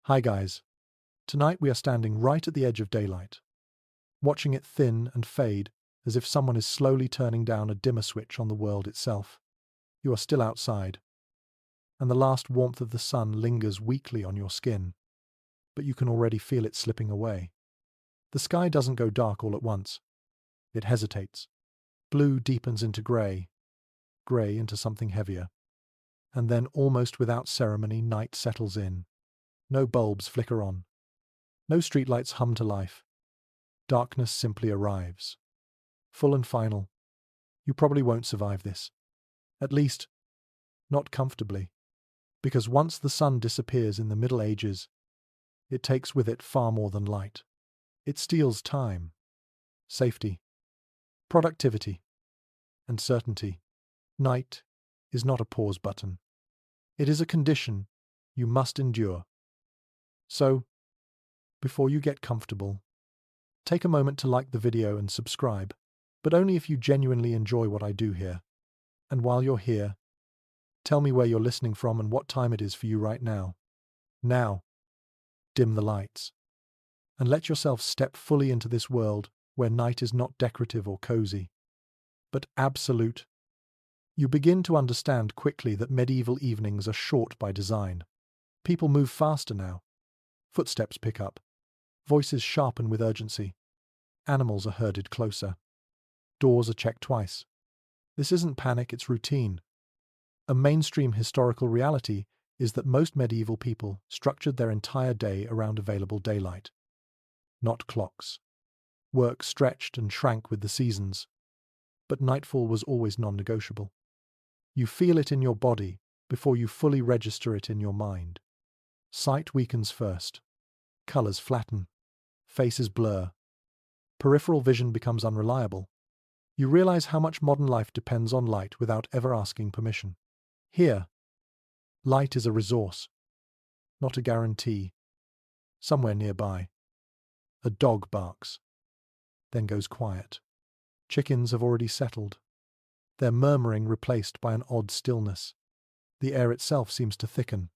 Hi guys. Tonight we are standing right at the edge of daylight, watching it thin and fade as if someone is slowly turning down a dimmer switch on the world itself. You are still outside, and the last warmth of the sun lingers weakly on your skin, but you can already feel it slipping away. The sky doesn't go dark all at once. It hesitates. Blue deepens into grey into something heavier, and then almost without ceremony night settles in. No bulbs flicker on. No streetlights hum to life. Darkness simply arrives. Full and final. You probably won't survive this. At least, not comfortably. Because once the sun disappears in the Middle Ages, it takes with it far more than light. It steals time, safety, productivity, and certainty. Night is not a pause button. It is a condition you must endure. So, before you get comfortable, take a moment to like the video and subscribe, but only if you genuinely enjoy what I do here. And while you're here, tell me where you're listening from and what time it is for you right now. Now, dim the lights, and let yourself step fully into this world where night is not decorative or cozy, but absolute. You begin to understand quickly that medieval evenings are short by design. People move faster now. Footsteps pick up. Voices sharpen with urgency. Animals are herded closer. Doors are checked twice. This isn't panic, it's routine. A mainstream historical reality is that most medieval people structured their entire day around available daylight. Not clocks. Work stretched and shrank with the seasons. But nightfall was always non-negotiable. You feel it in your body before you fully register it in your mind. Sight weakens first. Colors flatten. Faces blur. Peripheral vision becomes unreliable. You realize how much modern life depends on light without ever asking permission. Here, light is a resource, not a guarantee. Somewhere nearby, a dog barks, then goes quiet. Chickens have already settled, their murmuring replaced by an odd stillness. The air itself seems to thicken.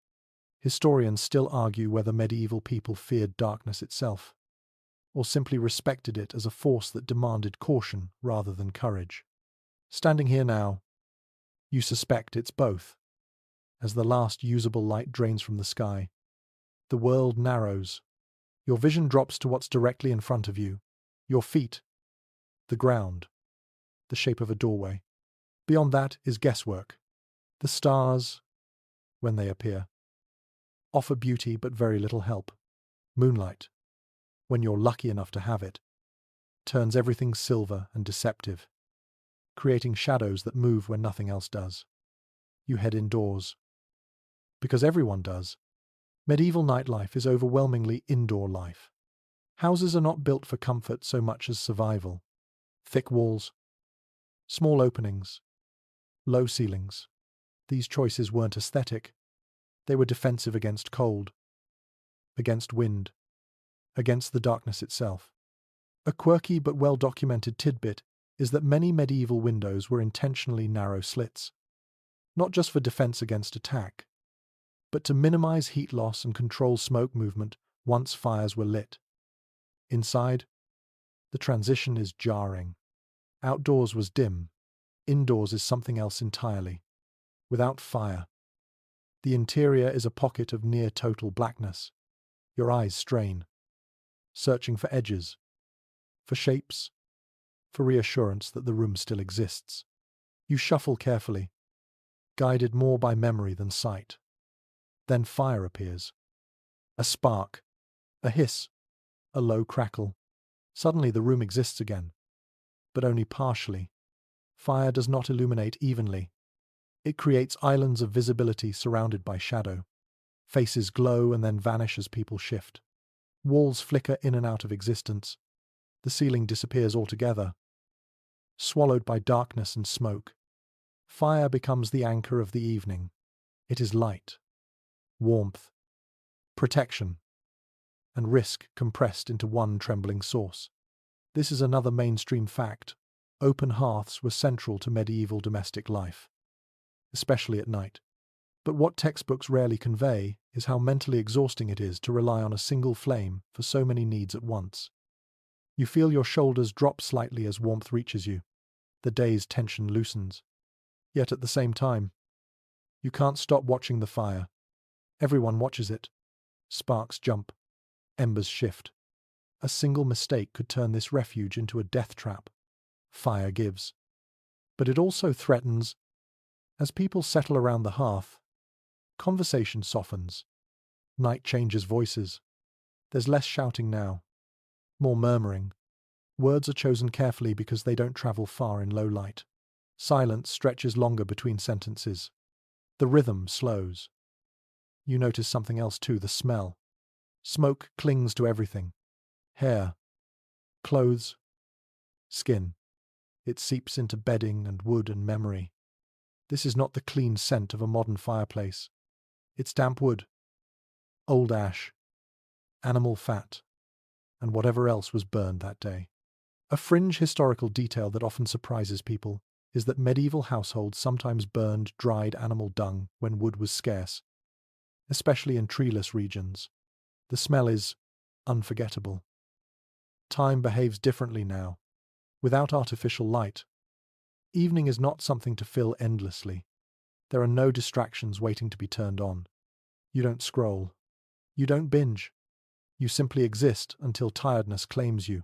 Historians still argue whether medieval people feared darkness itself, or simply respected it as a force that demanded caution rather than courage. Standing here now, you suspect it's both. As the last usable light drains from the sky, the world narrows. Your vision drops to what's directly in front of you. Your feet, the ground, the shape of a doorway. Beyond that is guesswork. The stars, when they appear, offer beauty but very little help. Moonlight, when you're lucky enough to have it, turns everything silver and deceptive, creating shadows that move when nothing else does. You head indoors. Because everyone does. Medieval nightlife is overwhelmingly indoor life. Houses are not built for comfort so much as survival. Thick walls, small openings, low ceilings. These choices weren't aesthetic. They were defensive against cold, against wind, against the darkness itself. A quirky but well-documented tidbit is that many medieval windows were intentionally narrow slits, not just for defense against attack, but to minimize heat loss and control smoke movement once fires were lit. Inside, the transition is jarring. Outdoors was dim. Indoors is something else entirely. Without fire, the interior is a pocket of near-total blackness. Your eyes strain, searching for edges, for shapes, for reassurance that the room still exists. You shuffle carefully, guided more by memory than sight. Then fire appears. A spark, a hiss, a low crackle. Suddenly the room exists again, but only partially. Fire does not illuminate evenly. It creates islands of visibility surrounded by shadow. Faces glow and then vanish as people shift. Walls flicker in and out of existence. The ceiling disappears altogether, swallowed by darkness and smoke. Fire becomes the anchor of the evening. It is light, warmth, protection, and risk compressed into one trembling source. This is another mainstream fact. Open hearths were central to medieval domestic life, especially at night. But what textbooks rarely convey is how mentally exhausting it is to rely on a single flame for so many needs at once. You feel your shoulders drop slightly as warmth reaches you. The day's tension loosens. Yet at the same time, you can't stop watching the fire. Everyone watches it. Sparks jump. Embers shift. A single mistake could turn this refuge into a death trap. Fire gives. But it also threatens. As people settle around the hearth, conversation softens. Night changes voices. There's less shouting now. More murmuring. Words are chosen carefully because they don't travel far in low light. Silence stretches longer between sentences. The rhythm slows. You notice something else too, the smell. Smoke clings to everything. Hair, clothes, skin. It seeps into bedding and wood and memory. This is not the clean scent of a modern fireplace. It's damp wood, old ash, animal fat, and whatever else was burned that day. A fringe historical detail that often surprises people is that medieval households sometimes burned dried animal dung when wood was scarce, especially in treeless regions. The smell is unforgettable. Time behaves differently now, without artificial light. Evening is not something to fill endlessly. There are no distractions waiting to be turned on. You don't scroll. You don't binge. You simply exist until tiredness claims you.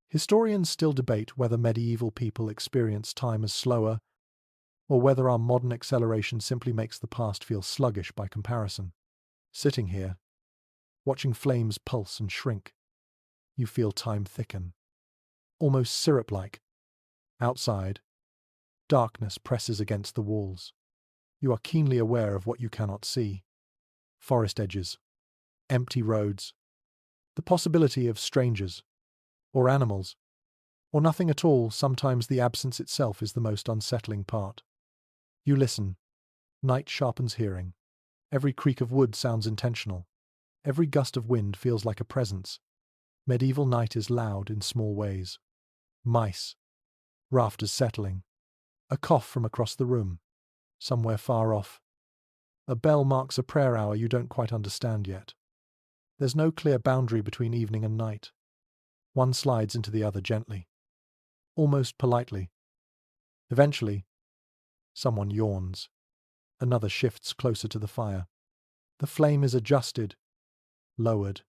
Historians still debate whether medieval people experienced time as slower, or whether our modern acceleration simply makes the past feel sluggish by comparison. Sitting here, watching flames pulse and shrink, you feel time thicken, almost syrup-like. Outside, darkness presses against the walls. You are keenly aware of what you cannot see. Forest edges, empty roads, the possibility of strangers, or animals, or nothing at all. Sometimes the absence itself is the most unsettling part. You listen. Night sharpens hearing. Every creak of wood sounds intentional. Every gust of wind feels like a presence. Medieval night is loud in small ways. Mice. Rafters settling. A cough from across the room. Somewhere far off. A bell marks a prayer hour you don't quite understand yet. There's no clear boundary between evening and night. One slides into the other gently. Almost politely. Eventually, someone yawns. Another shifts closer to the fire. The flame is adjusted, lowered,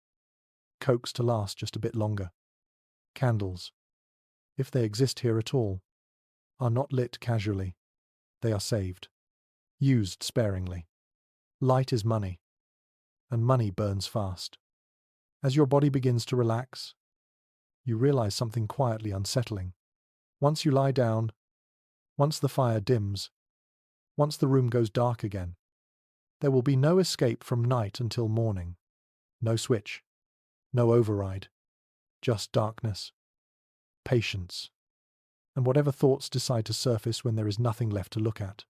coaxed to last just a bit longer. Candles, if they exist here at all, are not lit casually. They are saved, used sparingly. Light is money, and money burns fast. As your body begins to relax, you realize something quietly unsettling. Once you lie down, once the fire dims, once the room goes dark again, there will be no escape from night until morning. No switch, no override, just darkness, patience, and whatever thoughts decide to surface when there is nothing left to look at.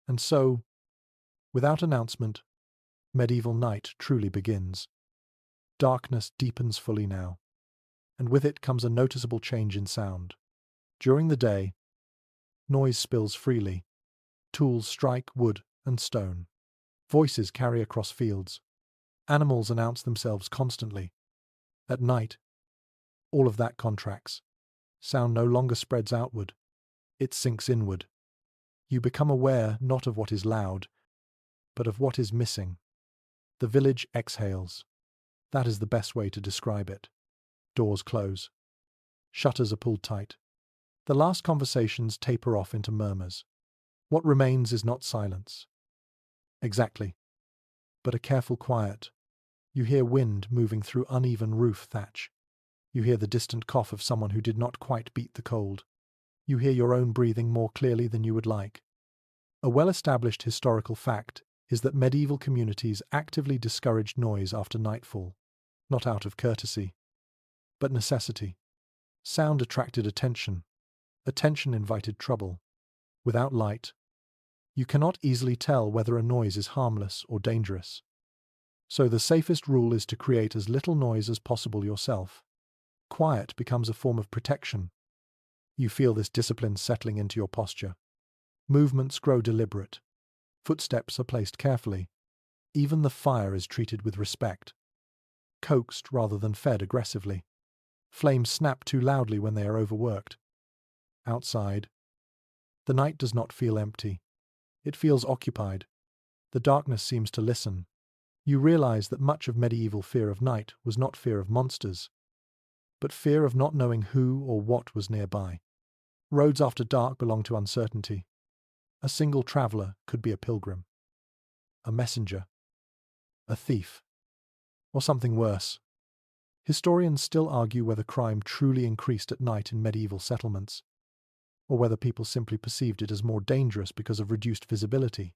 And so, without announcement, medieval night truly begins. Darkness deepens fully now, and with it comes a noticeable change in sound. During the day, noise spills freely. Tools strike wood and stone. Voices carry across fields. Animals announce themselves constantly. At night, all of that contracts. Sound no longer spreads outward. It sinks inward. You become aware not of what is loud, but of what is missing. The village exhales. That is the best way to describe it. Doors close. Shutters are pulled tight. The last conversations taper off into murmurs. What remains is not silence. Exactly. But a careful quiet. You hear wind moving through uneven roof thatch. You hear the distant cough of someone who did not quite beat the cold. You hear your own breathing more clearly than you would like. A well-established historical fact is that medieval communities actively discouraged noise after nightfall, not out of courtesy, but necessity. Sound attracted attention. Attention invited trouble. Without light, you cannot easily tell whether a noise is harmless or dangerous. So the safest rule is to create as little noise as possible yourself. Quiet becomes a form of protection. You feel this discipline settling into your posture. Movements grow deliberate. Footsteps are placed carefully. Even the fire is treated with respect, coaxed rather than fed aggressively. Flames snap too loudly when they are overworked. Outside, the night does not feel empty. It feels occupied. The darkness seems to listen. You realize that much of medieval fear of night was not fear of monsters, but fear of not knowing who or what was nearby. Roads after dark belong to uncertainty. A single traveler could be a pilgrim, a messenger, a thief, or something worse. Historians still argue whether crime truly increased at night in medieval settlements, or whether people simply perceived it as more dangerous because of reduced visibility.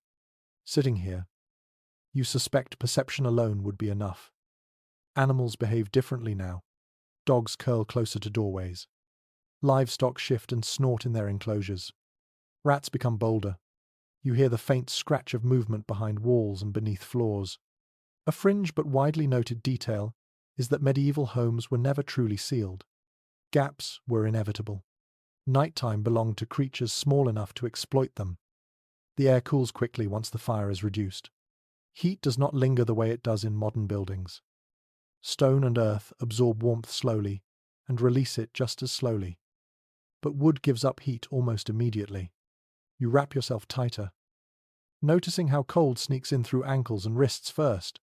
Sitting here, you suspect perception alone would be enough. Animals behave differently now. Dogs curl closer to doorways. Livestock shift and snort in their enclosures. Rats become bolder. You hear the faint scratch of movement behind walls and beneath floors. A fringe but widely noted detail is that medieval homes were never truly sealed. Gaps were inevitable. Nighttime belonged to creatures small enough to exploit them. The air cools quickly once the fire is reduced. Heat does not linger the way it does in modern buildings. Stone and earth absorb warmth slowly and release it just as slowly. But wood gives up heat almost immediately. You wrap yourself tighter, noticing how cold sneaks in through ankles and wrists first.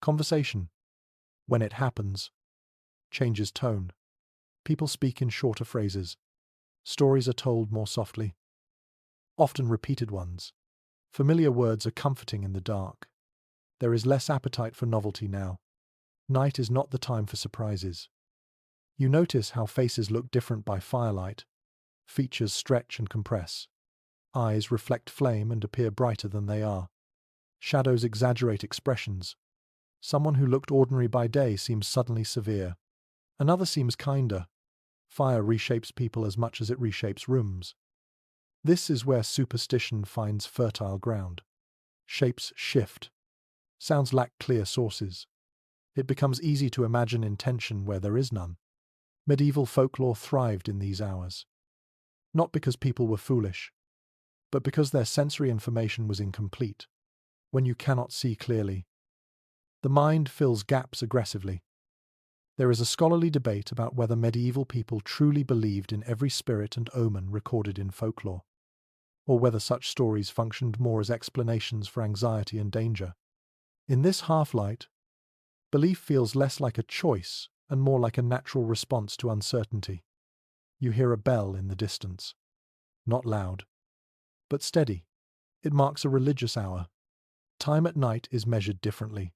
Conversation, when it happens, changes tone. People speak in shorter phrases. Stories are told more softly, often repeated ones. Familiar words are comforting in the dark. There is less appetite for novelty now. Night is not the time for surprises. You notice how faces look different by firelight. Features stretch and compress. Eyes reflect flame and appear brighter than they are. Shadows exaggerate expressions. Someone who looked ordinary by day seems suddenly severe. Another seems kinder. Fire reshapes people as much as it reshapes rooms. This is where superstition finds fertile ground. Shapes shift. Sounds lack clear sources. It becomes easy to imagine intention where there is none. Medieval folklore thrived in these hours. Not because people were foolish, but because their sensory information was incomplete. When you cannot see clearly, the mind fills gaps aggressively. There is a scholarly debate about whether medieval people truly believed in every spirit and omen recorded in folklore, or whether such stories functioned more as explanations for anxiety and danger. In this half-light, belief feels less like a choice and more like a natural response to uncertainty. You hear a bell in the distance. Not loud, but steady. It marks a religious hour. Time at night is measured differently.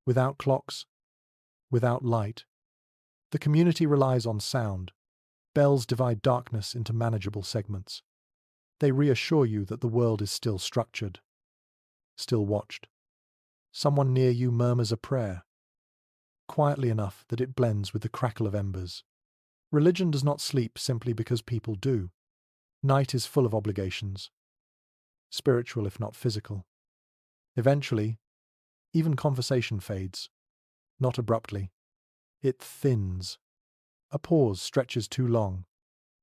Without clocks, without light. The community relies on sound. Bells divide darkness into manageable segments. They reassure you that the world is still structured, still watched. Someone near you murmurs a prayer, quietly enough that it blends with the crackle of embers. Religion does not sleep simply because people do. Night is full of obligations, spiritual if not physical. Eventually, even conversation fades, not abruptly. It thins. A pause stretches too long.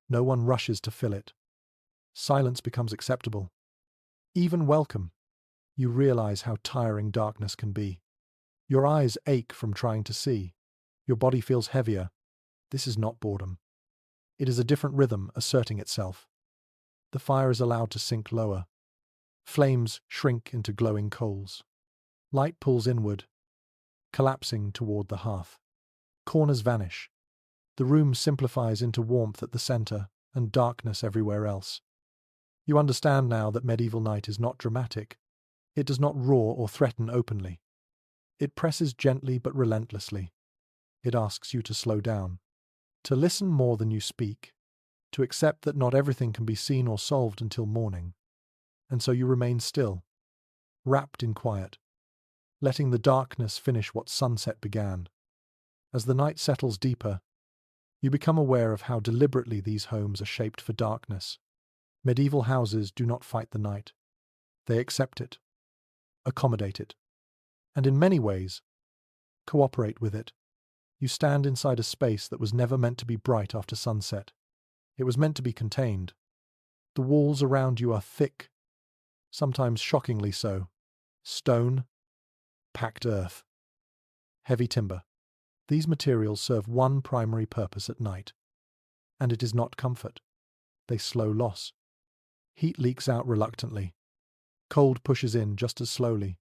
No one rushes to fill it. Silence becomes acceptable, even welcome. You realize how tiring darkness can be. Your eyes ache from trying to see. Your body feels heavier. This is not boredom. It is a different rhythm asserting itself. The fire is allowed to sink lower. Flames shrink into glowing coals. Light pulls inward, collapsing toward the hearth. Corners vanish. The room simplifies into warmth at the center and darkness everywhere else. You understand now that medieval night is not dramatic. It does not roar or threaten openly. It presses gently but relentlessly. It asks you to slow down, to listen more than you speak, to accept that not everything can be seen or solved until morning. And so you remain still, wrapped in quiet, letting the darkness finish what sunset began. As the night settles deeper, you become aware of how deliberately these homes are shaped for darkness. Medieval houses do not fight the night. They accept it, accommodate it, and in many ways, cooperate with it. You stand inside a space that was never meant to be bright after sunset. It was meant to be contained. The walls around you are thick, sometimes shockingly so. Stone, packed earth, heavy timber. These materials serve one primary purpose at night, and it is not comfort. They slow loss. Heat leaks out reluctantly. Cold pushes in just as slowly.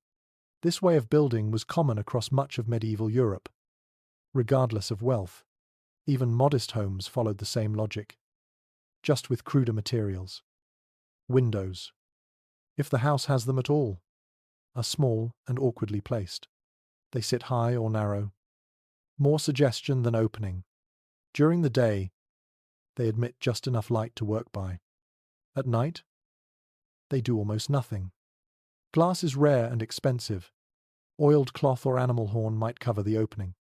This way of building was common across much of medieval Europe. Regardless of wealth, even modest homes followed the same logic, just with cruder materials. Windows, if the house has them at all, are small and awkwardly placed. They sit high or narrow. More suggestion than opening. During the day, they admit just enough light to work by. At night, they do almost nothing. Glass is rare and expensive. Oiled cloth or animal horn might cover the opening,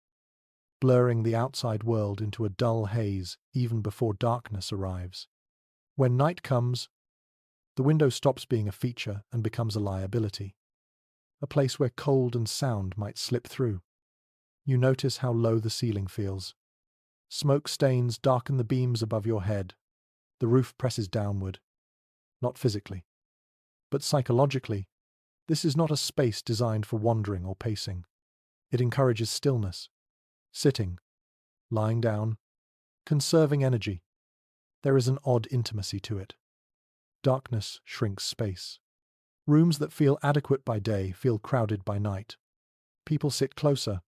blurring the outside world into a dull haze even before darkness arrives. When night comes, the window stops being a feature and becomes a liability, a place where cold and sound might slip through. You notice how low the ceiling feels. Smoke stains darken the beams above your head. The roof presses downward, not physically, but psychologically. This is not a space designed for wandering or pacing. It encourages stillness, sitting, lying down, conserving energy. There is an odd intimacy to it. Darkness shrinks space. Rooms that feel adequate by day feel crowded by night. People sit closer,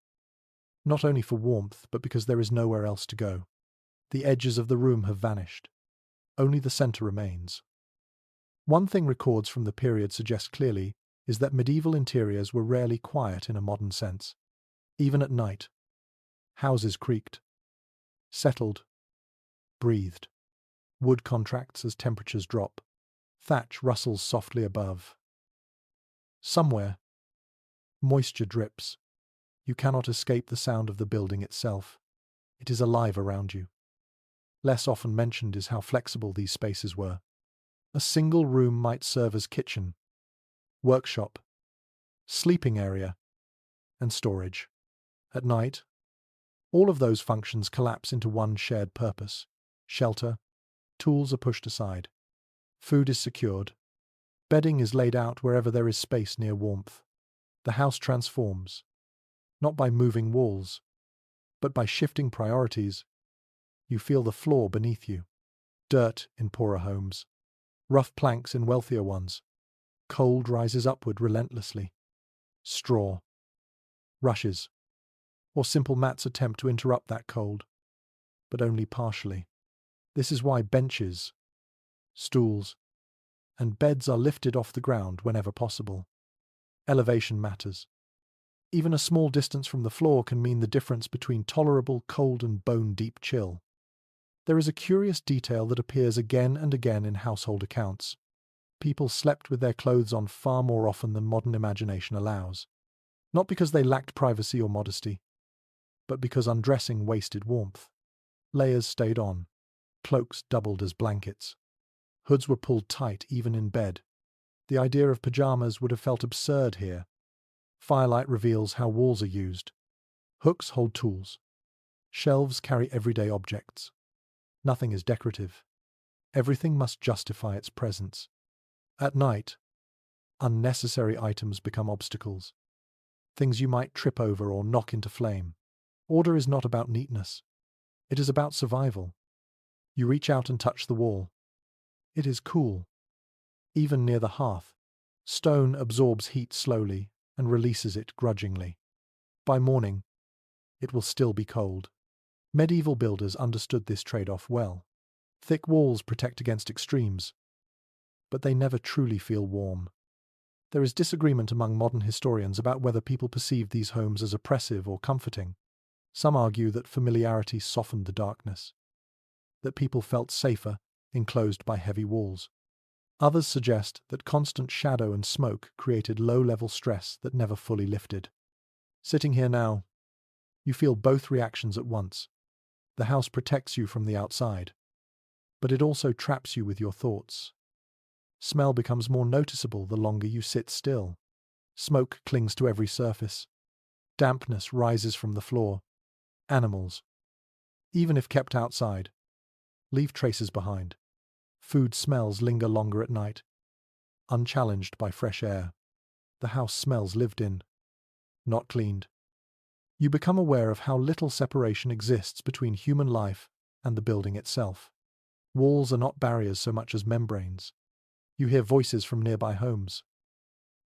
not only for warmth, but because there is nowhere else to go. The edges of the room have vanished. Only the center remains. One thing records from the period suggest clearly is that medieval interiors were rarely quiet in a modern sense. Even at night, houses creaked, settled, breathed. Wood contracts as temperatures drop. Thatch rustles softly above. Somewhere, moisture drips. You cannot escape the sound of the building itself. It is alive around you. Less often mentioned is how flexible these spaces were. A single room might serve as kitchen, workshop, sleeping area, and storage. At night, all of those functions collapse into one shared purpose: shelter. Tools are pushed aside. Food is secured. Bedding is laid out wherever there is space near warmth. The house transforms, not by moving walls, but by shifting priorities. You feel the floor beneath you. Dirt in poorer homes, rough planks in wealthier ones. Cold rises upward relentlessly. Straw, rushes, or simple mats attempt to interrupt that cold, but only partially. This is why benches, stools, and beds are lifted off the ground whenever possible. Elevation matters. Even a small distance from the floor can mean the difference between tolerable cold and bone-deep chill. There is a curious detail that appears again and again in household accounts. People slept with their clothes on far more often than modern imagination allows. Not because they lacked privacy or modesty, but because undressing wasted warmth. Layers stayed on. Cloaks doubled as blankets. Hoods were pulled tight even in bed. The idea of pajamas would have felt absurd here. Firelight reveals how walls are used. Hooks hold tools. Shelves carry everyday objects. Nothing is decorative. Everything must justify its presence. At night, unnecessary items become obstacles. Things you might trip over or knock into flame. Order is not about neatness. It is about survival. You reach out and touch the wall. It is cool. Even near the hearth, stone absorbs heat slowly and releases it grudgingly. By morning, it will still be cold. Medieval builders understood this trade-off well. Thick walls protect against extremes, but they never truly feel warm. There is disagreement among modern historians about whether people perceived these homes as oppressive or comforting. Some argue that familiarity softened the darkness, that people felt safer, enclosed by heavy walls. Others suggest that constant shadow and smoke created low-level stress that never fully lifted. Sitting here now, you feel both reactions at once. The house protects you from the outside, but it also traps you with your thoughts. Smell becomes more noticeable the longer you sit still. Smoke clings to every surface. Dampness rises from the floor. Animals, even if kept outside, leave traces behind. Food smells linger longer at night. unchallenged by fresh air. The house smells lived in, not cleaned. You become aware of how little separation exists between human life and the building itself. Walls are not barriers so much as membranes. You hear voices from nearby homes.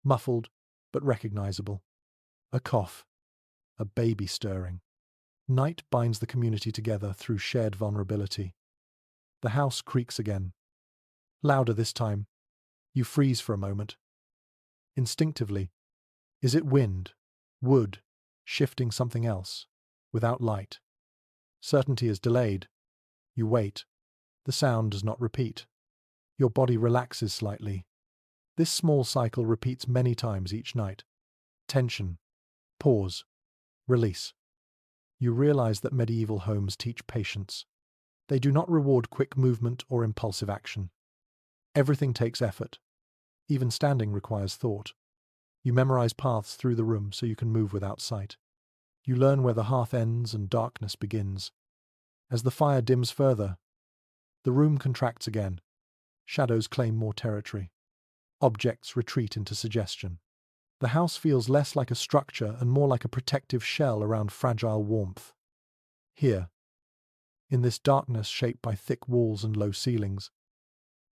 Muffled, but recognizable. A cough. A baby stirring. Night binds the community together through shared vulnerability. The house creaks again. Louder this time. You freeze for a moment. Instinctively. Is it wind? Wood? Shifting something else? Without light. Certainty is delayed. You wait. The sound does not repeat. Your body relaxes slightly. This small cycle repeats many times each night. Tension. Pause. Release. You realize that medieval homes teach patience. They do not reward quick movement or impulsive action. Everything takes effort. Even standing requires thought. You memorize paths through the room so you can move without sight. You learn where the hearth ends and darkness begins. As the fire dims further, the room contracts again. Shadows claim more territory. Objects retreat into suggestion. The house feels less like a structure and more like a protective shell around fragile warmth. Here, in this darkness shaped by thick walls and low ceilings,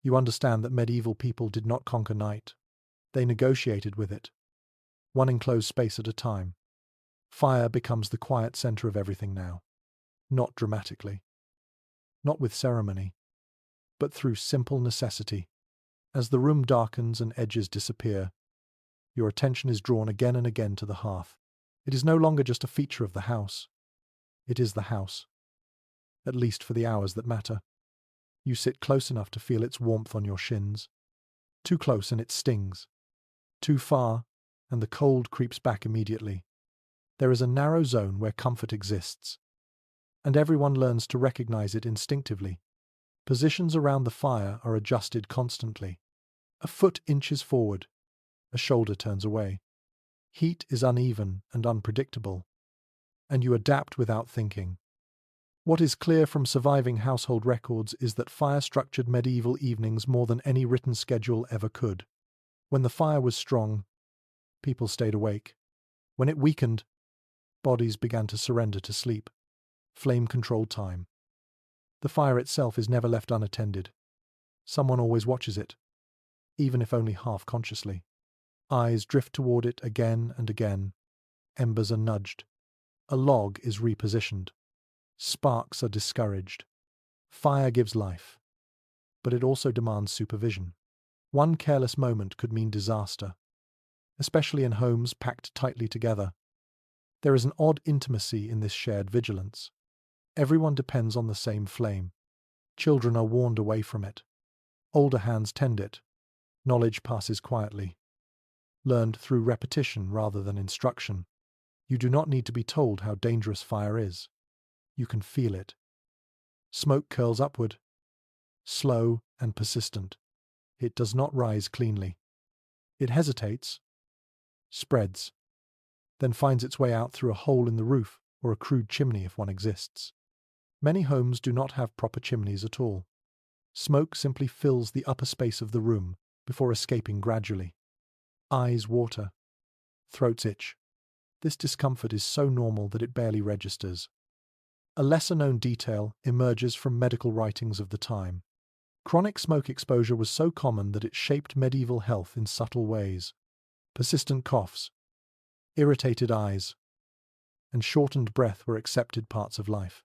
you understand that medieval people did not conquer night. They negotiated with it, one enclosed space at a time. Fire becomes the quiet center of everything now. Not dramatically. Not with ceremony. But through simple necessity. As the room darkens and edges disappear, your attention is drawn again and again to the hearth. It is no longer just a feature of the house. It is the house. At least for the hours that matter. You sit close enough to feel its warmth on your shins. Too close and it stings. Too far, and the cold creeps back immediately. There is a narrow zone where comfort exists. And everyone learns to recognize it instinctively. Positions around the fire are adjusted constantly. A foot inches forward. A shoulder turns away. Heat is uneven and unpredictable. And you adapt without thinking. What is clear from surviving household records is that fire structured medieval evenings more than any written schedule ever could. When the fire was strong, people stayed awake. When it weakened, bodies began to surrender to sleep. Flame-controlled time. The fire itself is never left unattended. Someone always watches it, even if only half-consciously. Eyes drift toward it again and again. Embers are nudged. A log is repositioned. Sparks are discouraged. Fire gives life, but it also demands supervision. One careless moment could mean disaster, especially in homes packed tightly together. There is an odd intimacy in this shared vigilance. Everyone depends on the same flame. Children are warned away from it. Older hands tend it. Knowledge passes quietly. Learned through repetition rather than instruction. You do not need to be told how dangerous fire is. You can feel it. Smoke curls upward. Slow and persistent. It does not rise cleanly. It hesitates, spreads, then finds its way out through a hole in the roof or a crude chimney if one exists. Many homes do not have proper chimneys at all. Smoke simply fills the upper space of the room before escaping gradually. Eyes water. Throats itch. This discomfort is so normal that it barely registers. A lesser-known detail emerges from medical writings of the time. Chronic smoke exposure was so common that it shaped medieval health in subtle ways. Persistent coughs, irritated eyes, and shortened breath were accepted parts of life,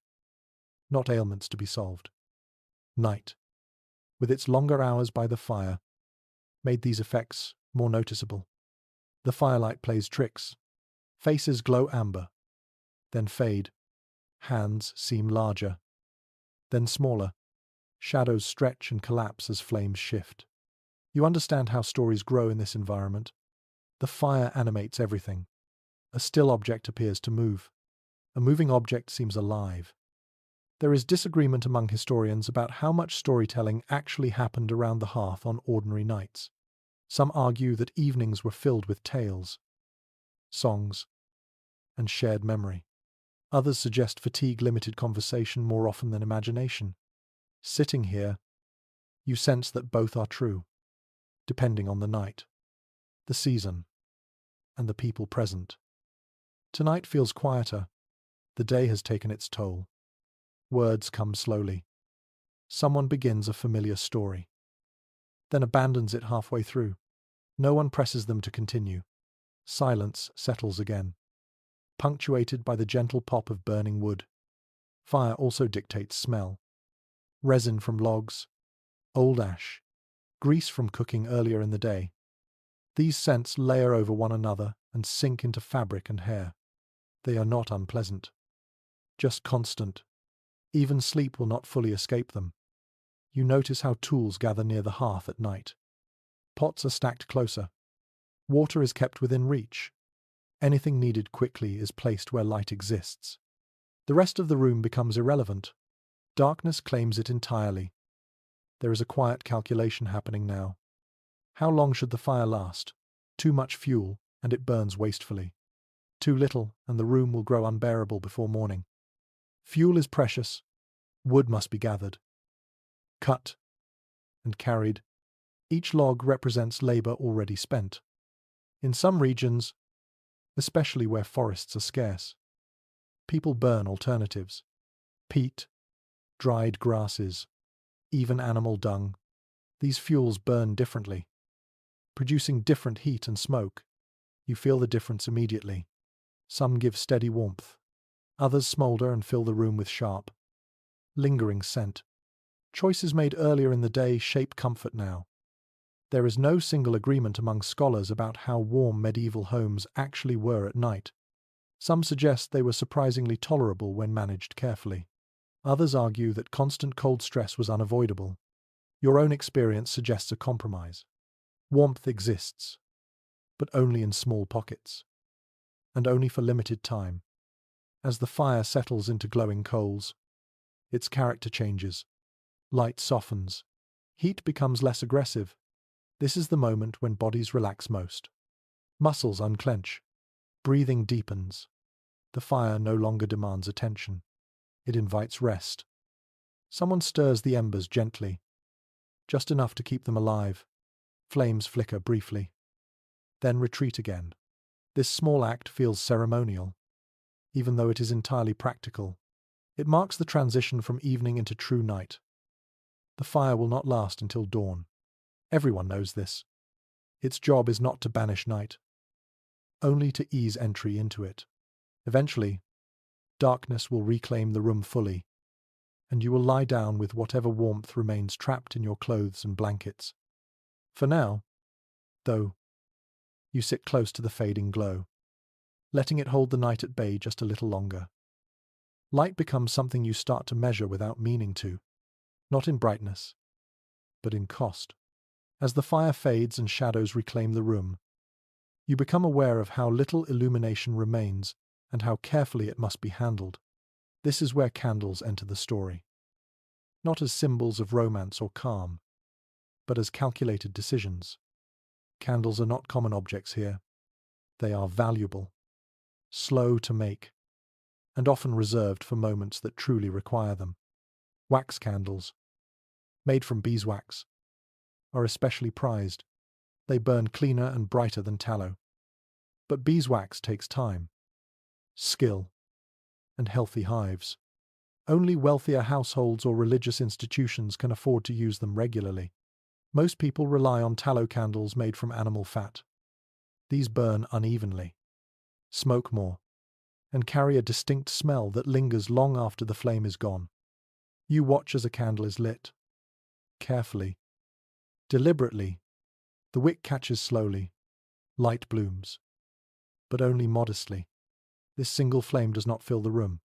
not ailments to be solved. Night, with its longer hours by the fire, made these effects more noticeable. The firelight plays tricks. Faces glow amber, then fade. Hands seem larger, then smaller. Shadows stretch and collapse as flames shift. You understand how stories grow in this environment. The fire animates everything. A still object appears to move. A moving object seems alive. There is disagreement among historians about how much storytelling actually happened around the hearth on ordinary nights. Some argue that evenings were filled with tales, songs, and shared memory. Others suggest fatigue limited conversation more often than imagination. Sitting here, you sense that both are true. depending on the night, the season, and the people present. Tonight feels quieter. The day has taken its toll. Words come slowly. Someone begins a familiar story, then abandons it halfway through. No one presses them to continue. Silence settles again, punctuated by the gentle pop of burning wood. Fire also dictates smell. Resin from logs, old ash, grease from cooking earlier in the day. These scents layer over one another and sink into fabric and hair. They are not unpleasant, just constant. Even sleep will not fully escape them. You notice how tools gather near the hearth at night. Pots are stacked closer. Water is kept within reach. Anything needed quickly is placed where light exists. The rest of the room becomes irrelevant. Darkness claims it entirely. There is a quiet calculation happening now. How long should the fire last? Too much fuel, and it burns wastefully. Too little, and the room will grow unbearable before morning. Fuel is precious. Wood must be gathered, cut, and carried. Each log represents labor already spent. In some regions, especially where forests are scarce, people burn alternatives. Peat, dried grasses, even animal dung. These fuels burn differently, producing different heat and smoke. You feel the difference immediately. Some give steady warmth. Others smolder and fill the room with sharp, lingering scent. Choices made earlier in the day shape comfort now. There is no single agreement among scholars about how warm medieval homes actually were at night. Some suggest they were surprisingly tolerable when managed carefully. Others argue that constant cold stress was unavoidable. Your own experience suggests a compromise. Warmth exists, but only in small pockets, and only for limited time. As the fire settles into glowing coals, its character changes. Light softens. Heat becomes less aggressive. This is the moment when bodies relax most. Muscles unclench. Breathing deepens. The fire no longer demands attention. It invites rest. Someone stirs the embers gently, just enough to keep them alive. Flames flicker briefly, then retreat again. This small act feels ceremonial, even though it is entirely practical. It marks the transition from evening into true night. The fire will not last until dawn. Everyone knows this. Its job is not to banish night, only to ease entry into it. Eventually, darkness will reclaim the room fully, and you will lie down with whatever warmth remains trapped in your clothes and blankets. For now, though, you sit close to the fading glow, letting it hold the night at bay just a little longer. Light becomes something you start to measure without meaning to, not in brightness, but in cost. As the fire fades and shadows reclaim the room, you become aware of how little illumination remains and how carefully it must be handled. This is where candles enter the story. Not as symbols of romance or calm, but as calculated decisions. Candles are not common objects here. They are valuable, slow to make, and often reserved for moments that truly require them. Wax candles, made from beeswax, are especially prized. They burn cleaner and brighter than tallow. But beeswax takes time, skill, and healthy hives. Only wealthier households or religious institutions can afford to use them regularly. Most people rely on tallow candles made from animal fat. These burn unevenly, smoke more, and carry a distinct smell that lingers long after the flame is gone. You watch as a candle is lit. Carefully, deliberately, the wick catches slowly. Light blooms, but only modestly. This single flame does not fill the room.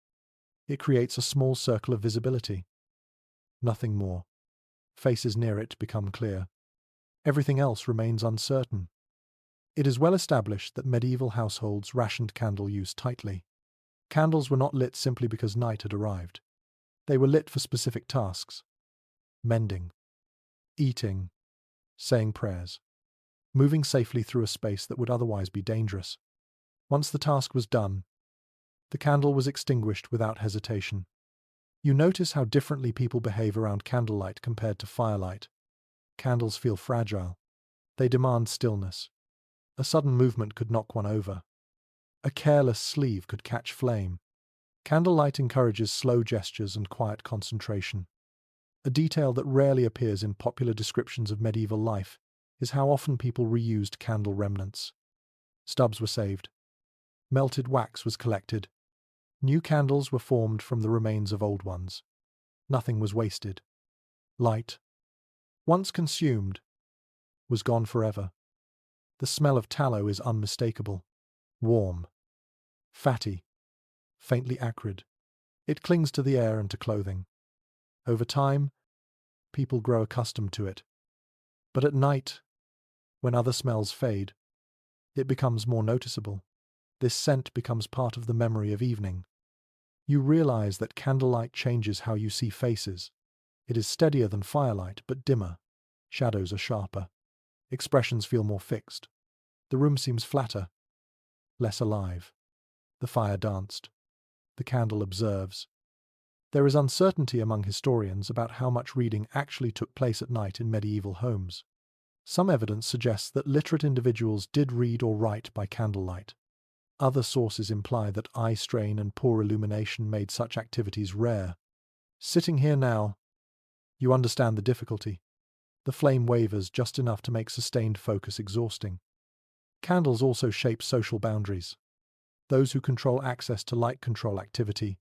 It creates a small circle of visibility. Nothing more. Faces near it become clear. Everything else remains uncertain. It is well established that medieval households rationed candle use tightly. Candles were not lit simply because night had arrived. They were lit for specific tasks: mending, eating, saying prayers, moving safely through a space that would otherwise be dangerous. Once the task was done, the candle was extinguished without hesitation. You notice how differently people behave around candlelight compared to firelight. Candles feel fragile. They demand stillness. A sudden movement could knock one over. A careless sleeve could catch flame. Candlelight encourages slow gestures and quiet concentration. A detail that rarely appears in popular descriptions of medieval life is how often people reused candle remnants. Stubs were saved. Melted wax was collected. New candles were formed from the remains of old ones. Nothing was wasted. Light, once consumed, was gone forever. The smell of tallow is unmistakable. Warm. Fatty. Faintly acrid. It clings to the air and to clothing. Over time, people grow accustomed to it. But at night, when other smells fade, it becomes more noticeable. This scent becomes part of the memory of evening. You realize that candlelight changes how you see faces. It is steadier than firelight, but dimmer. Shadows are sharper. Expressions feel more fixed. The room seems flatter, less alive. The fire danced. The candle observes. There is uncertainty among historians about how much reading actually took place at night in medieval homes. Some evidence suggests that literate individuals did read or write by candlelight. Other sources imply that eye strain and poor illumination made such activities rare. Sitting here now, you understand the difficulty. The flame wavers just enough to make sustained focus exhausting. Candles also shape social boundaries. Those who control access to light control activity.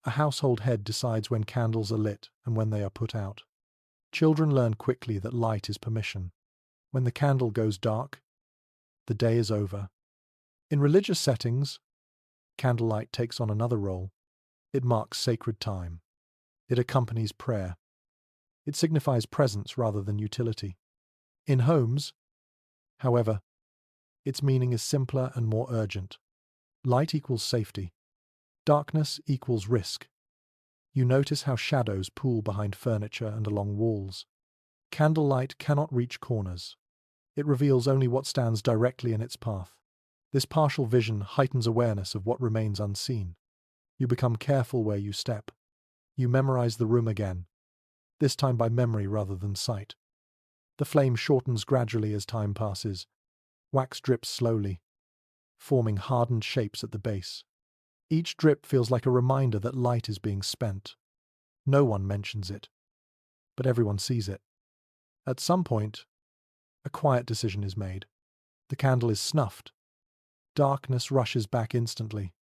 A household head decides when candles are lit and when they are put out. Children learn quickly that light is permission. When the candle goes dark, the day is over. In religious settings, candlelight takes on another role. It marks sacred time. It accompanies prayer. It signifies presence rather than utility. In homes, however, its meaning is simpler and more urgent. Light equals safety. Darkness equals risk. You notice how shadows pool behind furniture and along walls. Candlelight cannot reach corners. It reveals only what stands directly in its path. This partial vision heightens awareness of what remains unseen. You become careful where you step. You memorize the room again, this time by memory rather than sight. The flame shortens gradually as time passes. Wax drips slowly, forming hardened shapes at the base. Each drip feels like a reminder that light is being spent. No one mentions it, but everyone sees it. At some point, a quiet decision is made. The candle is snuffed. Darkness rushes back instantly,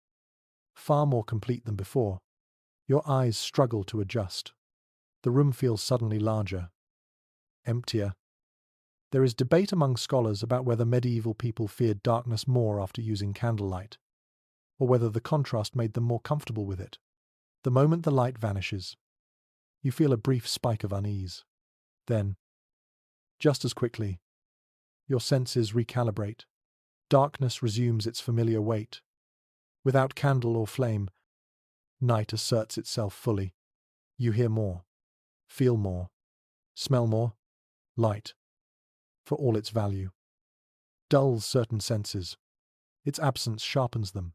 far more complete than before. Your eyes struggle to adjust. The room feels suddenly larger, emptier. There is debate among scholars about whether medieval people feared darkness more after using candlelight, or whether the contrast made them more comfortable with it. The moment the light vanishes, you feel a brief spike of unease. Then, just as quickly, your senses recalibrate. Darkness resumes its familiar weight. Without candle or flame, night asserts itself fully. You hear more, feel more, smell more. Light, for all its value, dulls certain senses. Its absence sharpens them.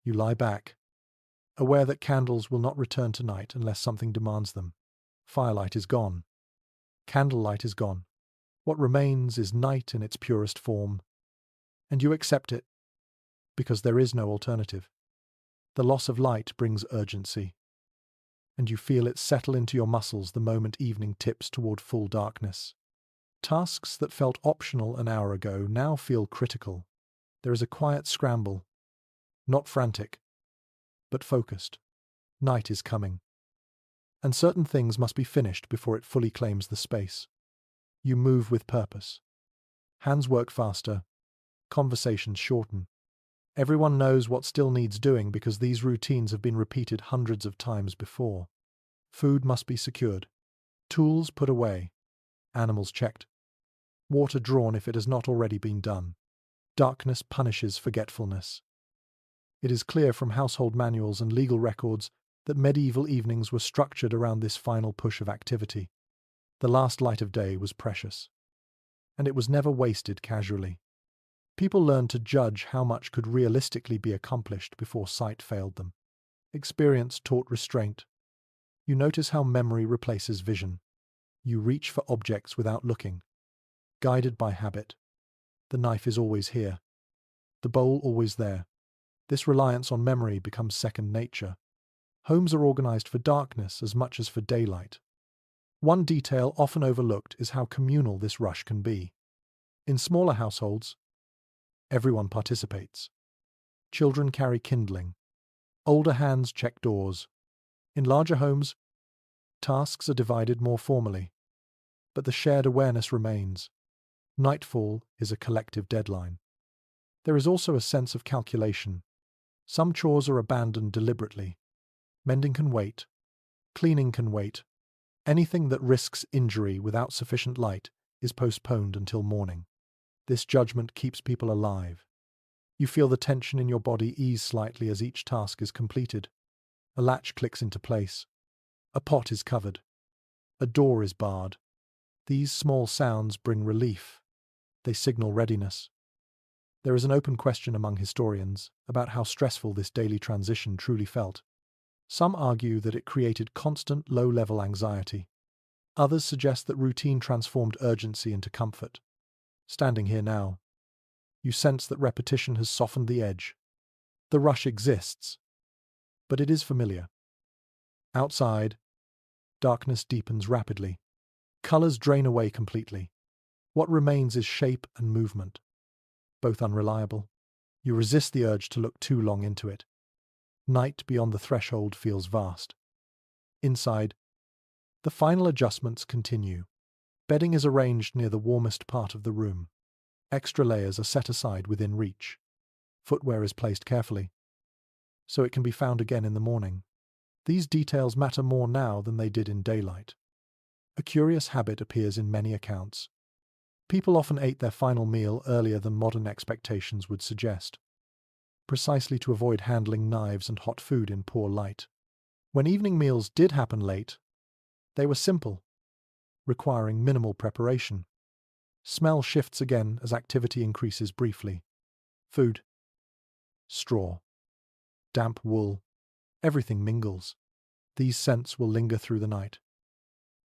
You lie back, aware that candles will not return tonight unless something demands them. Firelight is gone. Candlelight is gone. What remains is night in its purest form, and you accept it because there is no alternative. The loss of light brings urgency, and you feel it settle into your muscles the moment evening tips toward full darkness. Tasks that felt optional an hour ago now feel critical. There is a quiet scramble, not frantic, but focused. Night is coming, and certain things must be finished before it fully claims the space. You move with purpose. Hands work faster. Conversations shorten. Everyone knows what still needs doing because these routines have been repeated hundreds of times before. Food must be secured. Tools put away. Animals checked. Water drawn if it has not already been done. Darkness punishes forgetfulness. It is clear from household manuals and legal records that medieval evenings were structured around this final push of activity. The last light of day was precious, and it was never wasted casually. People learned to judge how much could realistically be accomplished before sight failed them. Experience taught restraint. You notice how memory replaces vision. You reach for objects without looking. guided by habit. The knife is always here, the bowl always there. This reliance on memory becomes second nature. Homes are organized for darkness as much as for daylight. One detail often overlooked is how communal this rush can be. In smaller households, everyone participates. Children carry kindling. Older hands check doors. In larger homes, tasks are divided more formally. But the shared awareness remains. Nightfall is a collective deadline. There is also a sense of calculation. Some chores are abandoned deliberately. Mending can wait. Cleaning can wait. Anything that risks injury without sufficient light is postponed until morning. This judgment keeps people alive. You feel the tension in your body ease slightly as each task is completed. A latch clicks into place. A pot is covered. A door is barred. These small sounds bring relief. They signal readiness. There is an open question among historians about how stressful this daily transition truly felt. Some argue that it created constant low-level anxiety. Others suggest that routine transformed urgency into comfort. Standing here now, you sense that repetition has softened the edge. The rush exists, but it is familiar. Outside, darkness deepens rapidly. Colors drain away completely. What remains is shape and movement, both unreliable. You resist the urge to look too long into it. Night beyond the threshold feels vast. Inside, the final adjustments continue. Bedding is arranged near the warmest part of the room. Extra layers are set aside within reach. Footwear is placed carefully, so it can be found again in the morning. These details matter more now than they did in daylight. A curious habit appears in many accounts. People often ate their final meal earlier than modern expectations would suggest, precisely to avoid handling knives and hot food in poor light. When evening meals did happen late, they were simple, requiring minimal preparation. Smell shifts again as activity increases briefly. Food, straw, damp wool, everything mingles. These scents will linger through the night,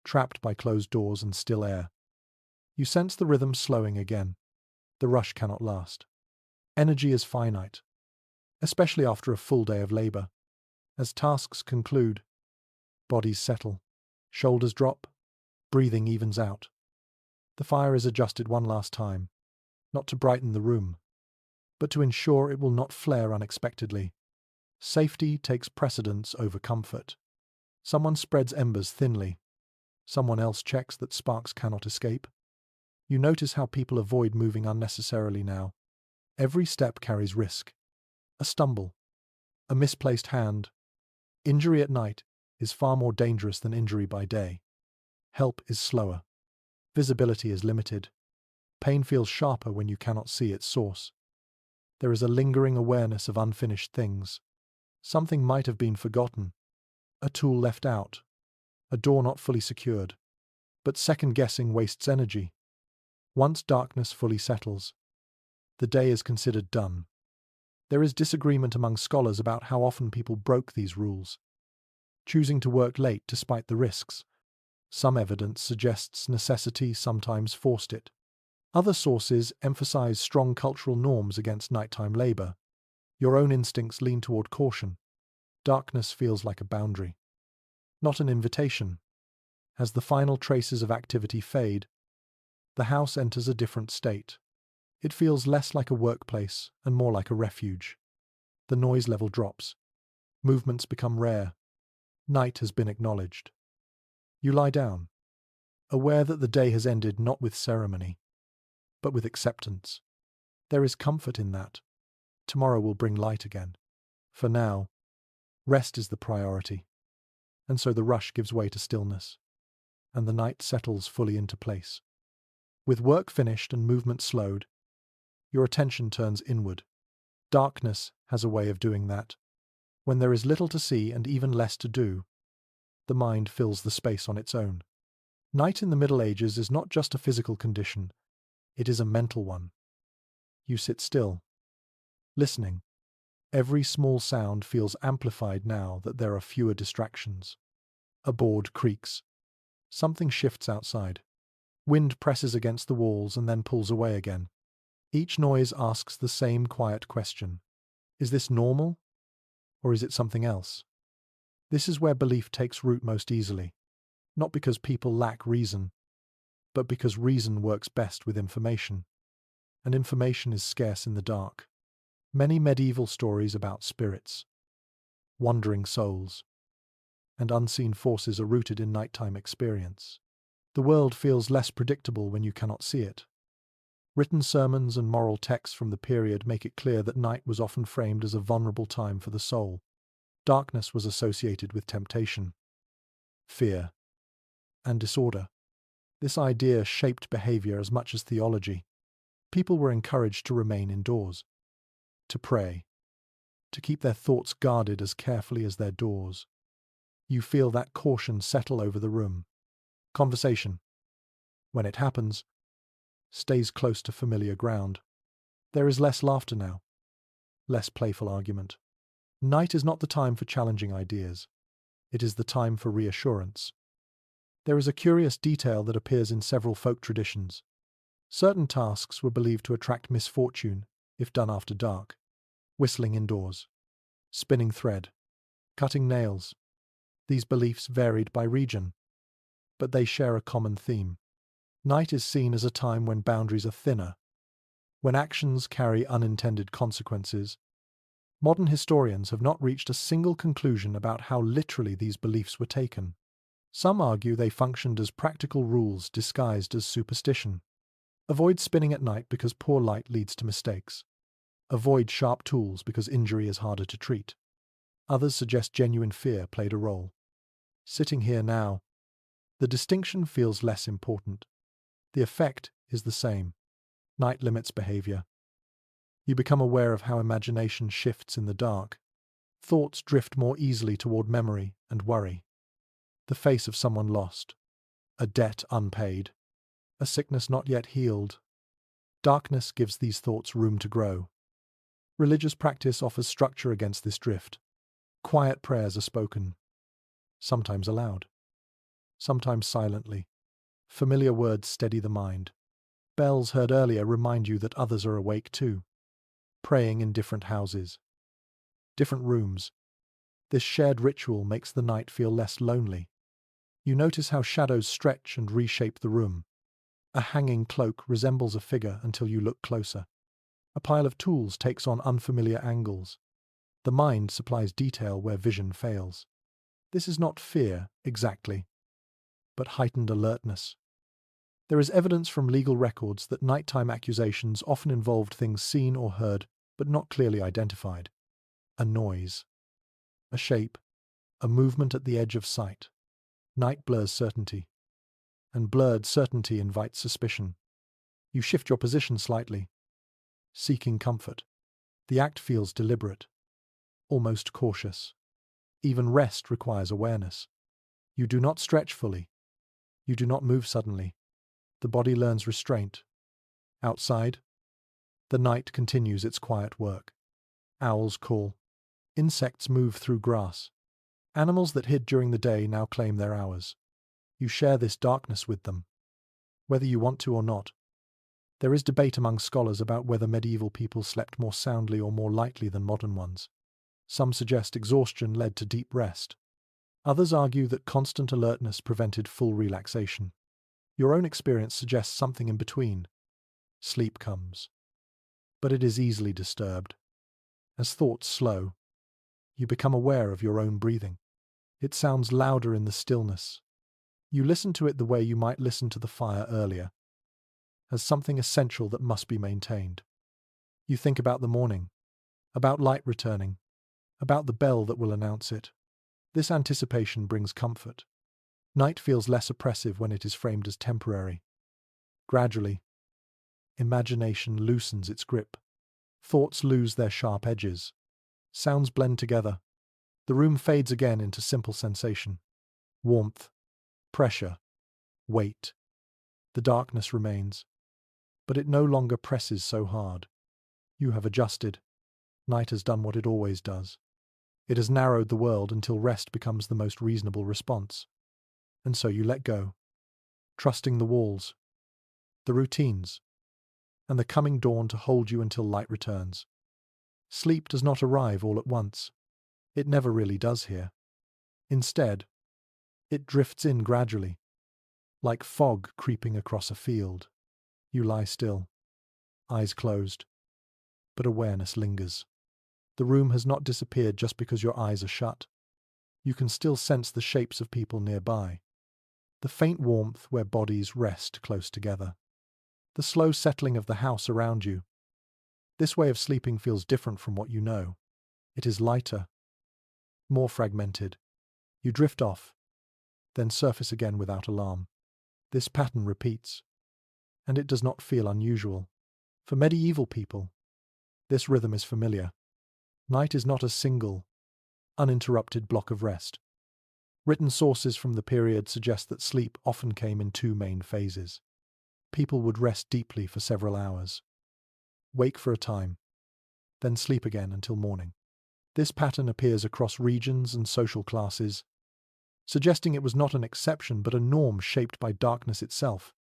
trapped by closed doors and still air. You sense the rhythm slowing again. The rush cannot last. Energy is finite, especially after a full day of labor. As tasks conclude, bodies settle, shoulders drop, breathing evens out. The fire is adjusted one last time, not to brighten the room, but to ensure it will not flare unexpectedly. Safety takes precedence over comfort. Someone spreads embers thinly. Someone else checks that sparks cannot escape. You notice how people avoid moving unnecessarily now. Every step carries risk. A stumble, a misplaced hand. Injury at night is far more dangerous than injury by day. Help is slower. Visibility is limited. Pain feels sharper when you cannot see its source. There is a lingering awareness of unfinished things. Something might have been forgotten. A tool left out. A door not fully secured. But second-guessing wastes energy. Once darkness fully settles, the day is considered done. There is disagreement among scholars about how often people broke these rules, choosing to work late despite the risks. Some evidence suggests necessity sometimes forced it. Other sources emphasize strong cultural norms against nighttime labor. Your own instincts lean toward caution. Darkness feels like a boundary, not an invitation. As the final traces of activity fade, the house enters a different state. It feels less like a workplace and more like a refuge. The noise level drops. Movements become rare. Night has been acknowledged. You lie down, aware that the day has ended not with ceremony, but with acceptance. There is comfort in that. Tomorrow will bring light again. For now, rest is the priority. And so the rush gives way to stillness, and the night settles fully into place. With work finished and movement slowed, your attention turns inward. Darkness has a way of doing that. When there is little to see and even less to do, the mind fills the space on its own. Night in the Middle Ages is not just a physical condition, it is a mental one. You sit still, listening. Every small sound feels amplified now that there are fewer distractions. A board creaks. Something shifts outside. Wind presses against the walls and then pulls away again. Each noise asks the same quiet question. Is this normal, or is it something else? This is where belief takes root most easily, not because people lack reason, but because reason works best with information, and information is scarce in the dark. Many medieval stories about spirits, wandering souls, and unseen forces are rooted in nighttime experience. The world feels less predictable when you cannot see it. Written sermons and moral texts from the period make it clear that night was often framed as a vulnerable time for the soul. Darkness was associated with temptation, fear, and disorder. This idea shaped behavior as much as theology. People were encouraged to remain indoors, to pray, to keep their thoughts guarded as carefully as their doors. You feel that caution settle over the room. Conversation, when it happens, stays close to familiar ground. There is less laughter now, less playful argument. Night is not the time for challenging ideas. It is the time for reassurance. There is a curious detail that appears in several folk traditions. Certain tasks were believed to attract misfortune if done after dark. Whistling indoors, spinning thread, cutting nails. These beliefs varied by region, but they share a common theme. Night is seen as a time when boundaries are thinner, when actions carry unintended consequences. Modern historians have not reached a single conclusion about how literally these beliefs were taken. Some argue they functioned as practical rules disguised as superstition. Avoid spinning at night because poor light leads to mistakes. Avoid sharp tools because injury is harder to treat. Others suggest genuine fear played a role. Sitting here now, the distinction feels less important. The effect is the same. Night limits behavior. You become aware of how imagination shifts in the dark. Thoughts drift more easily toward memory and worry. The face of someone lost, a debt unpaid, a sickness not yet healed. Darkness gives these thoughts room to grow. Religious practice offers structure against this drift. Quiet prayers are spoken, sometimes aloud, sometimes silently. Familiar words steady the mind. Bells heard earlier remind you that others are awake too. Praying in different houses, different rooms. This shared ritual makes the night feel less lonely. You notice how shadows stretch and reshape the room. A hanging cloak resembles a figure until you look closer. A pile of tools takes on unfamiliar angles. The mind supplies detail where vision fails. This is not fear, exactly, but heightened alertness. There is evidence from legal records that nighttime accusations often involved things seen or heard, but not clearly identified. A noise, a shape, a movement at the edge of sight. Night blurs certainty, and blurred certainty invites suspicion. You shift your position slightly, seeking comfort. The act feels deliberate, almost cautious. Even rest requires awareness. You do not stretch fully. You do not move suddenly. The body learns restraint. Outside, the night continues its quiet work. Owls call. Insects move through grass. Animals that hid during the day now claim their hours. You share this darkness with them, whether you want to or not. There is debate among scholars about whether medieval people slept more soundly or more lightly than modern ones. Some suggest exhaustion led to deep rest. Others argue that constant alertness prevented full relaxation. Your own experience suggests something in between. Sleep comes, but it is easily disturbed. As thoughts slow, you become aware of your own breathing. It sounds louder in the stillness. You listen to it the way you might listen to the fire earlier, as something essential that must be maintained. You think about the morning, about light returning, about the bell that will announce it. This anticipation brings comfort. Night feels less oppressive when it is framed as temporary. Gradually, imagination loosens its grip. Thoughts lose their sharp edges. Sounds blend together. The room fades again into simple sensation. Warmth, pressure, weight. The darkness remains, but it no longer presses so hard. You have adjusted. Night has done what it always does. It has narrowed the world until rest becomes the most reasonable response. And so you let go, trusting the walls, the routines, and the coming dawn to hold you until light returns. Sleep does not arrive all at once. It never really does here. Instead, it drifts in gradually, like fog creeping across a field. You lie still, eyes closed, but awareness lingers. The room has not disappeared just because your eyes are shut. You can still sense the shapes of people nearby, the faint warmth where bodies rest close together, the slow settling of the house around you. This way of sleeping feels different from what you know. It is lighter, more fragmented. You drift off, then surface again without alarm. This pattern repeats, and it does not feel unusual. For medieval people, this rhythm is familiar. Night is not a single, uninterrupted block of rest. Written sources from the period suggest that sleep often came in two main phases. People would rest deeply for several hours, wake for a time, then sleep again until morning. This pattern appears across regions and social classes, suggesting it was not an exception but a norm shaped by darkness itself.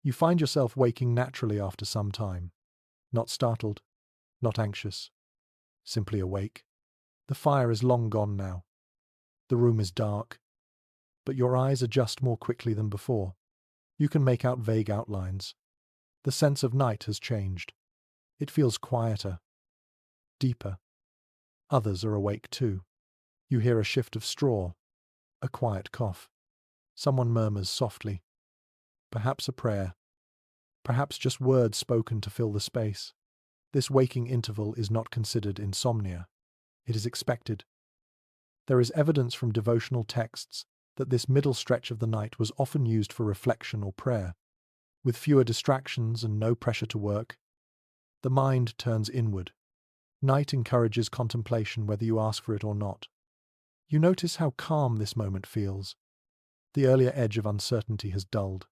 You find yourself waking naturally after some time, not startled, not anxious, simply awake. The fire is long gone now. The room is dark, but your eyes adjust more quickly than before. You can make out vague outlines. The sense of night has changed. It feels quieter, deeper. Others are awake too. You hear a shift of straw, a quiet cough. Someone murmurs softly. Perhaps a prayer. Perhaps just words spoken to fill the space. This waking interval is not considered insomnia. It is expected. There is evidence from devotional texts that this middle stretch of the night was often used for reflection or prayer. With fewer distractions and no pressure to work, the mind turns inward. Night encourages contemplation whether you ask for it or not. You notice how calm this moment feels. The earlier edge of uncertainty has dulled.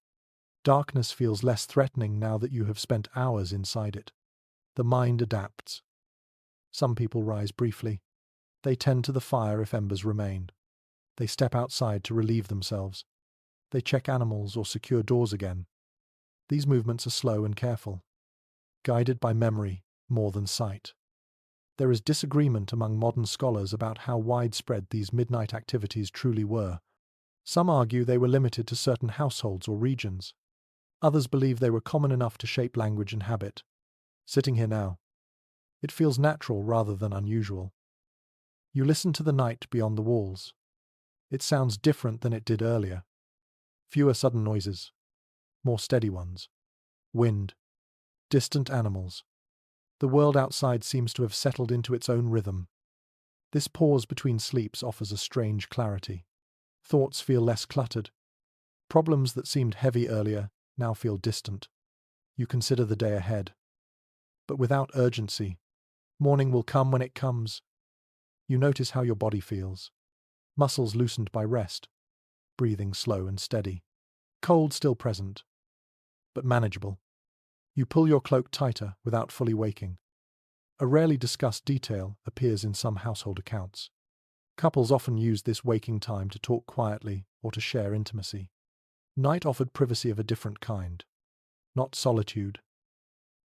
Darkness feels less threatening now that you have spent hours inside it. The mind adapts. Some people rise briefly. They tend to the fire if embers remain. They step outside to relieve themselves. They check animals or secure doors again. These movements are slow and careful, guided by memory more than sight. There is disagreement among modern scholars about how widespread these midnight activities truly were. Some argue they were limited to certain households or regions. Others believe they were common enough to shape language and habit. Sitting here now, it feels natural rather than unusual. You listen to the night beyond the walls. It sounds different than it did earlier. Fewer sudden noises, more steady ones. Wind, distant animals. The world outside seems to have settled into its own rhythm. This pause between sleeps offers a strange clarity. Thoughts feel less cluttered. Problems that seemed heavy earlier now feel distant. You consider the day ahead, but without urgency. Morning will come when it comes. You notice how your body feels. Muscles loosened by rest, breathing slow and steady. Cold still present, but manageable. You pull your cloak tighter without fully waking. A rarely discussed detail appears in some household accounts. Couples often use this waking time to talk quietly or to share intimacy. Night offered privacy of a different kind. Not solitude,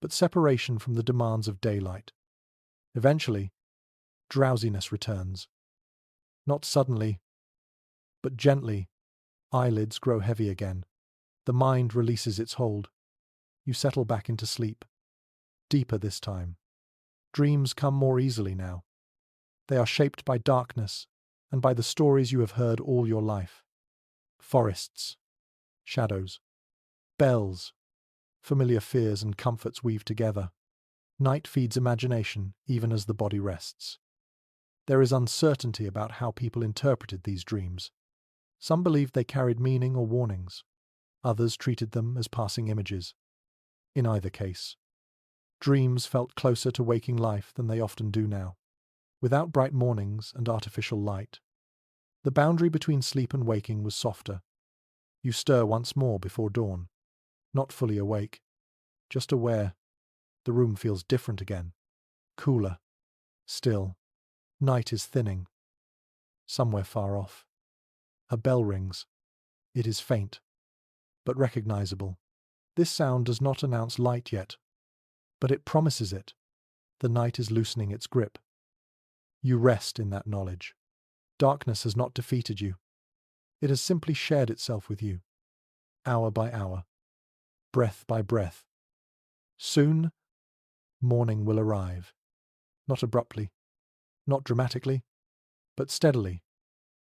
but separation from the demands of daylight. Eventually, drowsiness returns. Not suddenly, but gently. Eyelids grow heavy again. The mind releases its hold. You settle back into sleep. Deeper this time. Dreams come more easily now. They are shaped by darkness and by the stories you have heard all your life. Forests, shadows, bells, familiar fears and comforts weave together. Night feeds imagination even as the body rests. There is uncertainty about how people interpreted these dreams. Some believed they carried meaning or warnings. Others treated them as passing images. In either case, dreams felt closer to waking life than they often do now. Without bright mornings and artificial light, the boundary between sleep and waking was softer. You stir once more before dawn, not fully awake, just aware. The room feels different again, cooler, still. Night is thinning. Somewhere far off, a bell rings. It is faint, but recognizable. This sound does not announce light yet, but it promises it. The night is loosening its grip. You rest in that knowledge. Darkness has not defeated you. It has simply shared itself with you, hour by hour, breath by breath. Soon, morning will arrive, not abruptly, not dramatically, but steadily,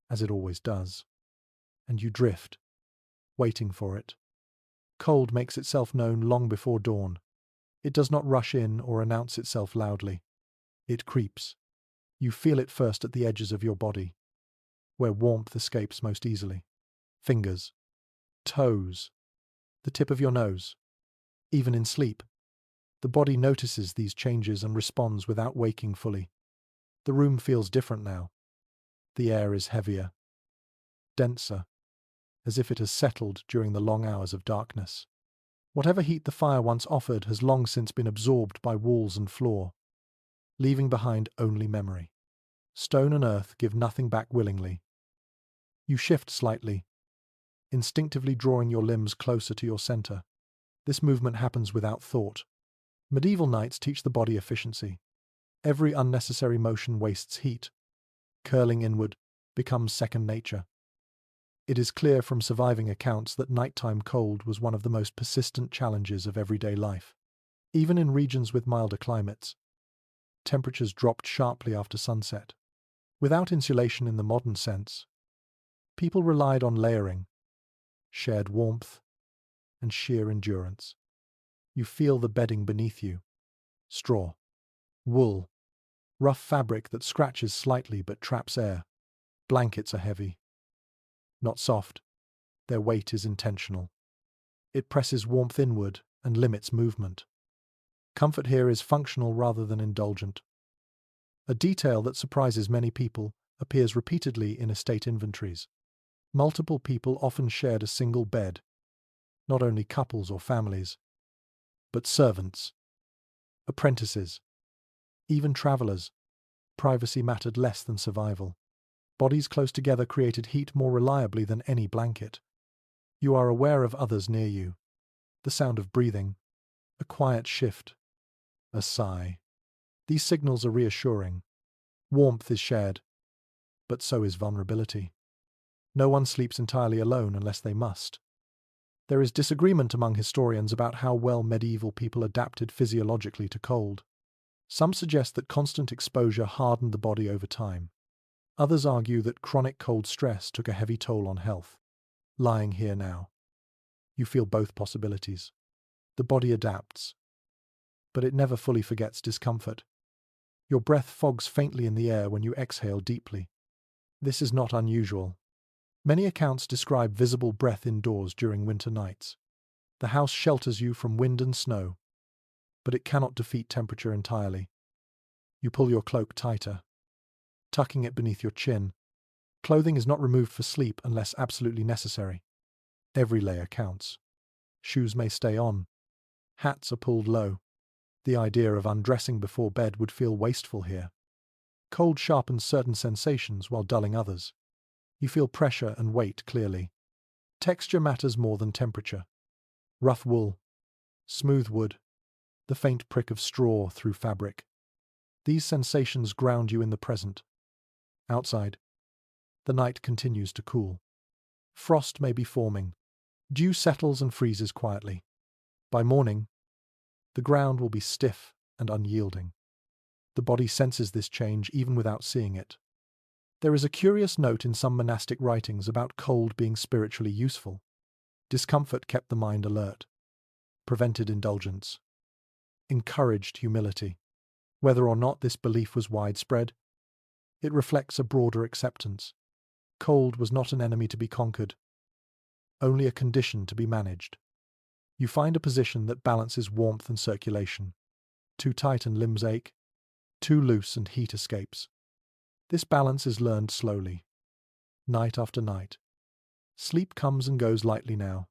as it always does. And you drift, waiting for it. Cold makes itself known long before dawn. It does not rush in or announce itself loudly. It creeps. You feel it first at the edges of your body, where warmth escapes most easily. Fingers, toes, the tip of your nose. Even in sleep, the body notices these changes and responds without waking fully. The room feels different now. The air is heavier, denser, as if it has settled during the long hours of darkness. Whatever heat the fire once offered has long since been absorbed by walls and floor, leaving behind only memory. Stone and earth give nothing back willingly. You shift slightly, instinctively drawing your limbs closer to your center. This movement happens without thought. Medieval knights teach the body efficiency. Every unnecessary motion wastes heat. Curling inward becomes second nature. It is clear from surviving accounts that nighttime cold was one of the most persistent challenges of everyday life. Even in regions with milder climates, temperatures dropped sharply after sunset. Without insulation in the modern sense, people relied on layering, shared warmth, and sheer endurance. You feel the bedding beneath you. Straw, wool, rough fabric that scratches slightly but traps air. Blankets are heavy, not soft. Their weight is intentional. It presses warmth inward and limits movement. Comfort here is functional rather than indulgent. A detail that surprises many people appears repeatedly in estate inventories. Multiple people often shared a single bed, not only couples or families, but servants, apprentices, even travelers. Privacy mattered less than survival. Bodies close together created heat more reliably than any blanket. You are aware of others near you. The sound of breathing, a quiet shift, a sigh. These signals are reassuring. Warmth is shared, but so is vulnerability. No one sleeps entirely alone unless they must. There is disagreement among historians about how well medieval people adapted physiologically to cold. Some suggest that constant exposure hardened the body over time. Others argue that chronic cold stress took a heavy toll on health. Lying here now, you feel both possibilities. The body adapts, but it never fully forgets discomfort. Your breath fogs faintly in the air when you exhale deeply. This is not unusual. Many accounts describe visible breath indoors during winter nights. The house shelters you from wind and snow, but it cannot defeat temperature entirely. You pull your cloak tighter, tucking it beneath your chin. Clothing is not removed for sleep unless absolutely necessary. Every layer counts. Shoes may stay on. Hats are pulled low. The idea of undressing before bed would feel wasteful here. Cold sharpens certain sensations while dulling others. You feel pressure and weight clearly. Texture matters more than temperature. Rough wool, smooth wood, the faint prick of straw through fabric. These sensations ground you in the present. Outside, the night continues to cool. Frost may be forming. Dew settles and freezes quietly. By morning, the ground will be stiff and unyielding. The body senses this change even without seeing it. There is a curious note in some monastic writings about cold being spiritually useful. Discomfort kept the mind alert, prevented indulgence, encouraged humility. Whether or not this belief was widespread, it reflects a broader acceptance. Cold was not an enemy to be conquered, only a condition to be managed. You find a position that balances warmth and circulation. Too tight and limbs ache, too loose and heat escapes. This balance is learned slowly, night after night. Sleep comes and goes lightly now.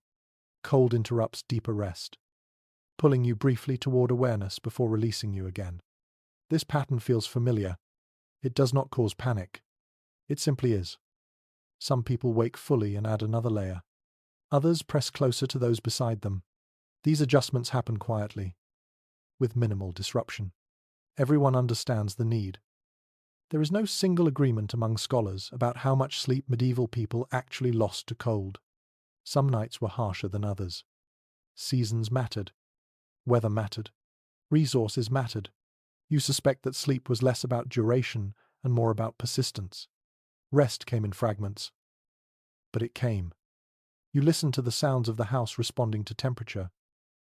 Cold interrupts deeper rest, pulling you briefly toward awareness before releasing you again. This pattern feels familiar. It does not cause panic. It simply is. Some people wake fully and add another layer. Others press closer to those beside them. These adjustments happen quietly, with minimal disruption. Everyone understands the need. There is no single agreement among scholars about how much sleep medieval people actually lost to cold. Some nights were harsher than others. Seasons mattered. Weather mattered. Resources mattered. You suspect that sleep was less about duration and more about persistence. Rest came in fragments. But it came. You listened to the sounds of the house responding to temperature.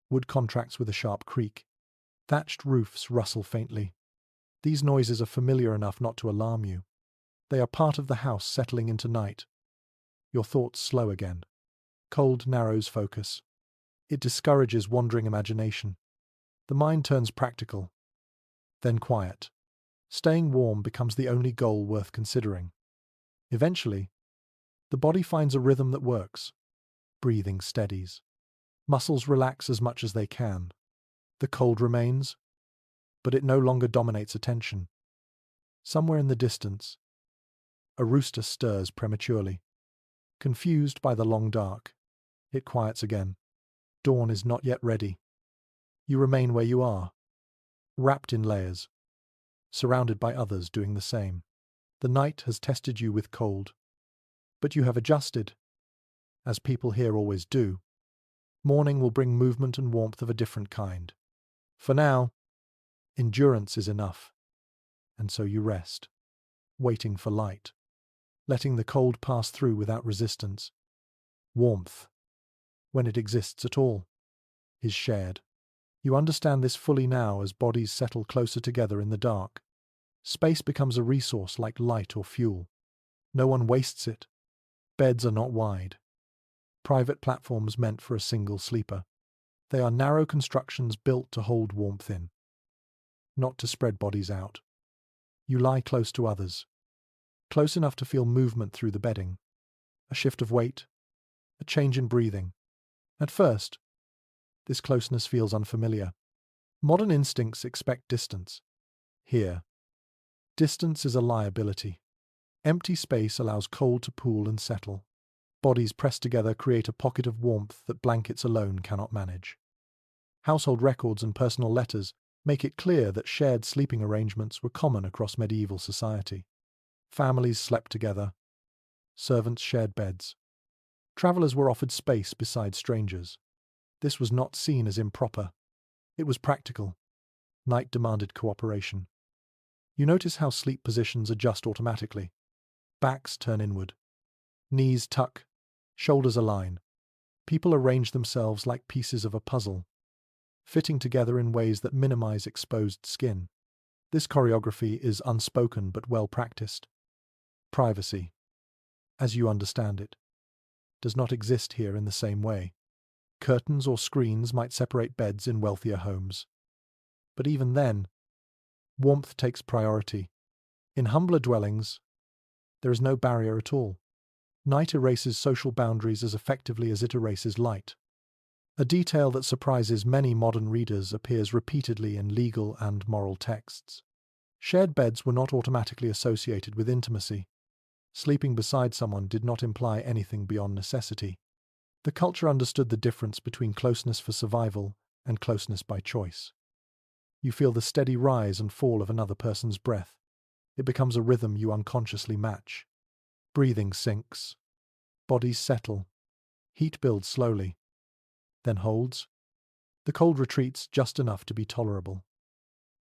Wood contracts with a sharp creak. Thatched roofs rustle faintly. These noises are familiar enough not to alarm you. They are part of the house settling into night. Your thoughts slow again. Cold narrows focus. It discourages wandering imagination. The mind turns practical. Then quiet. Staying warm becomes the only goal worth considering. Eventually, the body finds a rhythm that works. Breathing steadies. Muscles relax as much as they can. The cold remains, but it no longer dominates attention. Somewhere in the distance, a rooster stirs prematurely. Confused by the long dark, it quiets again. Dawn is not yet ready. You remain where you are, wrapped in layers, surrounded by others doing the same. The night has tested you with cold, but you have adjusted, as people here always do. Morning will bring movement and warmth of a different kind. For now, endurance is enough, and so you rest, waiting for light, letting the cold pass through without resistance. Warmth, when it exists at all, is shared. You understand this fully now as bodies settle closer together in the dark. Space becomes a resource like light or fuel. No one wastes it. Beds are not wide. Private platforms meant for a single sleeper. They are narrow constructions built to hold warmth in, not to spread bodies out. You lie close to others, close enough to feel movement through the bedding, a shift of weight, a change in breathing. At first, this closeness feels unfamiliar. Modern instincts expect distance. Here, distance is a liability. Empty space allows cold to pool and settle. Bodies pressed together create a pocket of warmth that blankets alone cannot manage. Household records and personal letters make it clear that shared sleeping arrangements were common across medieval society. Families slept together. Servants shared beds. Travelers were offered space beside strangers. This was not seen as improper. It was practical. Night demanded cooperation. You notice how sleep positions adjust automatically. Backs turn inward. Knees tuck. Shoulders align. People arrange themselves like pieces of a puzzle, fitting together in ways that minimize exposed skin. This choreography is unspoken but well practiced. Privacy, as you understand it, does not exist here in the same way. Curtains or screens might separate beds in wealthier homes. But even then, warmth takes priority. In humbler dwellings, there is no barrier at all. Night erases social boundaries as effectively as it erases light. A detail that surprises many modern readers appears repeatedly in legal and moral texts. Shared beds were not automatically associated with intimacy. Sleeping beside someone did not imply anything beyond necessity. The culture understood the difference between closeness for survival and closeness by choice. You feel the steady rise and fall of another person's breath. It becomes a rhythm you unconsciously match. Breathing sinks. Bodies settle. Heat builds slowly, then holds. The cold retreats just enough to be tolerable.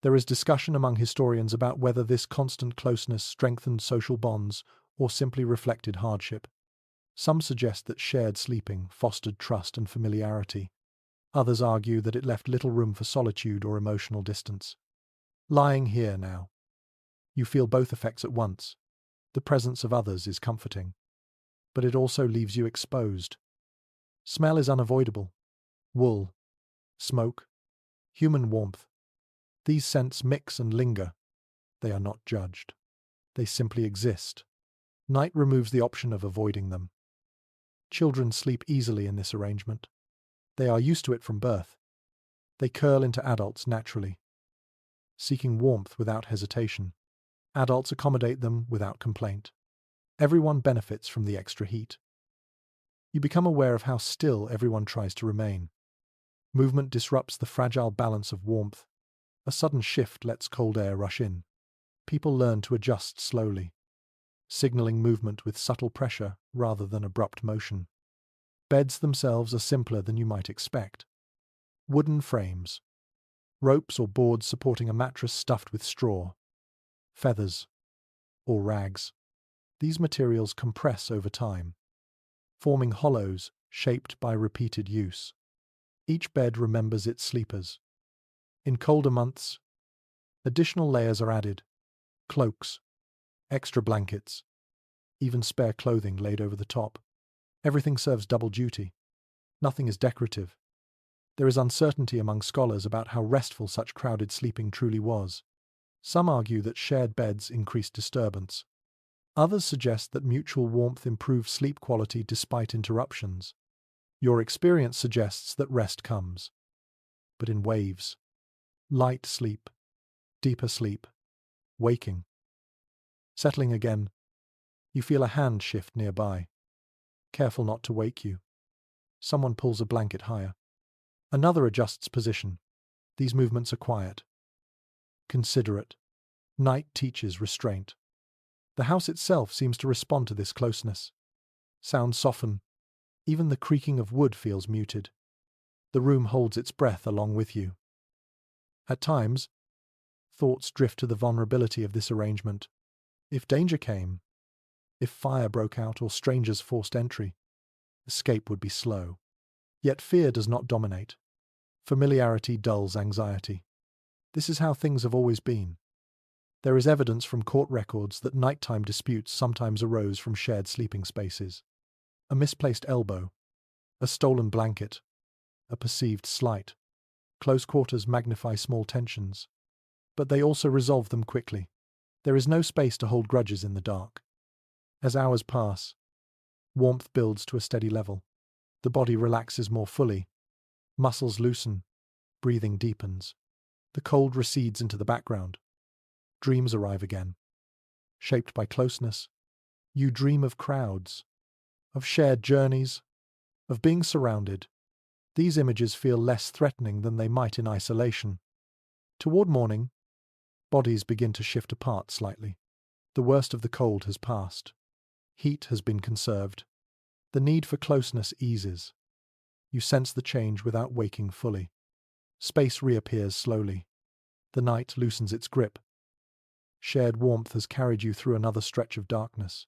There is discussion among historians about whether this constant closeness strengthened social bonds or simply reflected hardship. Some suggest that shared sleeping fostered trust and familiarity. Others argue that it left little room for solitude or emotional distance. Lying here now, you feel both effects at once. The presence of others is comforting, but it also leaves you exposed. Smell is unavoidable. Wool, smoke, human warmth. These scents mix and linger. They are not judged. They simply exist. Night removes the option of avoiding them. Children sleep easily in this arrangement. They are used to it from birth. They curl into adults naturally, seeking warmth without hesitation. Adults accommodate them without complaint. Everyone benefits from the extra heat. You become aware of how still everyone tries to remain. Movement disrupts the fragile balance of warmth. A sudden shift lets cold air rush in. People learn to adjust slowly, signaling movement with subtle pressure rather than abrupt motion. Beds themselves are simpler than you might expect. Wooden frames, ropes or boards supporting a mattress stuffed with straw, feathers, or rags. These materials compress over time, forming hollows shaped by repeated use. Each bed remembers its sleepers. In colder months, additional layers are added: cloaks, extra blankets, even spare clothing laid over the top. Everything serves double duty. Nothing is decorative. There is uncertainty among scholars about how restful such crowded sleeping truly was. Some argue that shared beds increase disturbance. Others suggest that mutual warmth improves sleep quality despite interruptions. Your experience suggests that rest comes, but in waves. Light sleep, deeper sleep, waking. Settling again, you feel a hand shift nearby. Careful not to wake you. Someone pulls a blanket higher. Another adjusts position. These movements are quiet, considerate. Night teaches restraint. The house itself seems to respond to this closeness. Sounds soften. Even the creaking of wood feels muted. The room holds its breath along with you. At times, thoughts drift to the vulnerability of this arrangement. If danger came, if fire broke out or strangers forced entry, escape would be slow. Yet fear does not dominate. Familiarity dulls anxiety. This is how things have always been. There is evidence from court records that nighttime disputes sometimes arose from shared sleeping spaces. A misplaced elbow, a stolen blanket, a perceived slight. Close quarters magnify small tensions, but they also resolve them quickly. There is no space to hold grudges in the dark. As hours pass, warmth builds to a steady level. The body relaxes more fully. Muscles loosen. Breathing deepens. The cold recedes into the background. Dreams arrive again. Shaped by closeness, you dream of crowds, of shared journeys, of being surrounded. These images feel less threatening than they might in isolation. Toward morning, bodies begin to shift apart slightly. The worst of the cold has passed. Heat has been conserved. The need for closeness eases. You sense the change without waking fully. Space reappears slowly. The night loosens its grip. Shared warmth has carried you through another stretch of darkness.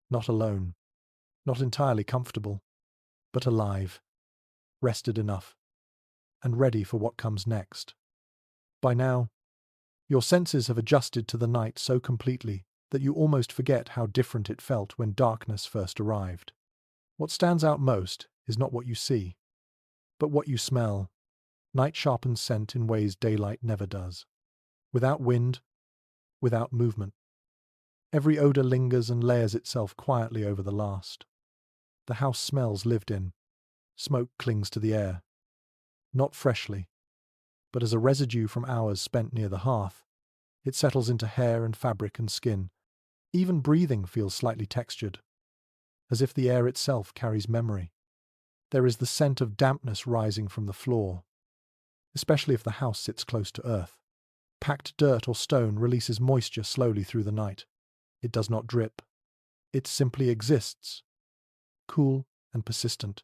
Not alone. Not entirely comfortable. But alive. Rested enough. And ready for what comes next. By now, your senses have adjusted to the night so completely that you almost forget how different it felt when darkness first arrived. What stands out most is not what you see, but what you smell. Night sharpens scent in ways daylight never does. Without wind, without movement. Every odor lingers and layers itself quietly over the last. The house smells lived in. Smoke clings to the air. Not freshly, but as a residue from hours spent near the hearth. It settles into hair and fabric and skin. Even breathing feels slightly textured, as if the air itself carries memory. There is the scent of dampness rising from the floor, especially if the house sits close to earth. Packed dirt or stone releases moisture slowly through the night. It does not drip. It simply exists, cool and persistent.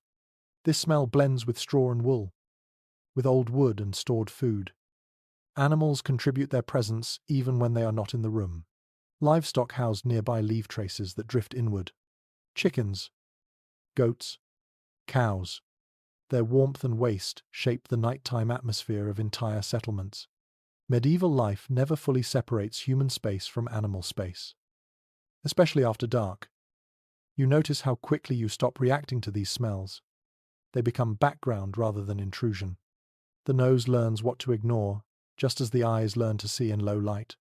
This smell blends with straw and wool, with old wood and stored food. Animals contribute their presence even when they are not in the room. Livestock house nearby leave traces that drift inward. Chickens, goats, cows. Their warmth and waste shape the nighttime atmosphere of entire settlements. Medieval life never fully separates human space from animal space. Especially after dark. You notice how quickly you stop reacting to these smells. They become background rather than intrusion. The nose learns what to ignore, just as the eyes learn to see in low light.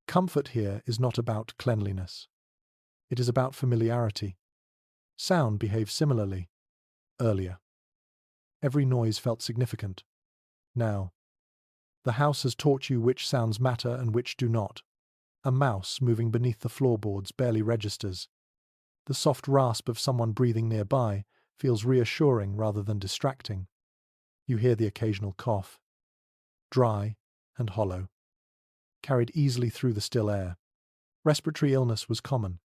Comfort here is not about cleanliness. It is about familiarity. Sound behaves similarly. Earlier, every noise felt significant. Now, the house has taught you which sounds matter and which do not. A mouse moving beneath the floorboards barely registers. The soft rasp of someone breathing nearby feels reassuring rather than distracting. You hear the occasional cough, dry and hollow, carried easily through the still air. Respiratory illness was common,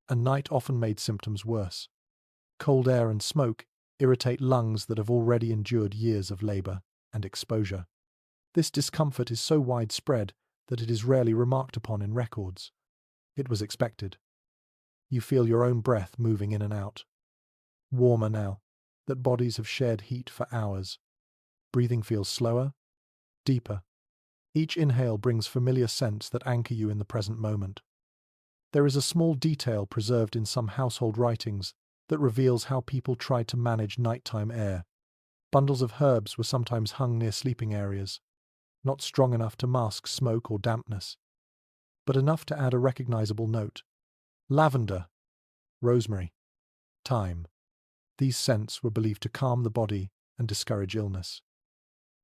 and night often made symptoms worse. Cold air and smoke irritate lungs that have already endured years of labor and exposure. This discomfort is so widespread that it is rarely remarked upon in records. It was expected. You feel your own breath moving in and out. Warmer now, that bodies have shared heat for hours. Breathing feels slower, deeper. Each inhale brings familiar scents that anchor you in the present moment. There is a small detail preserved in some household writings that reveals how people tried to manage nighttime air. Bundles of herbs were sometimes hung near sleeping areas, not strong enough to mask smoke or dampness, but enough to add a recognizable note. Lavender, rosemary, thyme. These scents were believed to calm the body and discourage illness.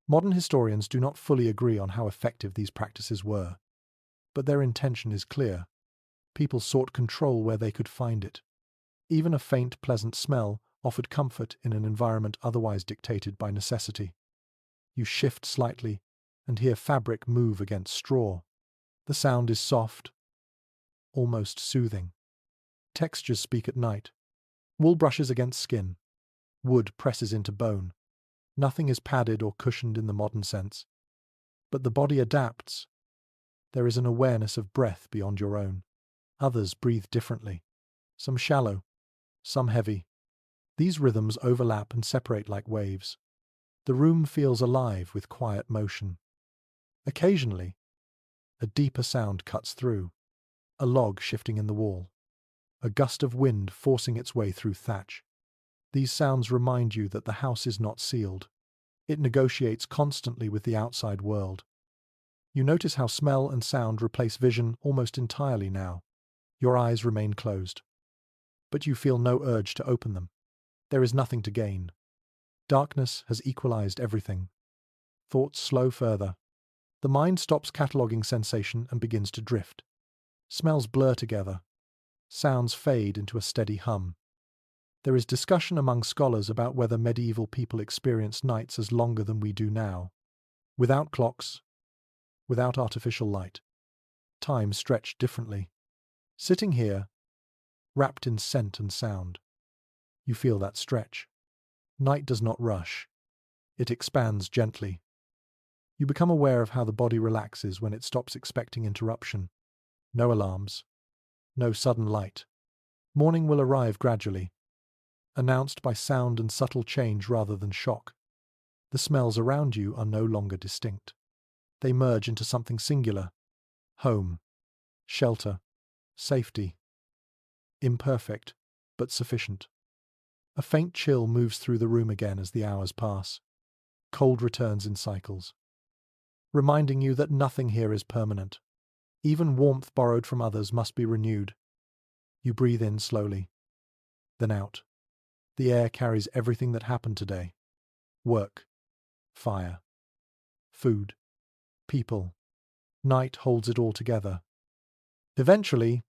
Modern historians do not fully agree on how effective these practices were, but their intention is clear. People sought control where they could find it. Even a faint, pleasant smell offered comfort in an environment otherwise dictated by necessity. You shift slightly and hear fabric move against straw. The sound is soft, almost soothing. Textures speak at night. Wool brushes against skin. Wood presses into bone. Nothing is padded or cushioned in the modern sense. But the body adapts. There is an awareness of breath beyond your own. Others breathe differently. Some shallow, some heavy. These rhythms overlap and separate like waves. The room feels alive with quiet motion. Occasionally, a deeper sound cuts through. A log shifting in the wall. A gust of wind forcing its way through thatch. These sounds remind you that the house is not sealed. It negotiates constantly with the outside world. You notice how smell and sound replace vision almost entirely now. Your eyes remain closed. But you feel no urge to open them. There is nothing to gain. Darkness has equalized everything. Thoughts slow further. The mind stops cataloguing sensation and begins to drift. Smells blur together. Sounds fade into a steady hum. There is discussion among scholars about whether medieval people experienced nights as longer than we do now. Without clocks, without artificial light. Time stretched differently. Sitting here, wrapped in scent and sound, you feel that stretch. Night does not rush. It expands gently. You become aware of how the body relaxes when it stops expecting interruption. No alarms. No sudden light. Morning will arrive gradually, announced by sound and subtle change rather than shock. The smells around you are no longer distinct. They merge into something singular. Home. Shelter. Safety. Imperfect, but sufficient. A faint chill moves through the room again as the hours pass. Cold returns in cycles, reminding you that nothing here is permanent. Even warmth borrowed from others must be renewed. You breathe in slowly, then out. The air carries everything that happened today. Work, fire, food, people. Night holds it all together. Eventually,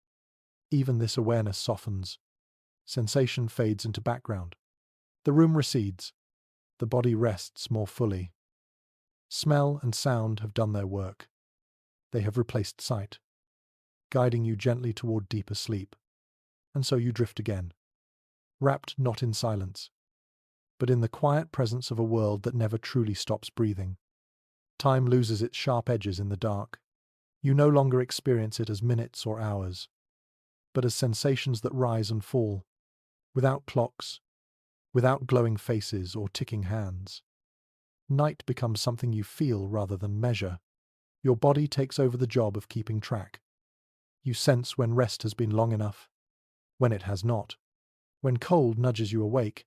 even this awareness softens. Sensation fades into background. The room recedes. The body rests more fully. Smell and sound have done their work. They have replaced sight, guiding you gently toward deeper sleep. And so you drift again, wrapped not in silence, but in the quiet presence of a world that never truly stops breathing. Time loses its sharp edges in the dark. You no longer experience it as minutes or hours, but as sensations that rise and fall, without clocks, without glowing faces or ticking hands. Night becomes something you feel rather than measure. Your body takes over the job of keeping track. You sense when rest has been long enough, when it has not, when cold nudges you awake,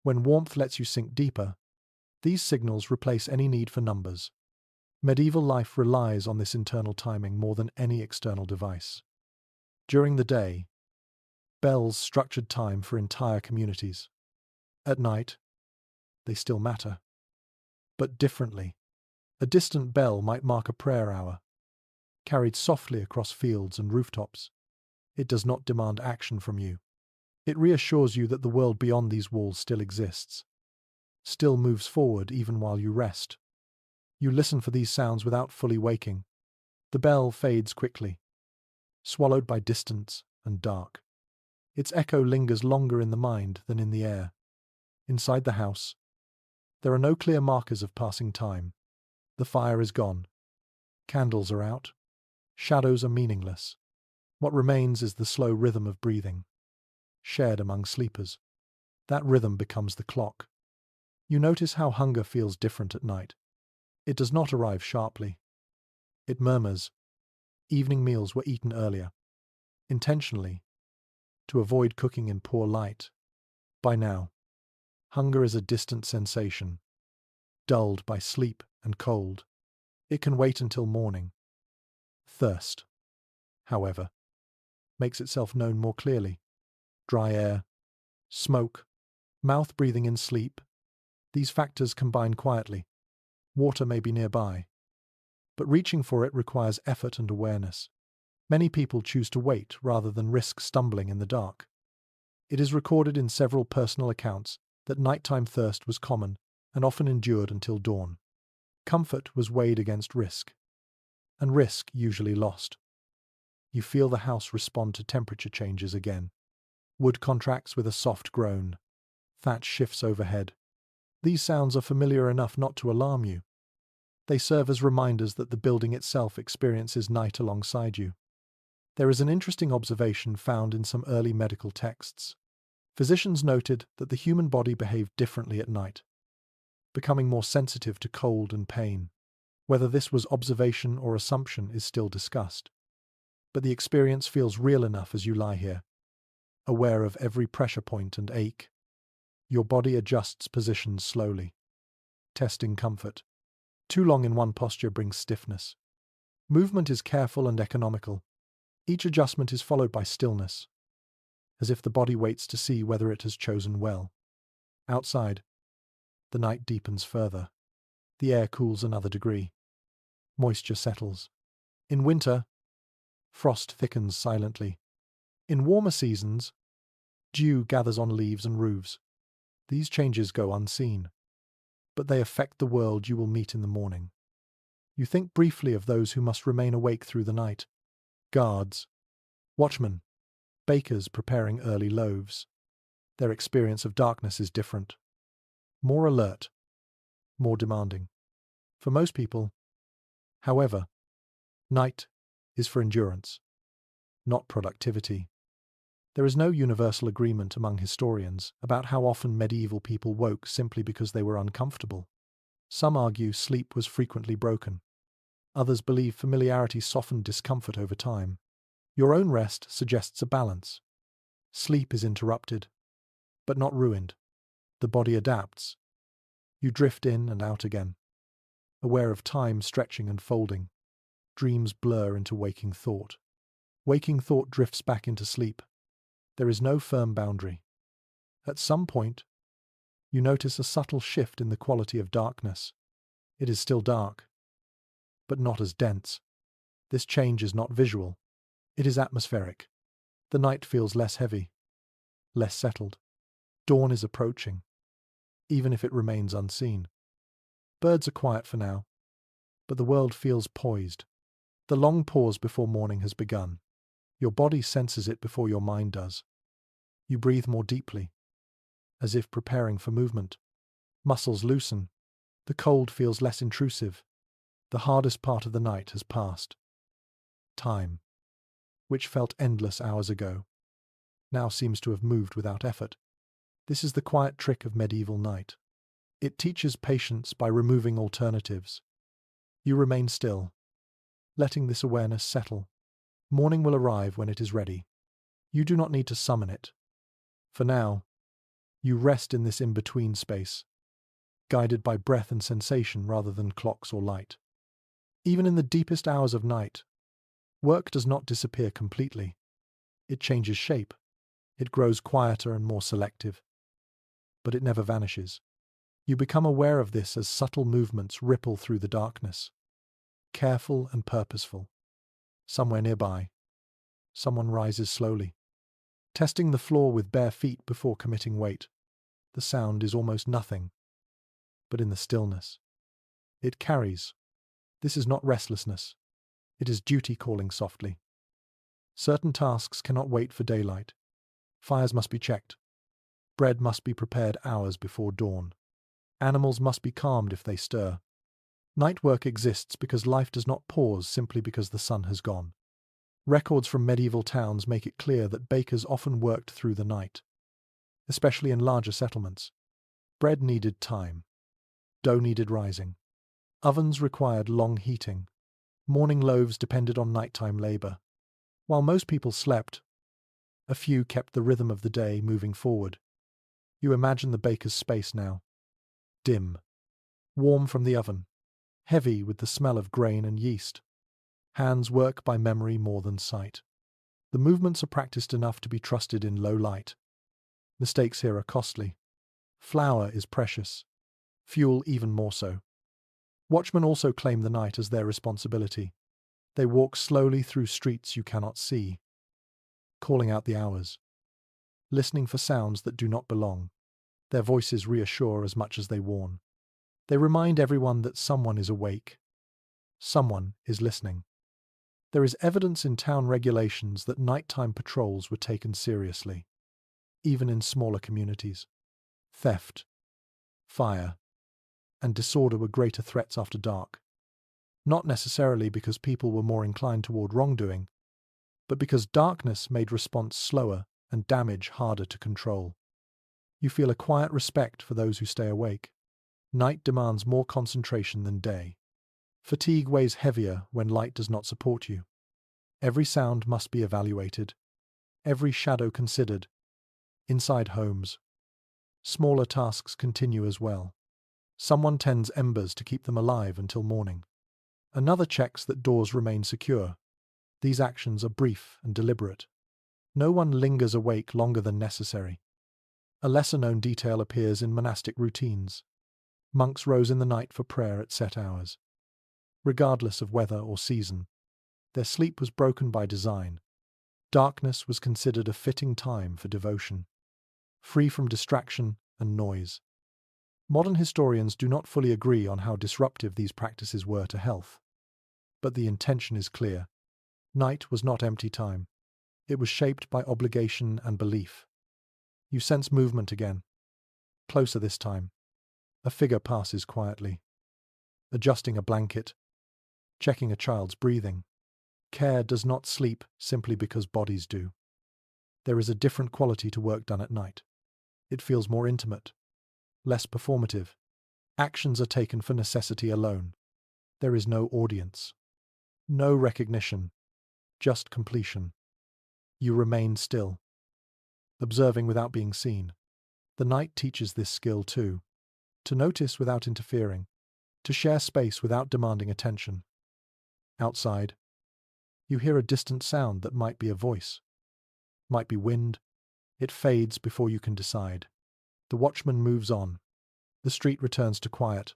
when warmth lets you sink deeper. These signals replace any need for numbers. Medieval life relies on this internal timing more than any external device. During the day, bells structured time for entire communities. At night, they still matter, but differently. A distant bell might mark a prayer hour, carried softly across fields and rooftops. It does not demand action from you. It reassures you that the world beyond these walls still exists. still moves forward even while you rest. You listen for these sounds without fully waking. The bell fades quickly, swallowed by distance and dark. Its echo lingers longer in the mind than in the air. Inside the house, there are no clear markers of passing time. The fire is gone. Candles are out. Shadows are meaningless. What remains is the slow rhythm of breathing, shared among sleepers. That rhythm becomes the clock. You notice how hunger feels different at night. It does not arrive sharply. It murmurs. Evening meals were eaten earlier, intentionally, to avoid cooking in poor light. By now, hunger is a distant sensation, dulled by sleep and cold. It can wait until morning. Thirst, however, makes itself known more clearly. Dry air, smoke, mouth breathing in sleep. These factors combine quietly. Water may be nearby, but reaching for it requires effort and awareness. Many people choose to wait rather than risk stumbling in the dark. It is recorded in several personal accounts that nighttime thirst was common and often endured until dawn. Comfort was weighed against risk, and risk usually lost. You feel the house respond to temperature changes again. Wood contracts with a soft groan. Thatch shifts overhead. These sounds are familiar enough not to alarm you. They serve as reminders that the building itself experiences night alongside you. There is an interesting observation found in some early medical texts. Physicians noted that the human body behaved differently at night, becoming more sensitive to cold and pain. Whether this was observation or assumption is still discussed. But the experience feels real enough as you lie here, aware of every pressure point and ache. Your body adjusts positions slowly, testing comfort. Too long in one posture brings stiffness. Movement is careful and economical. Each adjustment is followed by stillness, as if the body waits to see whether it has chosen well. Outside, the night deepens further. The air cools another degree. Moisture settles. In winter, frost thickens silently. In warmer seasons, dew gathers on leaves and roofs. These changes go unseen, but they affect the world you will meet in the morning. You think briefly of those who must remain awake through the night. Guards, watchmen, bakers preparing early loaves. Their experience of darkness is different. More alert, more demanding. For most people, however, night is for endurance, not productivity. There is no universal agreement among historians about how often medieval people woke simply because they were uncomfortable. Some argue sleep was frequently broken. Others believe familiarity softened discomfort over time. Your own rest suggests a balance. Sleep is interrupted, but not ruined. The body adapts. You drift in and out again, aware of time stretching and folding. Dreams blur into waking thought. Waking thought drifts back into sleep. There is no firm boundary. At some point, you notice a subtle shift in the quality of darkness. It is still dark, but not as dense. This change is not visual. It is atmospheric. The night feels less heavy, less settled. Dawn is approaching, even if it remains unseen. Birds are quiet for now, but the world feels poised. The long pause before morning has begun. Your body senses it before your mind does. You breathe more deeply, as if preparing for movement. Muscles loosen. The cold feels less intrusive. The hardest part of the night has passed. Time, which felt endless hours ago, now seems to have moved without effort. This is the quiet trick of medieval night. It teaches patience by removing alternatives. You remain still, letting this awareness settle. Morning will arrive when it is ready. You do not need to summon it. For now, you rest in this in-between space, guided by breath and sensation rather than clocks or light. Even in the deepest hours of night, work does not disappear completely. It changes shape. It grows quieter and more selective. But it never vanishes. You become aware of this as subtle movements ripple through the darkness. Careful and purposeful. Somewhere nearby, someone rises slowly, testing the floor with bare feet before committing weight. The sound is almost nothing, but in the stillness. It carries. This is not restlessness. It is duty calling softly. Certain tasks cannot wait for daylight. Fires must be checked. Bread must be prepared hours before dawn. Animals must be calmed if they stir. Night work exists because life does not pause simply because the sun has gone. Records from medieval towns make it clear that bakers often worked through the night, especially in larger settlements. Bread needed time. Dough needed rising. Ovens required long heating. Morning loaves depended on nighttime labor. While most people slept, a few kept the rhythm of the day moving forward. You imagine the baker's space now. Dim. Warm from the oven. Heavy with the smell of grain and yeast. Hands work by memory more than sight. The movements are practiced enough to be trusted in low light. Mistakes here are costly. Flour is precious. Fuel even more so. Watchmen also claim the night as their responsibility. They walk slowly through streets you cannot see, calling out the hours, listening for sounds that do not belong. Their voices reassure as much as they warn. They remind everyone that someone is awake. Someone is listening. There is evidence in town regulations that nighttime patrols were taken seriously, even in smaller communities. Theft, fire, and disorder were greater threats after dark. Not necessarily because people were more inclined toward wrongdoing, but because darkness made response slower and damage harder to control. You feel a quiet respect for those who stay awake. Night demands more concentration than day. Fatigue weighs heavier when light does not support you. Every sound must be evaluated, every shadow considered. Inside homes, smaller tasks continue as well. Someone tends embers to keep them alive until morning. Another checks that doors remain secure. These actions are brief and deliberate. No one lingers awake longer than necessary. A lesser-known detail appears in monastic routines. Monks rose in the night for prayer at set hours. Regardless of weather or season, their sleep was broken by design. Darkness was considered a fitting time for devotion, free from distraction and noise. Modern historians do not fully agree on how disruptive these practices were to health. But the intention is clear. Night was not empty time. It was shaped by obligation and belief. You sense movement again. Closer this time. A figure passes quietly, adjusting a blanket, checking a child's breathing. Care does not sleep simply because bodies do. There is a different quality to work done at night. It feels more intimate, less performative. Actions are taken for necessity alone. There is no audience, no recognition, just completion. You remain still, observing without being seen. The night teaches this skill too. To notice without interfering, to share space without demanding attention. Outside, you hear a distant sound that might be a voice, might be wind. It fades before you can decide. The watchman moves on. The street returns to quiet.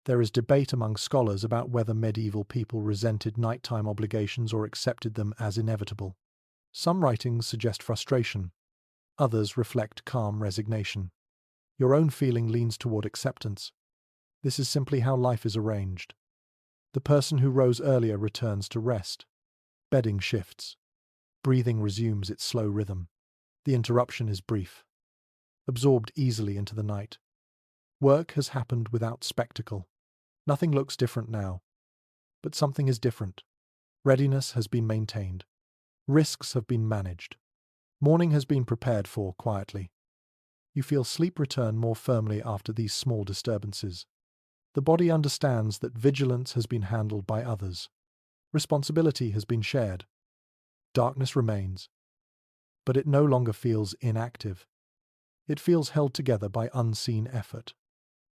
There is debate among scholars about whether medieval people resented nighttime obligations or accepted them as inevitable. Some writings suggest frustration. Others reflect calm resignation. Your own feeling leans toward acceptance. This is simply how life is arranged. The person who rose earlier returns to rest. Bedding shifts. Breathing resumes its slow rhythm. The interruption is brief, absorbed easily into the night. Work has happened without spectacle. Nothing looks different now. But something is different. Readiness has been maintained. Risks have been managed. Morning has been prepared for quietly. You feel sleep return more firmly after these small disturbances. The body understands that vigilance has been handled by others. Responsibility has been shared. Darkness remains, but it no longer feels inactive. It feels held together by unseen effort.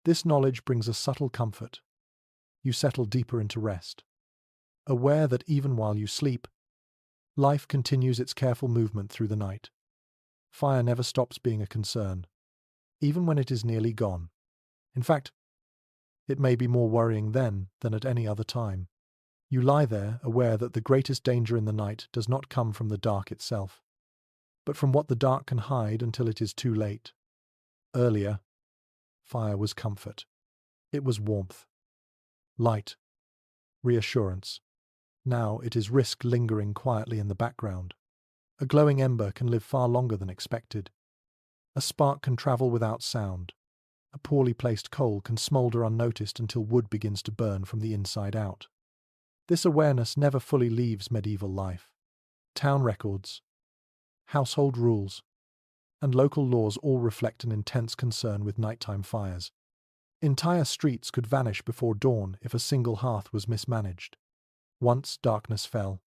This knowledge brings a subtle comfort. You settle deeper into rest, aware that even while you sleep, life continues its careful movement through the night. Fire never stops being a concern, even when it is nearly gone. In fact, it may be more worrying then than at any other time. You lie there, aware that the greatest danger in the night does not come from the dark itself, but from what the dark can hide until it is too late. Earlier, fire was comfort. It was warmth, light, reassurance. Now it is risk lingering quietly in the background. A glowing ember can live far longer than expected. A spark can travel without sound. A poorly placed coal can smoulder unnoticed until wood begins to burn from the inside out. This awareness never fully leaves medieval life. Town records, household rules, and local laws all reflect an intense concern with nighttime fires. Entire streets could vanish before dawn if a single hearth was mismanaged. Once darkness fell,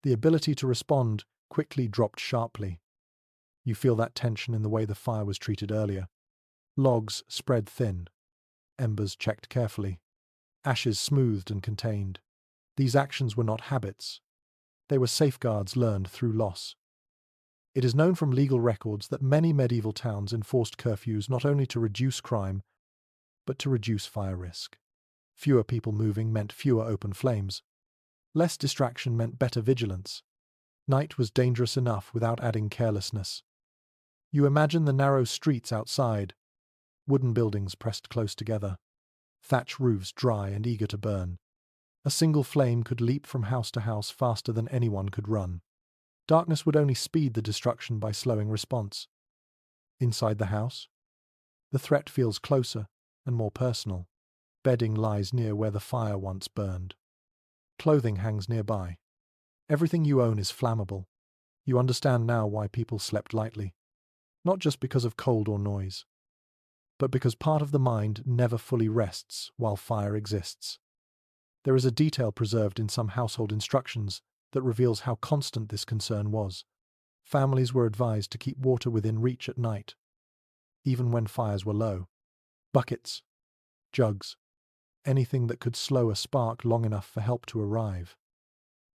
the ability to respond quickly dropped sharply. You feel that tension in the way the fire was treated earlier. Logs spread thin, embers checked carefully, ashes smoothed and contained. These actions were not habits. They were safeguards learned through loss. It is known from legal records that many medieval towns enforced curfews not only to reduce crime, but to reduce fire risk. Fewer people moving meant fewer open flames. Less distraction meant better vigilance. Night was dangerous enough without adding carelessness. You imagine the narrow streets outside, wooden buildings pressed close together, thatch roofs dry and eager to burn. A single flame could leap from house to house faster than anyone could run. Darkness would only speed the destruction by slowing response. Inside the house, the threat feels closer and more personal. Bedding lies near where the fire once burned. Clothing hangs nearby. Everything you own is flammable. You understand now why people slept lightly. Not just because of cold or noise, but because part of the mind never fully rests while fire exists. There is a detail preserved in some household instructions that reveals how constant this concern was. Families were advised to keep water within reach at night, even when fires were low. Buckets, jugs, anything that could slow a spark long enough for help to arrive.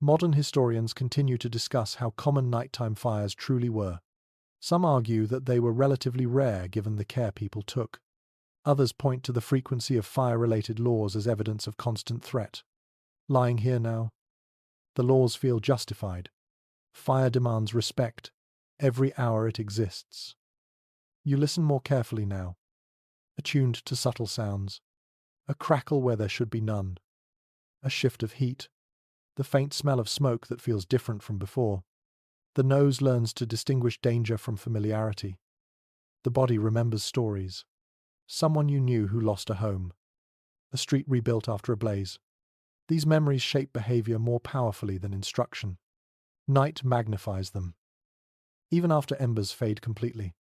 Modern historians continue to discuss how common nighttime fires truly were. Some argue that they were relatively rare given the care people took. Others point to the frequency of fire-related laws as evidence of constant threat. Lying here now, the laws feel justified. Fire demands respect every hour it exists. You listen more carefully now, attuned to subtle sounds, a crackle where there should be none, a shift of heat, the faint smell of smoke that feels different from before. The nose learns to distinguish danger from familiarity. The body remembers stories. Someone you knew who lost a home, a street rebuilt after a blaze. These memories shape behavior more powerfully than instruction. Night magnifies them. Even after embers fade completely,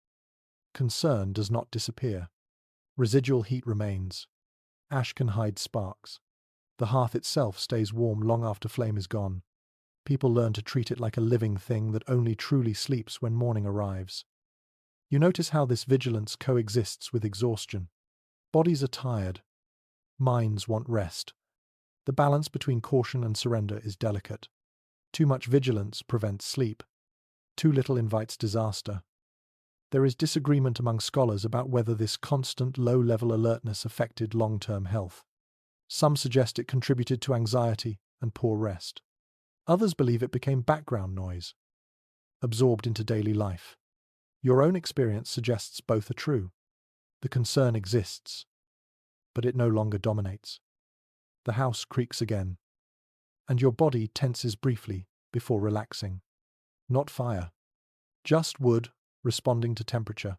concern does not disappear. Residual heat remains. Ash can hide sparks. The hearth itself stays warm long after flame is gone. People learn to treat it like a living thing that only truly sleeps when morning arrives. You notice how this vigilance coexists with exhaustion. Bodies are tired. Minds want rest. The balance between caution and surrender is delicate. Too much vigilance prevents sleep. Too little invites disaster. There is disagreement among scholars about whether this constant low-level alertness affected long-term health. Some suggest it contributed to anxiety and poor rest. Others believe it became background noise, absorbed into daily life. Your own experience suggests both are true. The concern exists, but it no longer dominates. The house creaks again, and your body tenses briefly before relaxing. Not fire, just wood responding to temperature.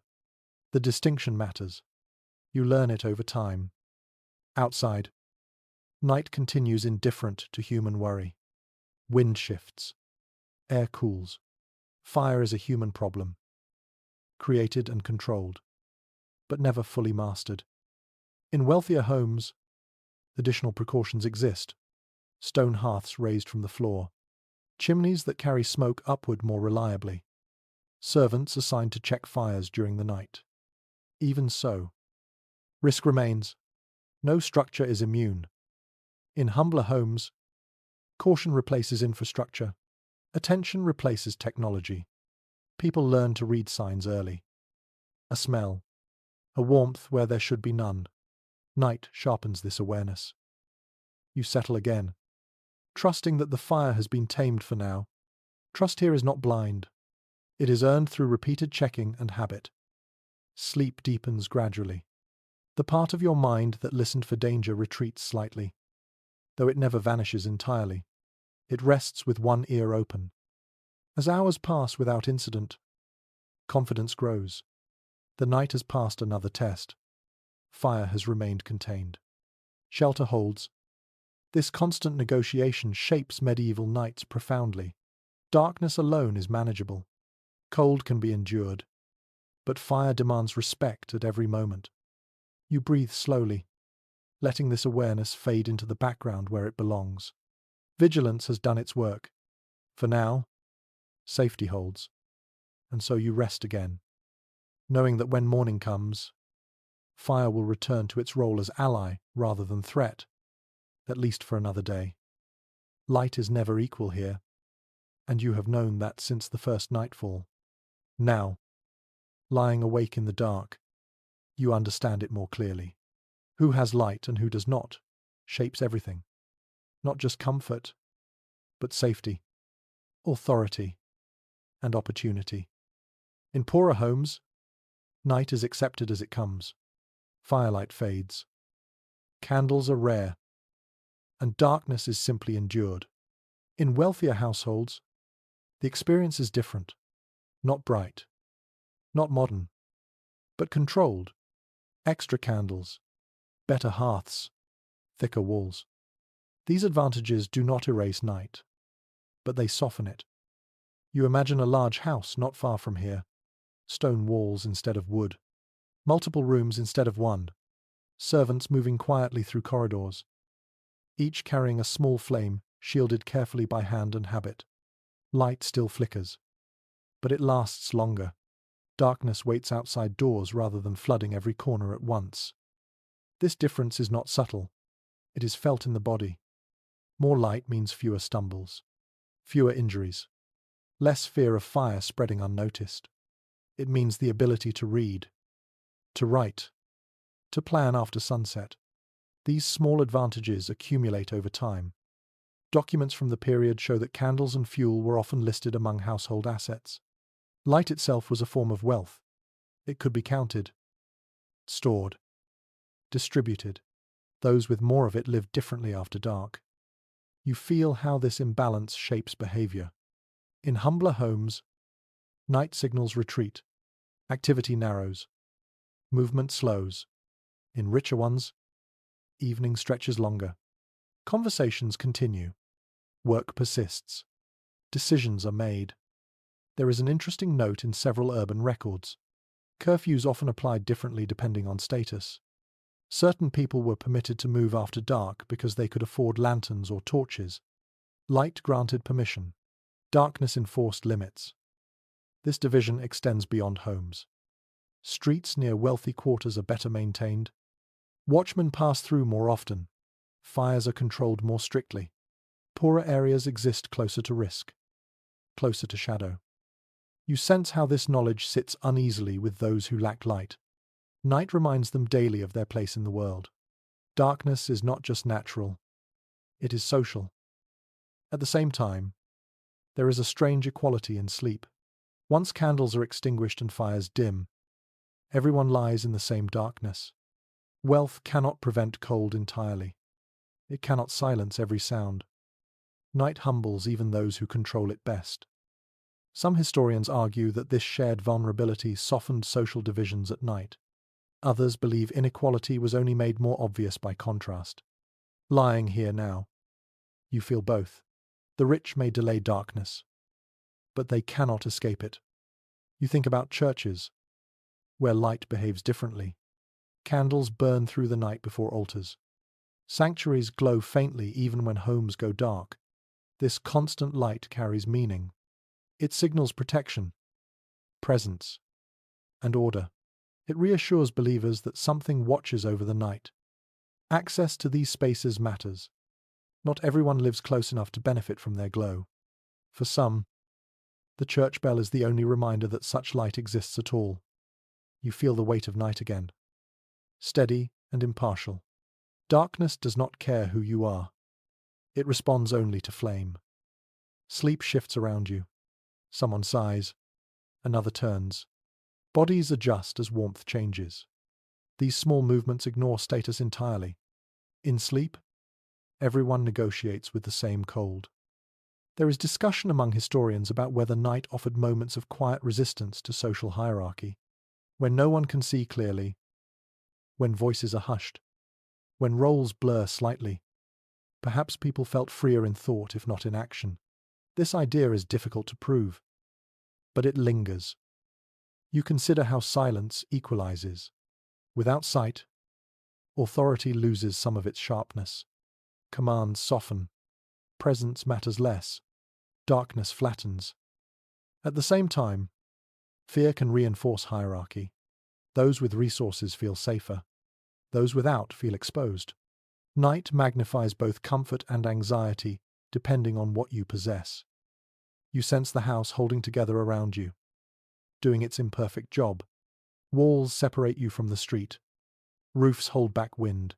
The distinction matters. You learn it over time. Outside, night continues indifferent to human worry. Wind shifts. Air cools. Fire is a human problem. Created and controlled, but never fully mastered. In wealthier homes, additional precautions exist. Stone hearths raised from the floor. Chimneys that carry smoke upward more reliably. Servants assigned to check fires during the night. Even so, risk remains. No structure is immune. In humbler homes, caution replaces infrastructure. Attention replaces technology. People learn to read signs early. A smell, a warmth where there should be none. Night sharpens this awareness. You settle again, trusting that the fire has been tamed for now. Trust here is not blind. It is earned through repeated checking and habit. Sleep deepens gradually. The part of your mind that listened for danger retreats slightly, though it never vanishes entirely. It rests with one ear open. As hours pass without incident, confidence grows. The night has passed another test. Fire has remained contained. Shelter holds. This constant negotiation shapes medieval nights profoundly. Darkness alone is manageable. Cold can be endured. But fire demands respect at every moment. You breathe slowly, letting this awareness fade into the background where it belongs. Vigilance has done its work. For now, safety holds. And so you rest again, knowing that when morning comes, fire will return to its role as ally rather than threat, at least for another day. Light is never equal here, and you have known that since the first nightfall. Now, lying awake in the dark, you understand it more clearly. Who has light and who does not shapes everything. Not just comfort, but safety, authority, and opportunity. In poorer homes, night is accepted as it comes. Firelight fades. Candles are rare, and darkness is simply endured. In wealthier households, the experience is different. Not bright, not modern, but controlled. Extra candles, better hearths, thicker walls. These advantages do not erase night, but they soften it. You imagine a large house not far from here, stone walls instead of wood, multiple rooms instead of one, servants moving quietly through corridors, each carrying a small flame shielded carefully by hand and habit. Light still flickers, but it lasts longer. Darkness waits outside doors rather than flooding every corner at once. This difference is not subtle. It is felt in the body. More light means fewer stumbles, fewer injuries, less fear of fire spreading unnoticed. It means the ability to read, to write, to plan after sunset. These small advantages accumulate over time. Documents from the period show that candles and fuel were often listed among household assets. Light itself was a form of wealth. It could be counted, stored, distributed. Those with more of it lived differently after dark. You feel how this imbalance shapes behavior. In humbler homes, night signals retreat, activity narrows, movement slows. In richer ones, evening stretches longer. Conversations continue. Work persists. Decisions are made. There is an interesting note in several urban records. Curfews often applied differently depending on status. Certain people were permitted to move after dark because they could afford lanterns or torches. Light granted permission. Darkness enforced limits. This division extends beyond homes. Streets near wealthy quarters are better maintained. Watchmen pass through more often. Fires are controlled more strictly. Poorer areas exist closer to risk, closer to shadow. You sense how this knowledge sits uneasily with those who lack light. Night reminds them daily of their place in the world. Darkness is not just natural, it is social. At the same time, there is a strange equality in sleep. Once candles are extinguished and fires dim, everyone lies in the same darkness. Wealth cannot prevent cold entirely. It cannot silence every sound. Night humbles even those who control it best. Some historians argue that this shared vulnerability softened social divisions at night. Others believe inequality was only made more obvious by contrast. Lying here now, you feel both. The rich may delay darkness, but they cannot escape it. You think about churches, where light behaves differently. Candles burn through the night before altars. Sanctuaries glow faintly even when homes go dark. This constant light carries meaning. It signals protection, presence, and order. It reassures believers that something watches over the night. Access to these spaces matters. Not everyone lives close enough to benefit from their glow. For some, the church bell is the only reminder that such light exists at all. You feel the weight of night again. Steady and impartial. Darkness does not care who you are. It responds only to flame. Sleep shifts around you. Someone sighs. Another turns. Bodies adjust as warmth changes. These small movements ignore status entirely. In sleep, everyone negotiates with the same cold. There is discussion among historians about whether night offered moments of quiet resistance to social hierarchy, when no one can see clearly, when voices are hushed, when roles blur slightly. Perhaps people felt freer in thought if not in action. This idea is difficult to prove, but it lingers. You consider how silence equalizes. Without sight, authority loses some of its sharpness. Commands soften. Presence matters less. Darkness flattens. At the same time, fear can reinforce hierarchy. Those with resources feel safer. Those without feel exposed. Night magnifies both comfort and anxiety, depending on what you possess. You sense the house holding together around you, doing its imperfect job. Walls separate you from the street. Roofs hold back wind.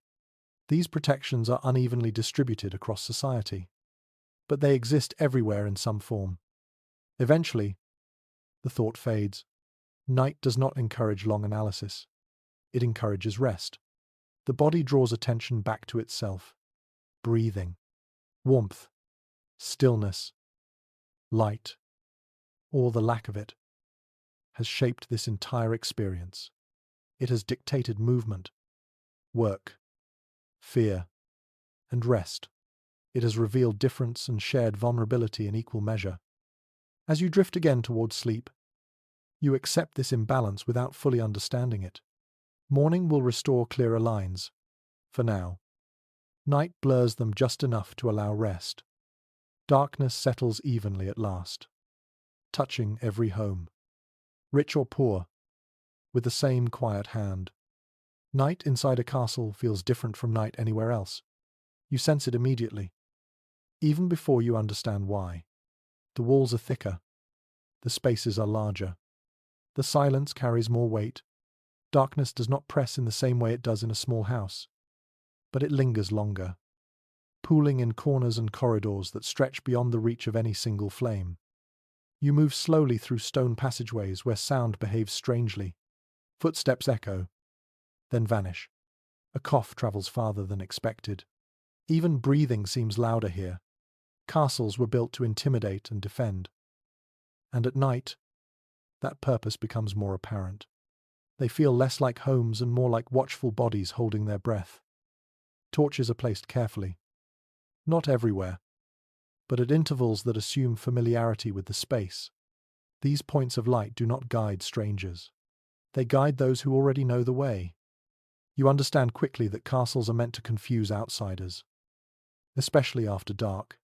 These protections are unevenly distributed across society, but they exist everywhere in some form. Eventually, the thought fades. Night does not encourage long analysis. It encourages rest. The body draws attention back to itself. Breathing, warmth, stillness, light, or the lack of it, has shaped this entire experience. It has dictated movement, work, fear, and rest. It has revealed difference and shared vulnerability in equal measure. As you drift again towards sleep, you accept this imbalance without fully understanding it. Morning will restore clearer lines. For now, night blurs them just enough to allow rest. Darkness settles evenly at last, touching every home, rich or poor, with the same quiet hand. Night inside a castle feels different from night anywhere else. You sense it immediately, even before you understand why. The walls are thicker. The spaces are larger. The silence carries more weight. Darkness does not press in the same way it does in a small house, but it lingers longer, pooling in corners and corridors that stretch beyond the reach of any single flame. You move slowly through stone passageways where sound behaves strangely. Footsteps echo, then vanish. A cough travels farther than expected. Even breathing seems louder here. Castles were built to intimidate and defend. And at night, that purpose becomes more apparent. They feel less like homes and more like watchful bodies holding their breath. Torches are placed carefully. Not everywhere, but at intervals that assume familiarity with the space. These points of light do not guide strangers. They guide those who already know the way. You understand quickly that castles are meant to confuse outsiders, especially after dark.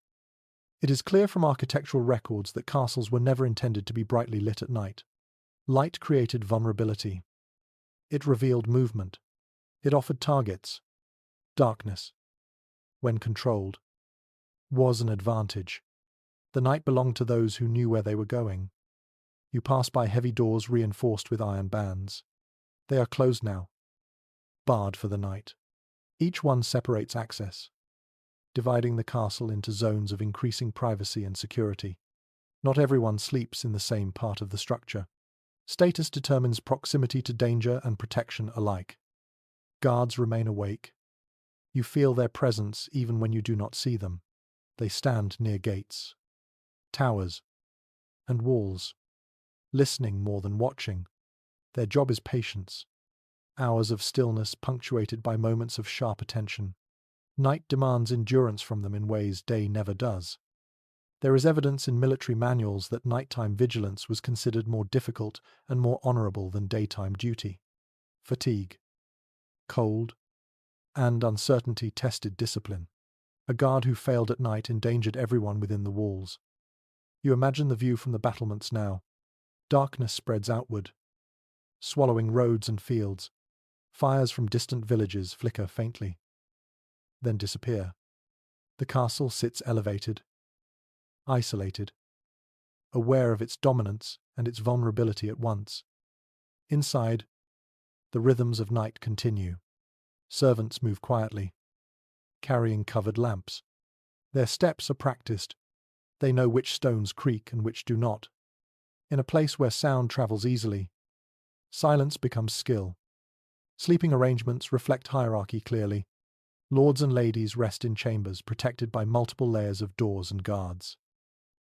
It is clear from architectural records that castles were never intended to be brightly lit at night. Light created vulnerability. It revealed movement. It offered targets. Darkness, when controlled, was an advantage. The night belonged to those who knew where they were going. You pass by heavy doors reinforced with iron bands. They are closed now, barred for the night. Each one separates access, dividing the castle into zones of increasing privacy and security. Not everyone sleeps in the same part of the structure. Status determines proximity to danger and protection alike. Guards remain awake. You feel their presence even when you do not see them. They stand near gates, towers, and walls, listening more than watching. Their job is patience. Hours of stillness punctuated by moments of sharp attention. Night demands endurance from them in ways day never does. There is evidence in military manuals that nighttime vigilance was considered more difficult and more honorable than daytime duty. Fatigue, cold, and uncertainty tested discipline. A guard who failed at night endangered everyone within the walls. You imagine the view from the battlements now. Darkness spreads outward, swallowing roads and fields. Fires from distant villages flicker faintly, then disappear. The castle sits elevated, isolated, aware of its dominance and its vulnerability at once. Inside, the rhythms of night continue. Servants move quietly, carrying covered lamps. Their steps are practiced. They know which stones creak and which do not. In a place where sound travels easily, silence becomes skill. Sleeping arrangements reflect hierarchy clearly. Lords and ladies rest in chambers protected by multiple layers of doors and guards.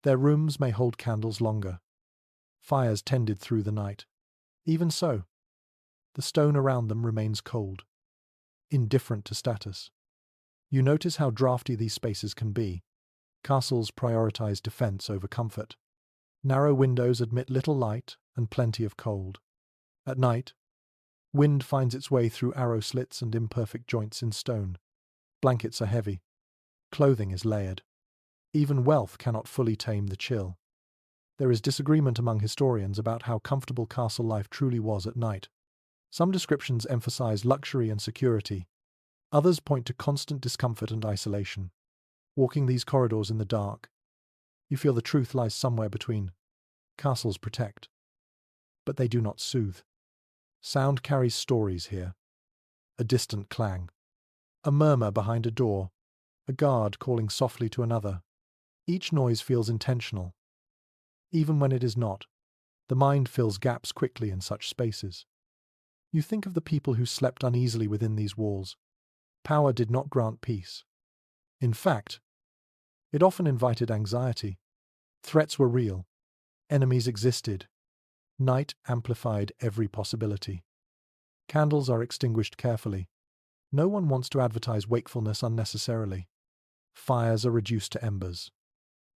Their rooms may hold candles longer. Fires tended through the night. Even so, the stone around them remains cold, indifferent to status. You notice how drafty these spaces can be. Castles prioritize defense over comfort. Narrow windows admit little light and plenty of cold. At night, wind finds its way through arrow slits and imperfect joints in stone. Blankets are heavy. Clothing is layered. Even wealth cannot fully tame the chill. There is disagreement among historians about how comfortable castle life truly was at night. Some descriptions emphasize luxury and security. Others point to constant discomfort and isolation. Walking these corridors in the dark, you feel the truth lies somewhere between. Castles protect, but they do not soothe. Sound carries stories here. A distant clang. A murmur behind a door. A guard calling softly to another. Each noise feels intentional. Even when it is not, the mind fills gaps quickly in such spaces. You think of the people who slept uneasily within these walls. Power did not grant peace. In fact, it often invited anxiety. Threats were real. Enemies existed. Night amplified every possibility. Candles are extinguished carefully. No one wants to advertise wakefulness unnecessarily. Fires are reduced to embers.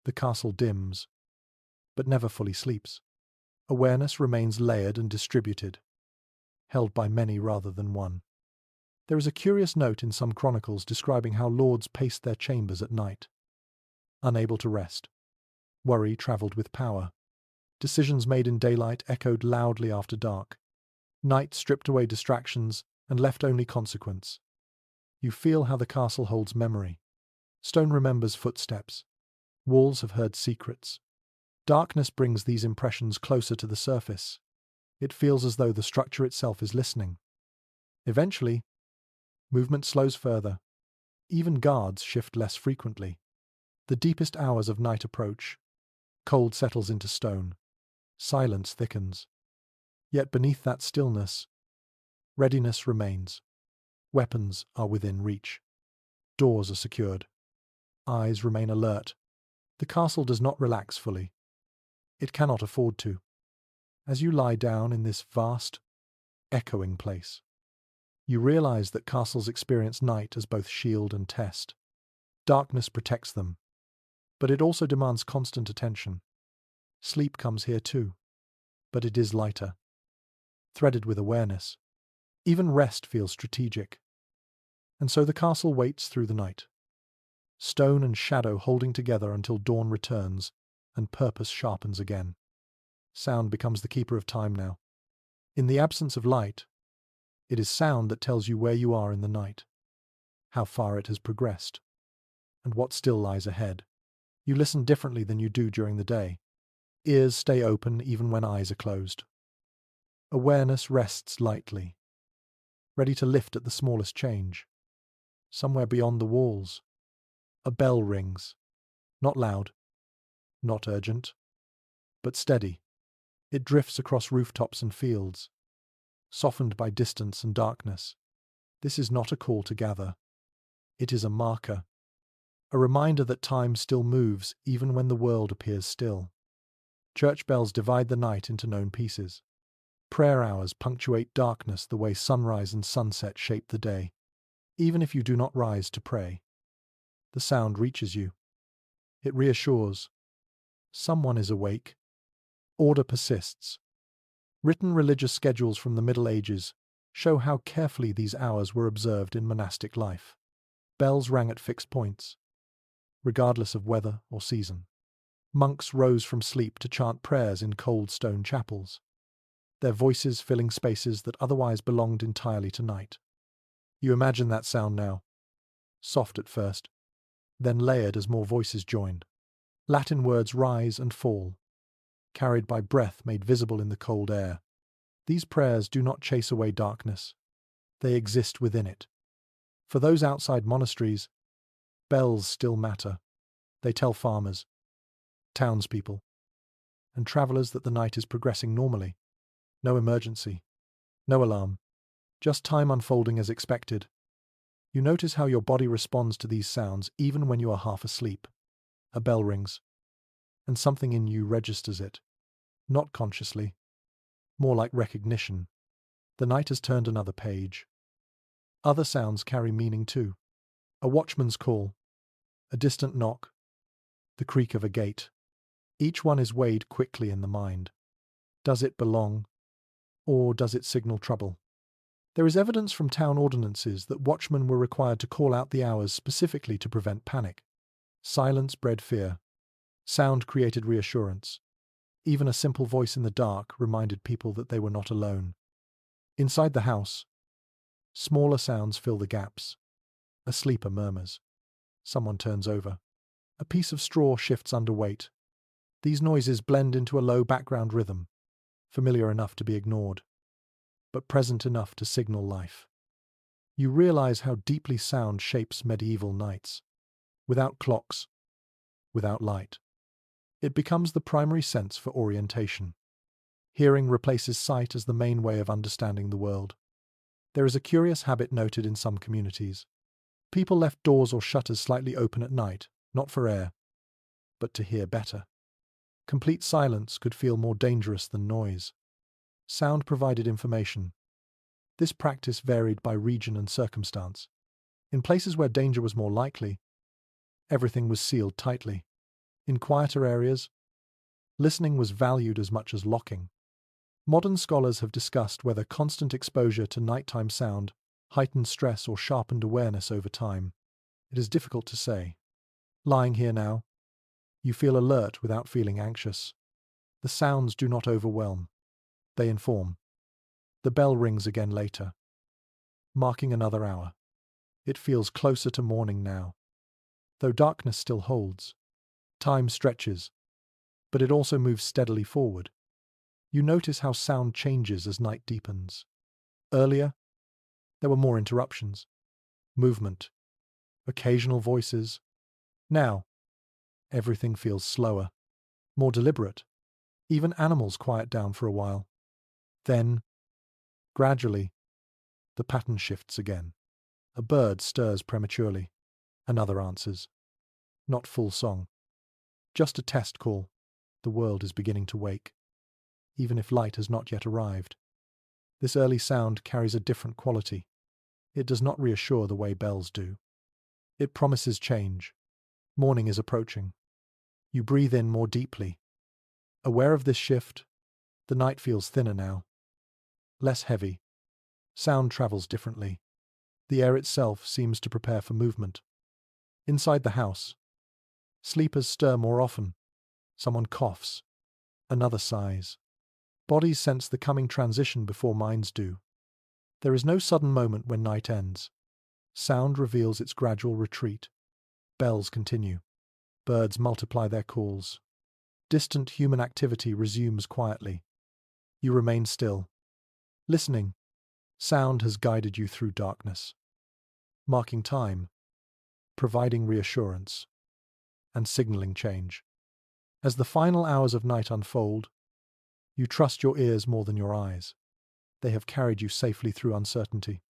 The castle dims, but never fully sleeps. Awareness remains layered and distributed, held by many rather than one. There is a curious note in some chronicles describing how lords paced their chambers at night. Unable to rest. Worry travelled with power. Decisions made in daylight echoed loudly after dark. Night stripped away distractions and left only consequence. You feel how the castle holds memory. Stone remembers footsteps. Walls have heard secrets. Darkness brings these impressions closer to the surface. It feels as though the structure itself is listening. Eventually, movement slows further. Even guards shift less frequently. The deepest hours of night approach. Cold settles into stone. Silence thickens. Yet beneath that stillness, readiness remains. Weapons are within reach. Doors are secured. Eyes remain alert. The castle does not relax fully. It cannot afford to. As you lie down in this vast, echoing place, you realize that castles experience night as both shield and test. Darkness protects them, but it also demands constant attention. Sleep comes here too, but it is lighter, threaded with awareness. Even rest feels strategic. And so the castle waits through the night. Stone and shadow holding together until dawn returns and purpose sharpens again. Sound becomes the keeper of time now. In the absence of light, it is sound that tells you where you are in the night, how far it has progressed, and what still lies ahead. You listen differently than you do during the day. Ears stay open even when eyes are closed. Awareness rests lightly, ready to lift at the smallest change. Somewhere beyond the walls, a bell rings. Not loud, not urgent, but steady. It drifts across rooftops and fields, softened by distance and darkness. This is not a call to gather. It is a marker, a reminder that time still moves even when the world appears still. Church bells divide the night into known pieces. Prayer hours punctuate darkness the way sunrise and sunset shape the day. Even if you do not rise to pray, the sound reaches you. It reassures. Someone is awake. Order persists. Written religious schedules from the Middle Ages show how carefully these hours were observed in monastic life. Bells rang at fixed points, regardless of weather or season. Monks rose from sleep to chant prayers in cold stone chapels, their voices filling spaces that otherwise belonged entirely to night. You imagine that sound now, soft at first, then layered as more voices joined. Latin words rise and fall, carried by breath made visible in the cold air. These prayers do not chase away darkness. They exist within it. For those outside monasteries, bells still matter. They tell farmers, townspeople, and travellers that the night is progressing normally. No emergency, no alarm, Just time unfolding as expected. You notice how your body responds to these sounds even when you are half asleep. A bell rings, and something in you registers it. Not consciously, more like recognition. The night has turned another page. Other sounds carry meaning too. A watchman's call, a distant knock, the creak of a gate. Each one is weighed quickly in the mind. Does it belong, or does it signal trouble? There is evidence from town ordinances that watchmen were required to call out the hours specifically to prevent panic. Silence bred fear. Sound created reassurance. Even a simple voice in the dark reminded people that they were not alone. Inside the house, smaller sounds fill the gaps. A sleeper murmurs. Someone turns over. A piece of straw shifts under weight. These noises blend into a low background rhythm, familiar enough to be ignored, but present enough to signal life. You realize how deeply sound shapes medieval nights. Without clocks, without light, it becomes the primary sense for orientation. Hearing replaces sight as the main way of understanding the world. There is a curious habit noted in some communities. People left doors or shutters slightly open at night, not for air, but to hear better. Complete silence could feel more dangerous than noise. Sound provided information. This practice varied by region and circumstance. In places where danger was more likely, everything was sealed tightly. In quieter areas, listening was valued as much as locking. Modern scholars have discussed whether constant exposure to nighttime sound heightened stress or sharpened awareness over time. It is difficult to say. Lying here now, you feel alert without feeling anxious. The sounds do not overwhelm. They inform. The bell rings again later, marking another hour. It feels closer to morning now. Though darkness still holds, time stretches, but it also moves steadily forward. You notice how sound changes as night deepens. Earlier, there were more interruptions, movement, occasional voices. Now, everything feels slower, more deliberate. Even animals quiet down for a while. Then, gradually, the pattern shifts again. A bird stirs prematurely. Another answers. Not full song. Just a test call. The world is beginning to wake, even if light has not yet arrived. This early sound carries a different quality. It does not reassure the way bells do. It promises change. Morning is approaching. You breathe in more deeply. Aware of this shift, the night feels thinner now. Less heavy. Sound travels differently. The air itself seems to prepare for movement. Inside the house, sleepers stir more often. Someone coughs. Another sighs. Bodies sense the coming transition before minds do. There is no sudden moment when night ends. Sound reveals its gradual retreat. Bells continue. Birds multiply their calls. Distant human activity resumes quietly. You remain still. Listening. Sound has guided you through darkness, marking time, providing reassurance, and signaling change. As the final hours of night unfold, you trust your ears more than your eyes. They have carried you safely through uncertainty.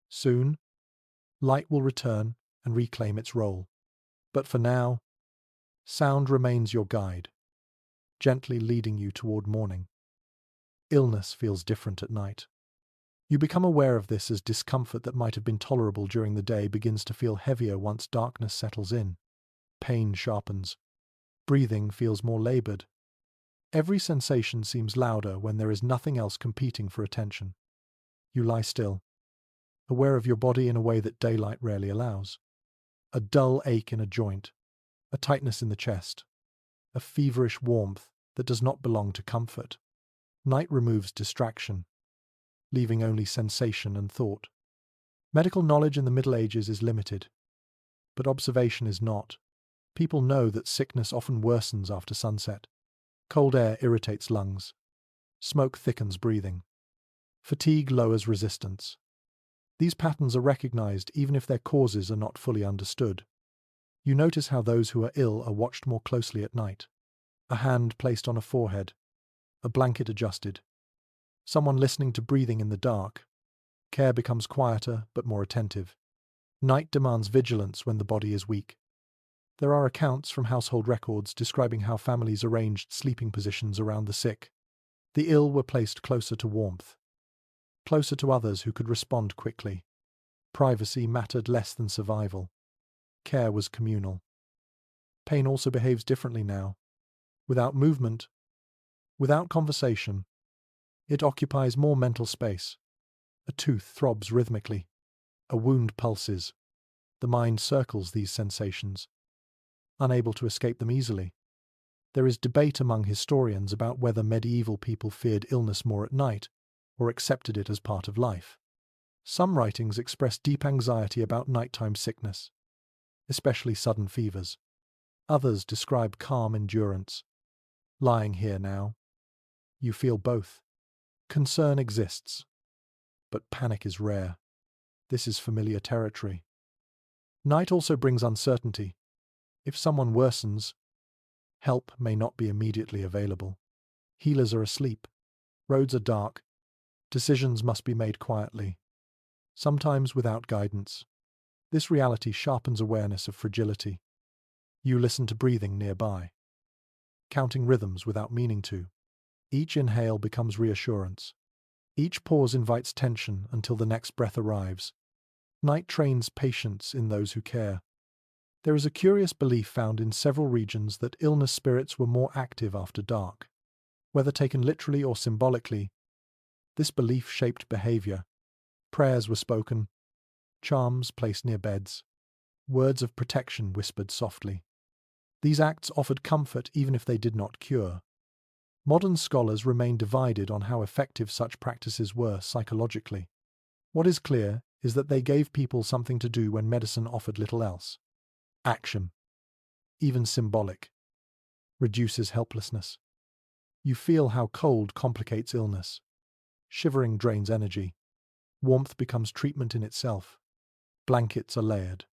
Soon, light will return and reclaim its role. But for now, sound remains your guide, gently leading you toward morning. Illness feels different at night. You become aware of this as discomfort that might have been tolerable during the day begins to feel heavier once darkness settles in. Pain sharpens. Breathing feels more labored. Every sensation seems louder when there is nothing else competing for attention. You lie still, aware of your body in a way that daylight rarely allows. A dull ache in a joint, a tightness in the chest, a feverish warmth that does not belong to comfort. Night removes distraction, leaving only sensation and thought. Medical knowledge in the Middle Ages is limited, but observation is not. People know that sickness often worsens after sunset. Cold air irritates lungs. Smoke thickens breathing. Fatigue lowers resistance. These patterns are recognized even if their causes are not fully understood. You notice how those who are ill are watched more closely at night. A hand placed on a forehead, a blanket adjusted, someone listening to breathing in the dark. Care becomes quieter but more attentive. Night demands vigilance when the body is weak. There are accounts from household records describing how families arranged sleeping positions around the sick. The ill were placed closer to warmth, closer to others who could respond quickly. Privacy mattered less than survival. Care was communal. Pain also behaves differently now. Without movement, without conversation, it occupies more mental space. A tooth throbs rhythmically. A wound pulses. The mind circles these sensations, unable to escape them easily. There is debate among historians about whether medieval people feared illness more at night or accepted it as part of life. Some writings express deep anxiety about nighttime sickness, especially sudden fevers. Others describe calm endurance. Lying here now, you feel both. Concern exists, but panic is rare. This is familiar territory. Night also brings uncertainty. If someone worsens, help may not be immediately available. Healers are asleep. Roads are dark. Decisions must be made quietly, sometimes without guidance. This reality sharpens awareness of fragility. You listen to breathing nearby, counting rhythms without meaning to. Each inhale becomes reassurance. Each pause invites tension until the next breath arrives. Night trains patience in those who care. There is a curious belief found in several regions that illness spirits were more active after dark. Whether taken literally or symbolically, this belief shaped behavior. Prayers were spoken, charms placed near beds, words of protection whispered softly. These acts offered comfort even if they did not cure. Modern scholars remain divided on how effective such practices were psychologically. What is clear is that they gave people something to do when medicine offered little else. Action, even symbolic, reduces helplessness. You feel how cold complicates illness. Shivering drains energy. Warmth becomes treatment in itself. Blankets are layered.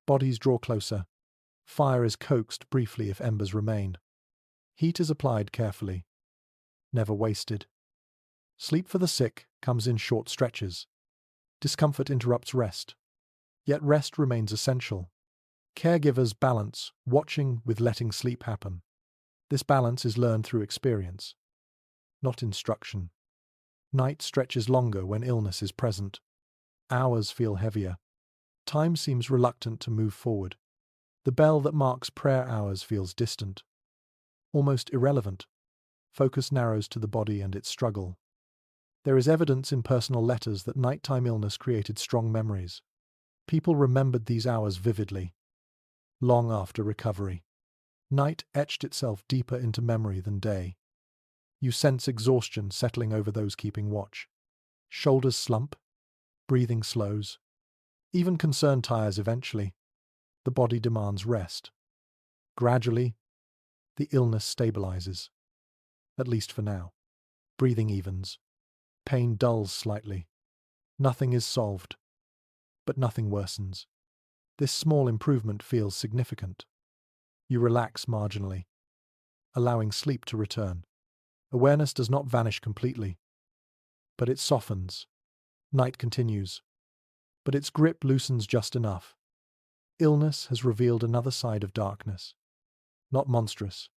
Bodies draw closer. Fire is coaxed briefly if embers remain. Heat is applied carefully, never wasted. Sleep for the sick comes in short stretches. Discomfort interrupts rest. Yet rest remains essential. Caregivers balance watching with letting sleep happen. This balance is learned through experience, not instruction. Night stretches longer when illness is present. Hours feel heavier. Time seems reluctant to move forward. The bell that marks prayer hours feels distant, almost irrelevant. Focus narrows to the body and its struggle. There is evidence in personal letters that nighttime illness created strong memories. People remembered these hours vividly, long after recovery. Night etched itself deeper into memory than day. You sense exhaustion settling over those keeping watch. Shoulders slump, breathing slows. Even concern tires eventually. The body demands rest. Gradually, the illness stabilizes, at least for now. Breathing evens. Pain dulls slightly. Nothing is solved, but nothing worsens. This small improvement feels significant. You relax marginally, allowing sleep to return. Awareness does not vanish completely, but it softens. Night continues, but its grip loosens just enough. Illness has revealed another side of darkness. Not monstrous,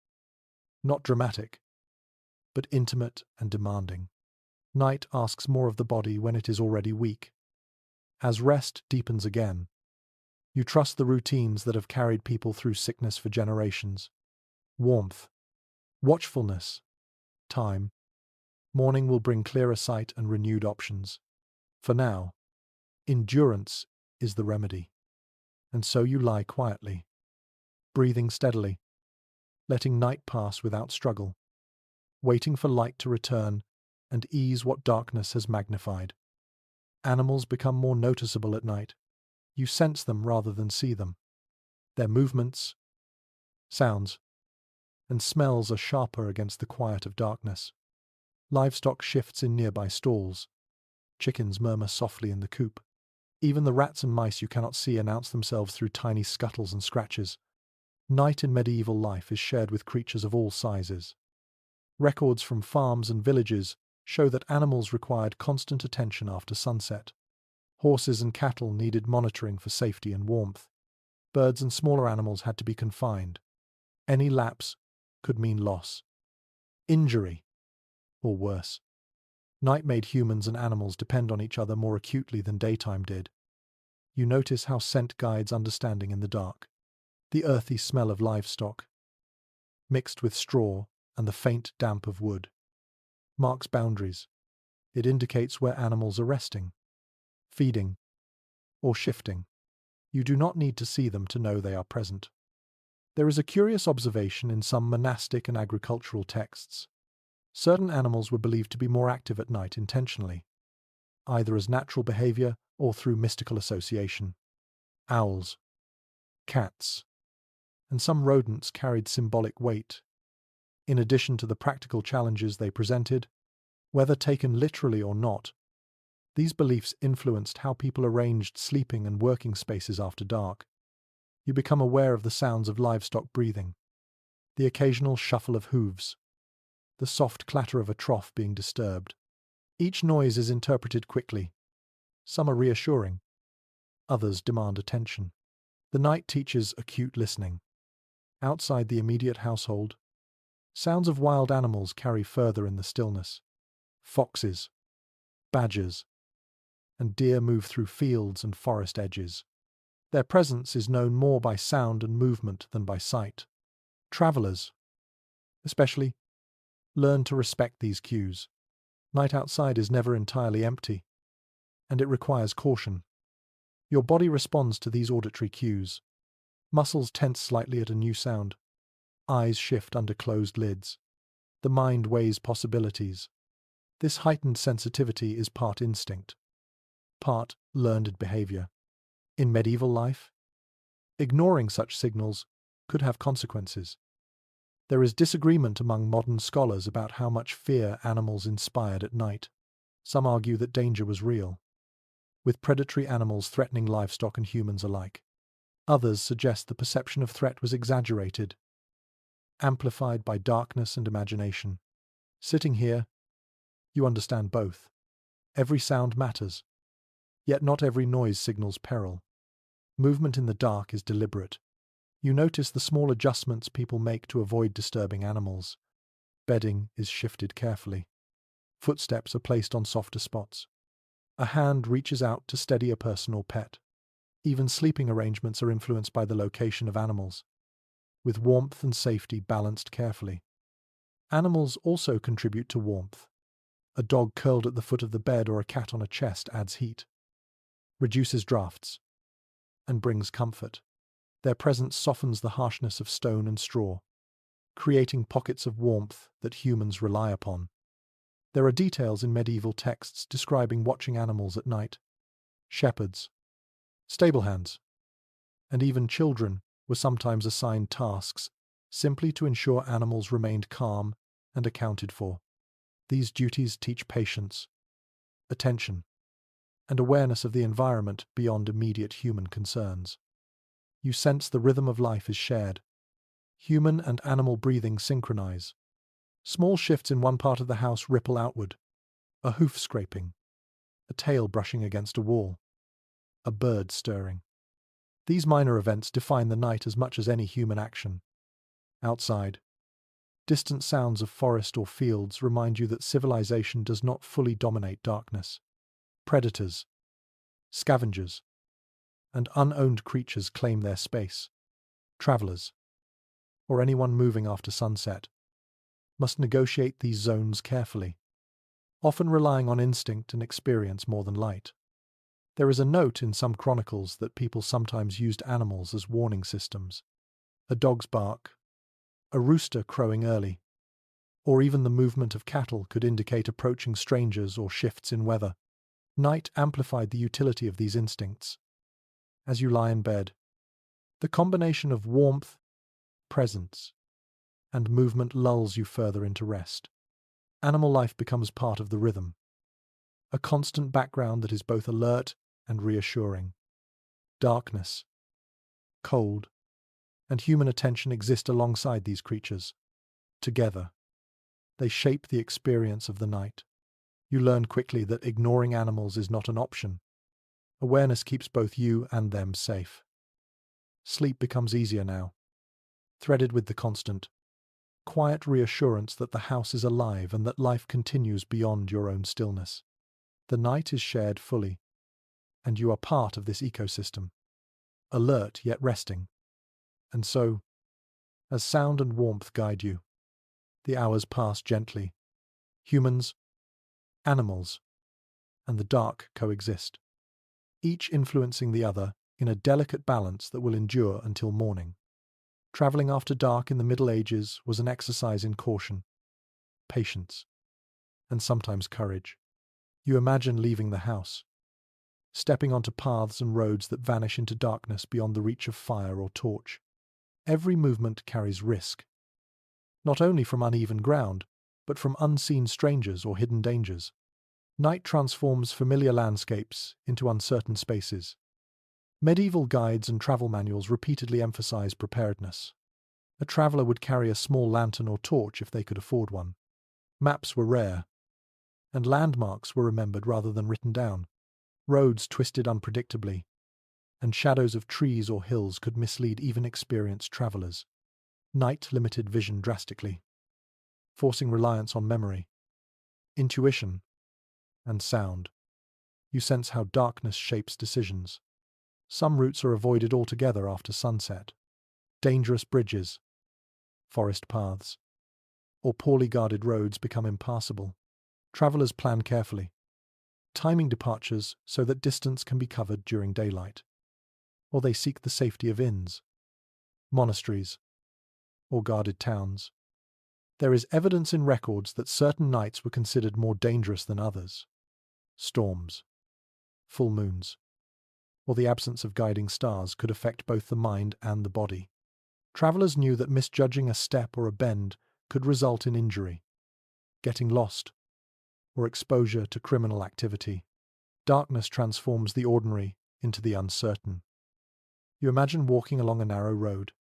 not dramatic, but intimate and demanding. Night asks more of the body when it is already weak. As rest deepens again, you trust the routines that have carried people through sickness for generations. Warmth, watchfulness, time. Morning will bring clearer sight and renewed options. For now, endurance is the remedy. And so you lie quietly, breathing steadily, letting night pass without struggle, waiting for light to return and ease what darkness has magnified. Animals become more noticeable at night. You sense them rather than see them. Their movements, sounds, and smells are sharper against the quiet of darkness. Livestock shifts in nearby stalls. Chickens murmur softly in the coop. Even the rats and mice you cannot see announce themselves through tiny scuttles and scratches. Night in medieval life is shared with creatures of all sizes. Records from farms and villages show that animals required constant attention after sunset. Horses and cattle needed monitoring for safety and warmth. Birds and smaller animals had to be confined. Any lapse could mean loss, injury, or worse. Night made humans and animals depend on each other more acutely than daytime did. You notice how scent guides understanding in the dark. The earthy smell of livestock, mixed with straw and the faint damp of wood, marks boundaries. It indicates where animals are resting, feeding, or shifting. You do not need to see them to know they are present. There is a curious observation in some monastic and agricultural texts. Certain animals were believed to be more active at night intentionally, either as natural behavior or through mystical association. Owls, cats, and some rodents carried symbolic weight. In addition to the practical challenges they presented, whether taken literally or not, these beliefs influenced how people arranged sleeping and working spaces after dark. You become aware of the sounds of livestock breathing, the occasional shuffle of hooves, the soft clatter of a trough being disturbed. Each noise is interpreted quickly. Some are reassuring, others demand attention. The night teaches acute listening. Outside the immediate household, sounds of wild animals carry further in the stillness. Foxes, badgers, and deer move through fields and forest edges. Their presence is known more by sound and movement than by sight. Travelers, especially, learn to respect these cues. Night outside is never entirely empty, and it requires caution. Your body responds to these auditory cues. Muscles tense slightly at a new sound. Eyes shift under closed lids. The mind weighs possibilities. This heightened sensitivity is part instinct, part learned behavior. In medieval life, ignoring such signals could have consequences. There is disagreement among modern scholars about how much fear animals inspired at night. Some argue that danger was real, with predatory animals threatening livestock and humans alike. Others suggest the perception of threat was exaggerated, amplified by darkness and imagination. Sitting here, you understand both. Every sound matters, yet not every noise signals peril. Movement in the dark is deliberate. You notice the small adjustments people make to avoid disturbing animals. Bedding is shifted carefully. Footsteps are placed on softer spots. A hand reaches out to steady a person or pet. Even sleeping arrangements are influenced by the location of animals, with warmth and safety balanced carefully. Animals also contribute to warmth. A dog curled at the foot of the bed or a cat on a chest adds heat, reduces drafts, and brings comfort. Their presence softens the harshness of stone and straw, creating pockets of warmth that humans rely upon. There are details in medieval texts describing watching animals at night. Shepherds, stable hands, and even children were sometimes assigned tasks simply to ensure animals remained calm and accounted for. These duties teach patience, attention, and awareness of the environment beyond immediate human concerns. You sense the rhythm of life is shared. Human and animal breathing synchronize. Small shifts in one part of the house ripple outward. A hoof scraping, a tail brushing against a wall, a bird stirring. These minor events define the night as much as any human action. Outside, distant sounds of forest or fields remind you that civilization does not fully dominate darkness. Predators, scavengers, and unowned creatures claim their space. Travelers, or anyone moving after sunset, must negotiate these zones carefully, often relying on instinct and experience more than light. There is a note in some chronicles that people sometimes used animals as warning systems. A dog's bark, a rooster crowing early, or even the movement of cattle could indicate approaching strangers or shifts in weather. Night amplified the utility of these instincts. As you lie in bed, the combination of warmth, presence, and movement lulls you further into rest. Animal life becomes part of the rhythm, a constant background that is both alert and reassuring. Darkness, cold, and human attention exist alongside these creatures. Together, they shape the experience of the night. You learn quickly that ignoring animals is not an option. Awareness keeps both you and them safe. Sleep becomes easier now, threaded with the constant, quiet reassurance that the house is alive and that life continues beyond your own stillness. The night is shared fully, and you are part of this ecosystem, alert yet resting. And so, as sound and warmth guide you, the hours pass gently. Humans, animals, and the dark coexist, each influencing the other in a delicate balance that will endure until morning. Traveling after dark in the Middle Ages was an exercise in caution, patience, and sometimes courage. You imagine leaving the house, stepping onto paths and roads that vanish into darkness beyond the reach of fire or torch. Every movement carries risk, not only from uneven ground, but from unseen strangers or hidden dangers. Night transforms familiar landscapes into uncertain spaces. Medieval guides and travel manuals repeatedly emphasize preparedness. A traveler would carry a small lantern or torch if they could afford one. Maps were rare, and landmarks were remembered rather than written down. Roads twisted unpredictably, and shadows of trees or hills could mislead even experienced travelers. Night limited vision drastically, forcing reliance on memory, intuition, and sound. You sense how darkness shapes decisions. Some routes are avoided altogether after sunset. Dangerous bridges, forest paths, or poorly guarded roads become impassable. Travelers plan carefully, timing departures so that distance can be covered during daylight. Or they seek the safety of inns, monasteries, or guarded towns. There is evidence in records that certain nights were considered more dangerous than others. Storms, full moons, or the absence of guiding stars could affect both the mind and the body. Travelers knew that misjudging a step or a bend could result in injury, getting lost, or exposure to criminal activity. Darkness transforms the ordinary into the uncertain. You imagine walking along a narrow road,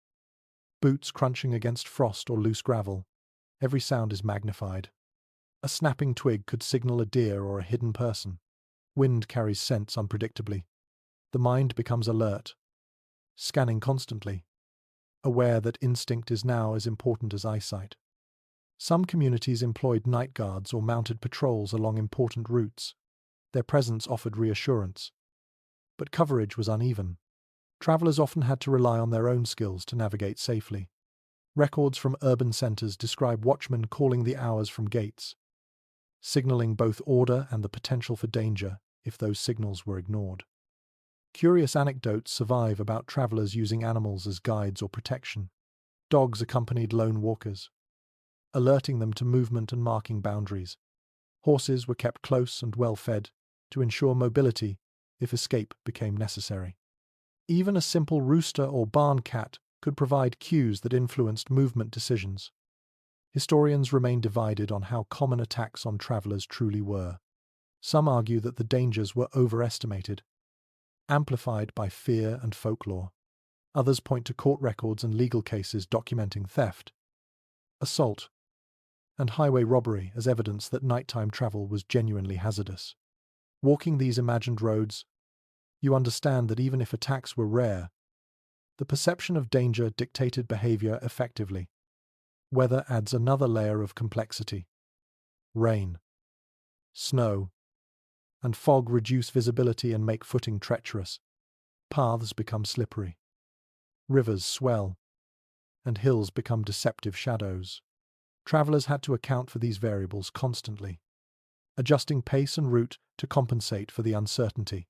boots crunching against frost or loose gravel. Every sound is magnified. A snapping twig could signal a deer or a hidden person. Wind carries scents unpredictably. The mind becomes alert, scanning constantly, aware that instinct is now as important as eyesight. Some communities employed night guards or mounted patrols along important routes. Their presence offered reassurance, but coverage was uneven. Travelers often had to rely on their own skills to navigate safely. Records from urban centers describe watchmen calling the hours from gates, signaling both order and the potential for danger if those signals were ignored. Curious anecdotes survive about travelers using animals as guides or protection. Dogs accompanied lone walkers, alerting them to movement and marking boundaries. Horses were kept close and well fed to ensure mobility if escape became necessary. Even a simple rooster or barn cat could provide cues that influenced movement decisions. Historians remain divided on how common attacks on travelers truly were. Some argue that the dangers were overestimated, amplified by fear and folklore. Others point to court records and legal cases documenting theft, assault, and highway robbery as evidence that nighttime travel was genuinely hazardous. Walking these imagined roads, you understand that even if attacks were rare, the perception of danger dictated behavior effectively. Weather adds another layer of complexity. Rain, snow, and fog reduce visibility and make footing treacherous. Paths become slippery. Rivers swell, and hills become deceptive shadows. Travelers had to account for these variables constantly, adjusting pace and route to compensate for the uncertainty.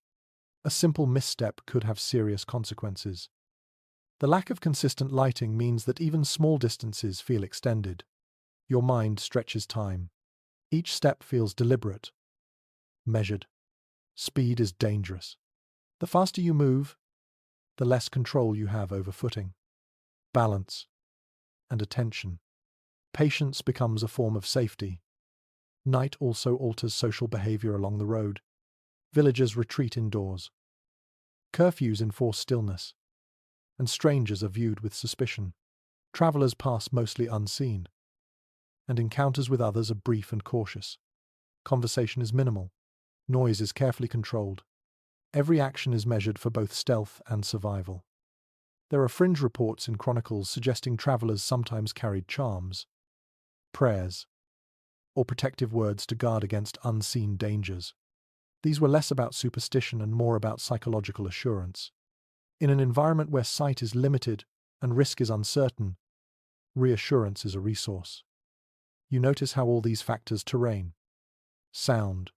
A simple misstep could have serious consequences. The lack of consistent lighting means that even small distances feel extended. Your mind stretches time. Each step feels deliberate, measured. Speed is dangerous. The faster you move, the less control you have over footing, balance, and attention. Patience becomes a form of safety. Night also alters social behavior along the road. Villagers retreat indoors. Curfews enforce stillness, and strangers are viewed with suspicion. Travelers pass mostly unseen, and encounters with others are brief and cautious. Conversation is minimal. Noise is carefully controlled. Every action is measured for both stealth and survival. There are fringe reports in chronicles suggesting travelers sometimes carried charms, prayers, or protective words to guard against unseen dangers. These were less about superstition and more about psychological assurance. In an environment where sight is limited and risk is uncertain, reassurance is a resource. You notice how all these factors terrain, sound,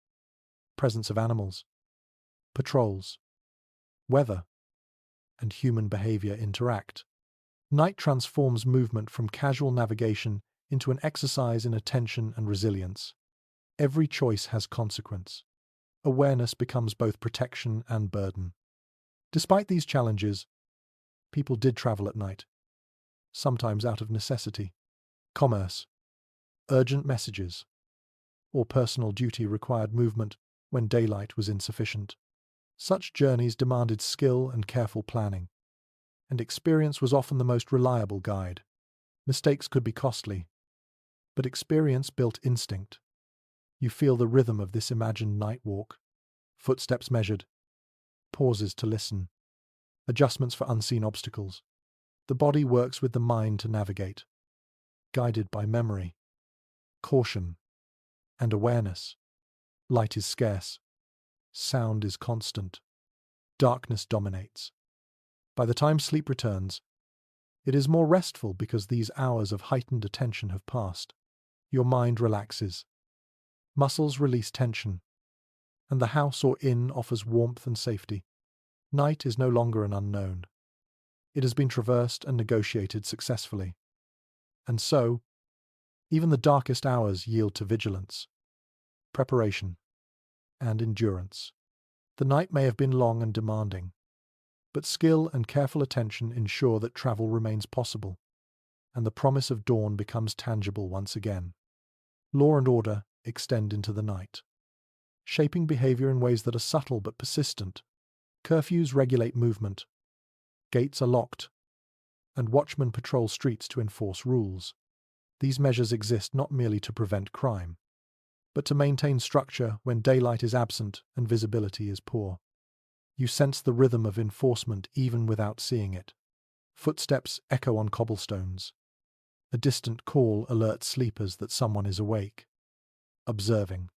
presence of animals, patrols, weather, and human behavior interact. Night transforms movement from casual navigation into an exercise in attention and resilience. Every choice has consequence. Awareness becomes both protection and burden. Despite these challenges, people did travel at night, sometimes out of necessity. Commerce, urgent messages, or personal duty required movement when daylight was insufficient. Such journeys demanded skill and careful planning, and experience was often the most reliable guide. Mistakes could be costly, but experience built instinct. You feel the rhythm of this imagined night walk, footsteps measured, pauses to listen, adjustments for unseen obstacles. The body works with the mind to navigate, guided by memory, caution, and awareness. Light is scarce, sound is constant, darkness dominates. By the time sleep returns, it is more restful because these hours of heightened attention have passed. Your mind relaxes, muscles release tension, and the house or inn offers warmth and safety. Night is no longer an unknown. It has been traversed and negotiated successfully. And so, even the darkest hours yield to vigilance, preparation, and endurance. The night may have been long and demanding, but skill and careful attention ensure that travel remains possible, and the promise of dawn becomes tangible once again. Law and order extend into the night, shaping behavior in ways that are subtle but persistent. Curfews regulate movement, gates are locked, and watchmen patrol streets to enforce rules. These measures exist not merely to prevent crime, but to maintain structure when daylight is absent and visibility is poor. You sense the rhythm of enforcement even without seeing it. Footsteps echo on cobblestones. A distant call alerts sleepers that someone is awake, observing.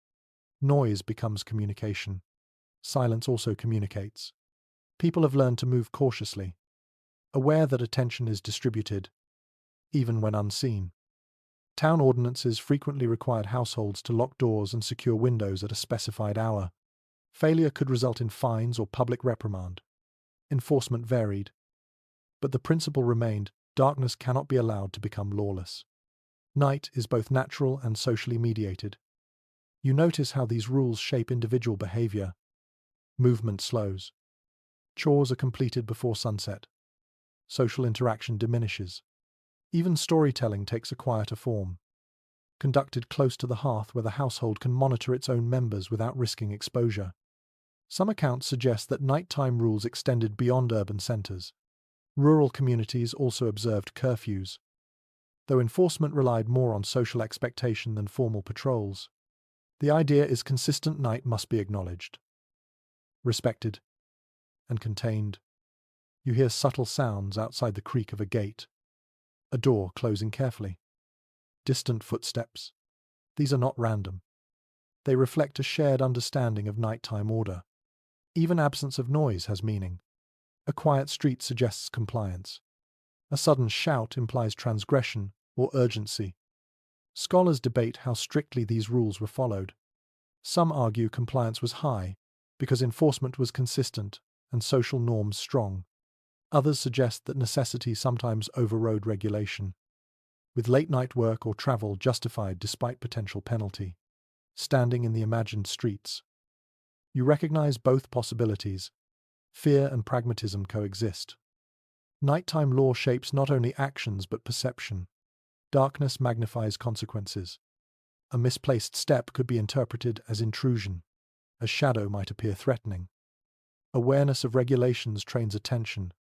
Noise becomes communication. Silence also communicates. People have learned to move cautiously, aware that attention is distributed, even when unseen. Town ordinances frequently required households to lock doors and secure windows at a specified hour. Failure could result in fines or public reprimand. Enforcement varied, but the principle remained: darkness cannot be allowed to become lawless. Night is both natural and socially mediated. You notice how these rules shape individual behavior. Movement slows. Chores are completed before sunset. Social interaction diminishes. Even storytelling takes a quieter form, conducted close to the hearth where the household can monitor its own members without risking exposure. Some accounts suggest that nighttime rules extended beyond urban centers. Rural communities also observed curfews, though enforcement relied more on social expectation than formal patrols. The idea is consistent night must be acknowledged, respected, and contained. You hear subtle sounds outside the creak of a gate, a door closing carefully, distant footsteps. These are not random. They reflect a shared understanding of nighttime order. Even absence of noise has meaning. A quiet street suggests compliance. A sudden shout implies transgression or urgency. Scholars debate how strictly these rules were followed. Some argue compliance was high because enforcement was consistent and social norms strong. Others suggest that necessity sometimes overrode regulation, with late-night work or travel justified despite potential penalty. Standing in the imagined streets, you recognize both possibilities. Fear and pragmatism coexist. Nighttime law shapes not only actions but perception. Darkness magnifies consequences. A misplaced step could be interpreted as intrusion. A shadow might appear threatening. Awareness of regulations trains attention.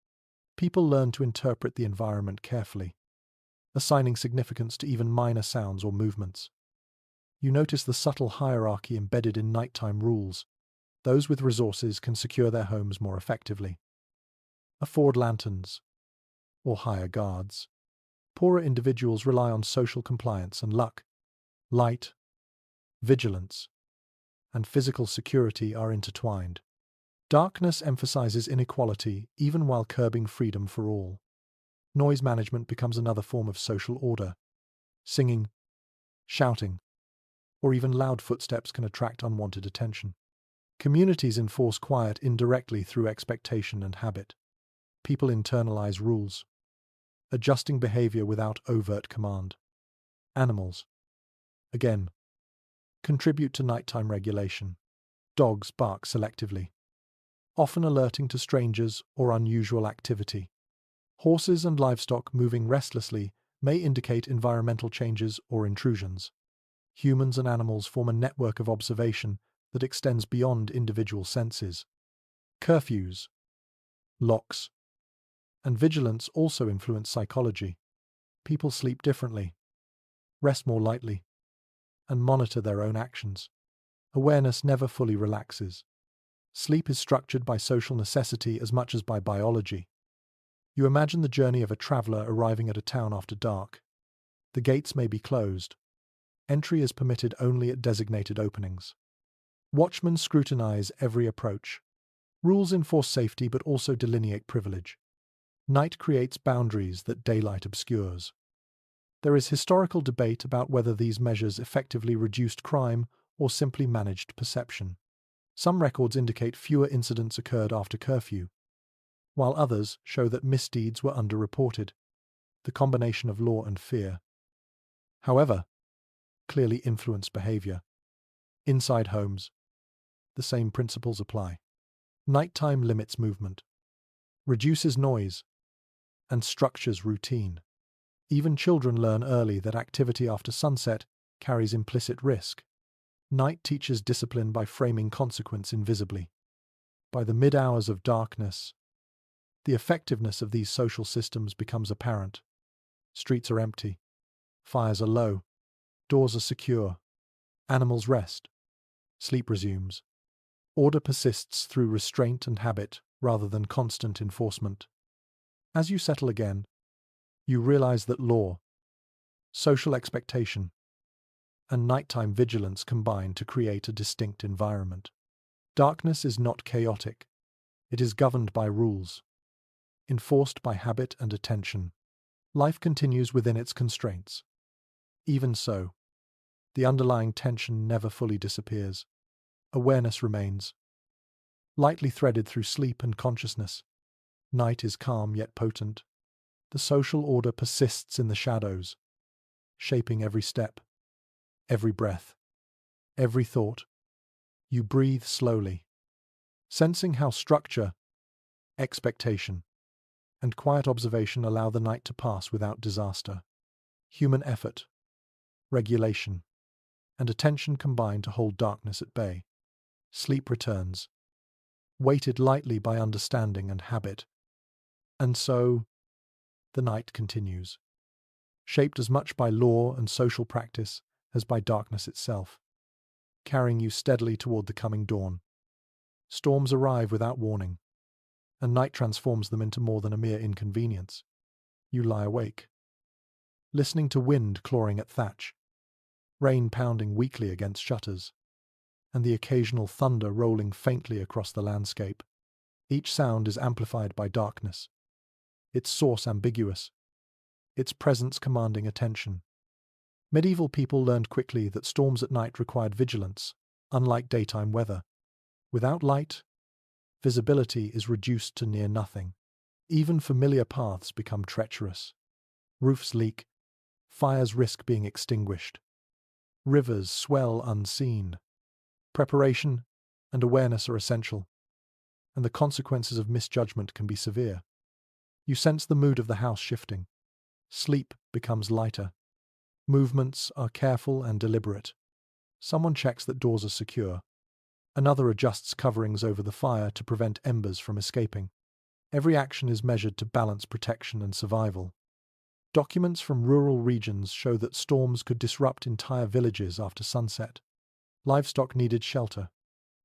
People learn to interpret the environment carefully, assigning significance to even minor sounds or movements. You notice the subtle hierarchy embedded in nighttime rules. Those with resources can secure their homes more effectively, afford lanterns, or hire guards. Poorer individuals rely on social compliance and luck. Light, vigilance, and physical security are intertwined. Darkness emphasizes inequality even while curbing freedom for all. Noise management becomes another form of social order. Singing, shouting, or even loud footsteps can attract unwanted attention. Communities enforce quiet indirectly through expectation and habit. People internalize rules, adjusting behavior without overt command. Animals, again, contribute to nighttime regulation. Dogs bark selectively, often alerting to strangers or unusual activity. Horses and livestock moving restlessly may indicate environmental changes or intrusions. Humans and animals form a network of observation that extends beyond individual senses. Curfews, locks, and vigilance also influence psychology. People sleep differently, rest more lightly, and monitor their own actions. Awareness never fully relaxes. Sleep is structured by social necessity as much as by biology. You imagine the journey of a traveler arriving at a town after dark. The gates may be closed. Entry is permitted only at designated openings. Watchmen scrutinize every approach. Rules enforce safety but also delineate privilege. Night creates boundaries that daylight obscures. There is historical debate about whether these measures effectively reduced crime or simply managed perception. Some records indicate fewer incidents occurred after curfew, while others show that misdeeds were underreported, the combination of law and fear. However, clearly influenced behavior. Inside homes, the same principles apply. Nighttime limits movement, reduces noise, and structures routine. Even children learn early that activity after sunset carries implicit risk. Night teaches discipline by framing consequence invisibly. By the mid-hours of darkness, the effectiveness of these social systems becomes apparent. Streets are empty, fires are low, doors are secure, animals rest, sleep resumes. Order persists through restraint and habit rather than constant enforcement. As you settle again, you realize that law, social expectation, and nighttime vigilance combine to create a distinct environment. Darkness is not chaotic. It is governed by rules, enforced by habit and attention. Life continues within its constraints. Even so, the underlying tension never fully disappears. Awareness remains, lightly threaded through sleep and consciousness. Night is calm yet potent. The social order persists in the shadows, shaping every step, every breath, every thought. You breathe slowly, sensing how structure, expectation, and quiet observation allow the night to pass without disaster. Human effort, regulation, and attention combine to hold darkness at bay. Sleep returns, weighted lightly by understanding and habit. And so, the night continues, shaped as much by law and social practice as by darkness itself, carrying you steadily toward the coming dawn. Storms arrive without warning, and night transforms them into more than a mere inconvenience. You lie awake, listening to wind clawing at thatch, rain pounding weakly against shutters, and the occasional thunder rolling faintly across the landscape. Each sound is amplified by darkness, its source ambiguous, its presence commanding attention. Medieval people learned quickly that storms at night required vigilance, unlike daytime weather. Without light, visibility is reduced to near nothing. Even familiar paths become treacherous. Roofs leak, fires risk being extinguished. Rivers swell unseen. Preparation and awareness are essential, and the consequences of misjudgment can be severe. You sense the mood of the house shifting. Sleep becomes lighter. Movements are careful and deliberate. Someone checks that doors are secure. Another adjusts coverings over the fire to prevent embers from escaping. Every action is measured to balance protection and survival. Documents from rural regions show that storms could disrupt entire villages after sunset. Livestock needed shelter.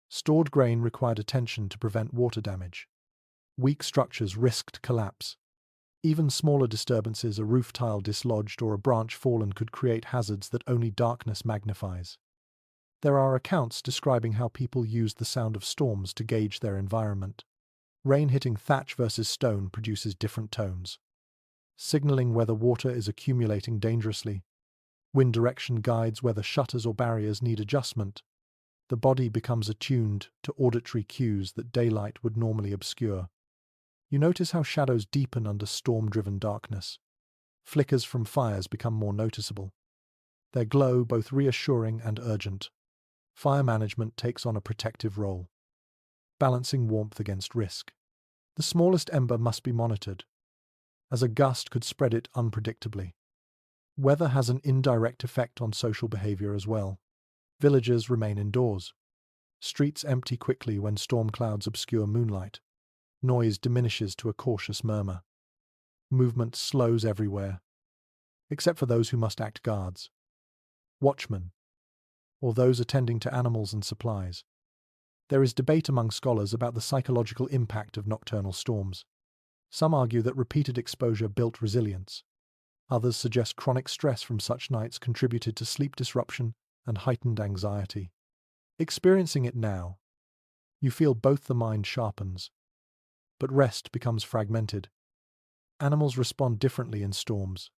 Stored grain required attention to prevent water damage. Weak structures risked collapse. Even smaller disturbances, a roof tile dislodged or a branch fallen, could create hazards that only darkness magnifies. There are accounts describing how people used the sound of storms to gauge their environment. Rain hitting thatch versus stone produces different tones, signaling whether water is accumulating dangerously. Wind direction guides whether shutters or barriers need adjustment. The body becomes attuned to auditory cues that daylight would normally obscure. You notice how shadows deepen under storm-driven darkness. Flickers from fires become more noticeable. Their glow both reassuring and urgent. Fire management takes on a protective role, balancing warmth against risk. The smallest ember must be monitored, as a gust could spread it unpredictably. Weather has an indirect effect on social behavior as well. Villagers remain indoors. Streets empty quickly when storm clouds obscure moonlight. Noise diminishes to a cautious murmur. Movement slows everywhere, except for those who must act guards, watchmen, or those attending to animals and supplies. There is debate among scholars about the psychological impact of nocturnal storms. Some argue that repeated exposure built resilience. Others suggest chronic stress from such nights contributed to sleep disruption and heightened anxiety. Experiencing it now, you feel both the mind sharpens, but rest becomes fragmented. Animals respond differently in storms.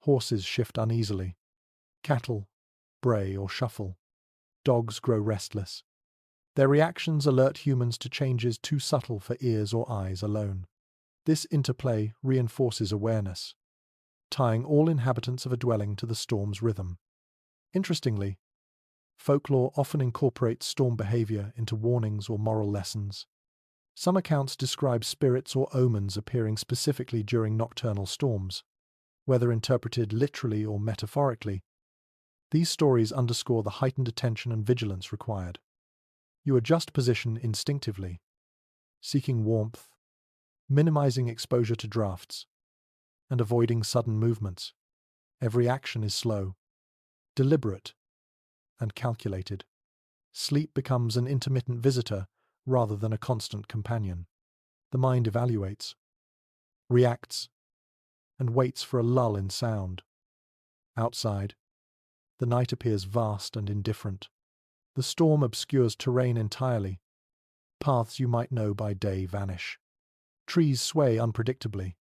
Horses shift uneasily. Cattle bray or shuffle. Dogs grow restless. Their reactions alert humans to changes too subtle for ears or eyes alone. This interplay reinforces awareness, tying all inhabitants of a dwelling to the storm's rhythm. Interestingly, folklore often incorporates storm behavior into warnings or moral lessons. Some accounts describe spirits or omens appearing specifically during nocturnal storms. Whether interpreted literally or metaphorically, these stories underscore the heightened attention and vigilance required. You adjust position instinctively, seeking warmth, minimizing exposure to drafts, and avoiding sudden movements. Every action is slow, deliberate, and calculated. Sleep becomes an intermittent visitor rather than a constant companion. The mind evaluates, reacts, and waits for a lull in sound. Outside, the night appears vast and indifferent. The storm obscures terrain entirely. Paths you might know by day vanish. Trees sway unpredictably.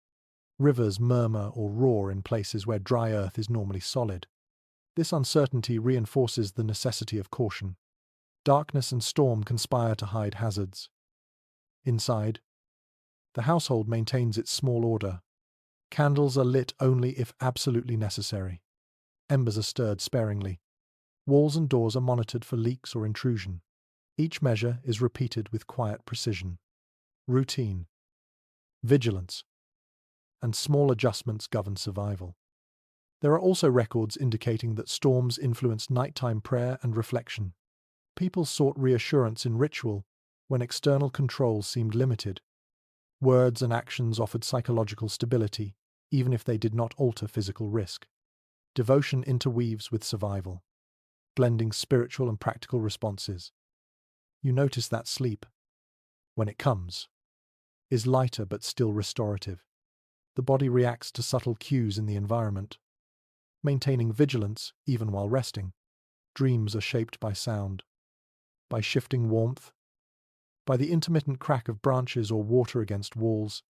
Rivers murmur or roar in places where dry earth is normally solid. This uncertainty reinforces the necessity of caution. Darkness and storm conspire to hide hazards. Inside, the household maintains its small order. Candles are lit only if absolutely necessary. Embers are stirred sparingly. Walls and doors are monitored for leaks or intrusion. Each measure is repeated with quiet precision. Routine, vigilance, and small adjustments govern survival. There are also records indicating that storms influenced nighttime prayer and reflection. People sought reassurance in ritual when external controls seemed limited. Words and actions offered psychological stability, even if they did not alter physical risk. Devotion interweaves with survival, blending spiritual and practical responses. You notice that sleep, when it comes, is lighter but still restorative. The body reacts to subtle cues in the environment, maintaining vigilance even while resting. Dreams are shaped by sound, by shifting warmth, by the intermittent crack of branches or water against walls.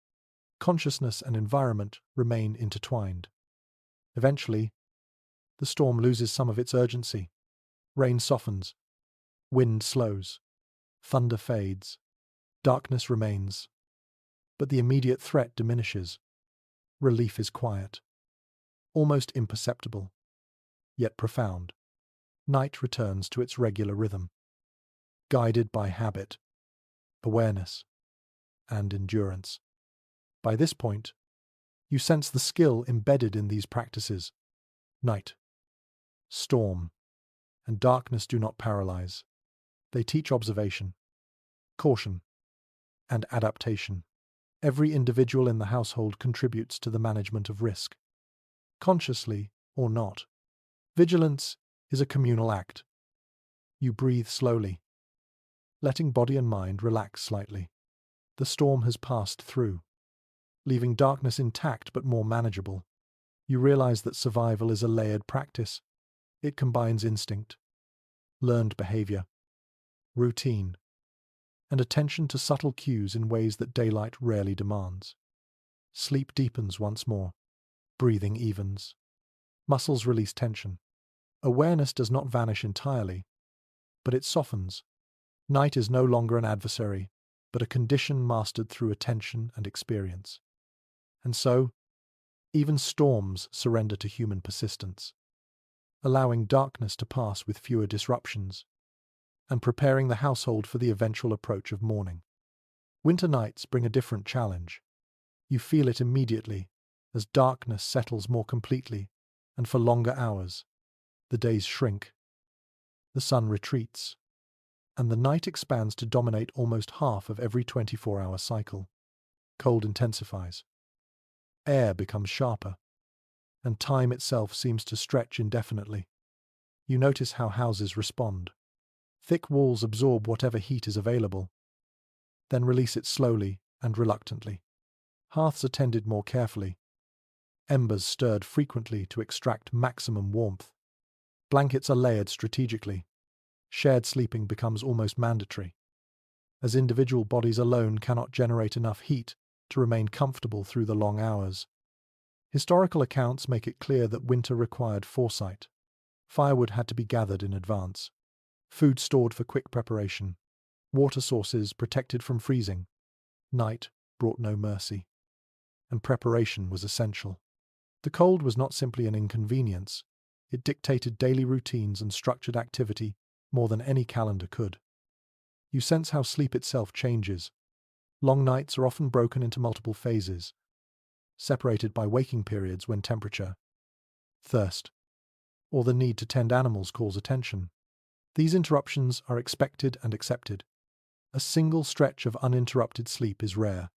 Consciousness and environment remain intertwined. Eventually, the storm loses some of its urgency. Rain softens, wind slows, thunder fades, darkness remains, but the immediate threat diminishes. Relief is quiet, almost imperceptible, yet profound. Night returns to its regular rhythm, guided by habit, awareness, and endurance. By this point, you sense the skill embedded in these practices. Night, storm, and darkness do not paralyze. They teach observation, caution, and adaptation. Every individual in the household contributes to the management of risk. consciously or not. Vigilance is a communal act. You breathe slowly, letting body and mind relax slightly. The storm has passed through, leaving darkness intact but more manageable. You realize that survival is a layered practice. It combines instinct, learned behavior, routine, and attention to subtle cues in ways that daylight rarely demands. Sleep deepens once more. Breathing evens. Muscles release tension. Awareness does not vanish entirely, but it softens. Night is no longer an adversary, but a condition mastered through attention and experience. And so, even storms surrender to human persistence, allowing darkness to pass with fewer disruptions, and preparing the household for the eventual approach of morning. Winter nights bring a different challenge. You feel it immediately, as darkness settles more completely, and for longer hours. The days shrink, the sun retreats, and the night expands to dominate almost half of every 24-hour cycle. Cold intensifies. Air becomes sharper, and time itself seems to stretch indefinitely. You notice how houses respond. Thick walls absorb whatever heat is available, then release it slowly and reluctantly. Hearths are tended more carefully. Embers stirred frequently to extract maximum warmth. Blankets are layered strategically. Shared sleeping becomes almost mandatory, as individual bodies alone cannot generate enough heat to remain comfortable through the long hours. Historical accounts make it clear that winter required foresight. Firewood had to be gathered in advance, food stored for quick preparation, water sources protected from freezing. Night brought no mercy, and preparation was essential. The cold was not simply an inconvenience, it dictated daily routines and structured activity more than any calendar could. You sense how sleep itself changes. Long nights are often broken into multiple phases, separated by waking periods when temperature, thirst, or the need to tend animals calls attention. These interruptions are expected and accepted. A single stretch of uninterrupted sleep is rare.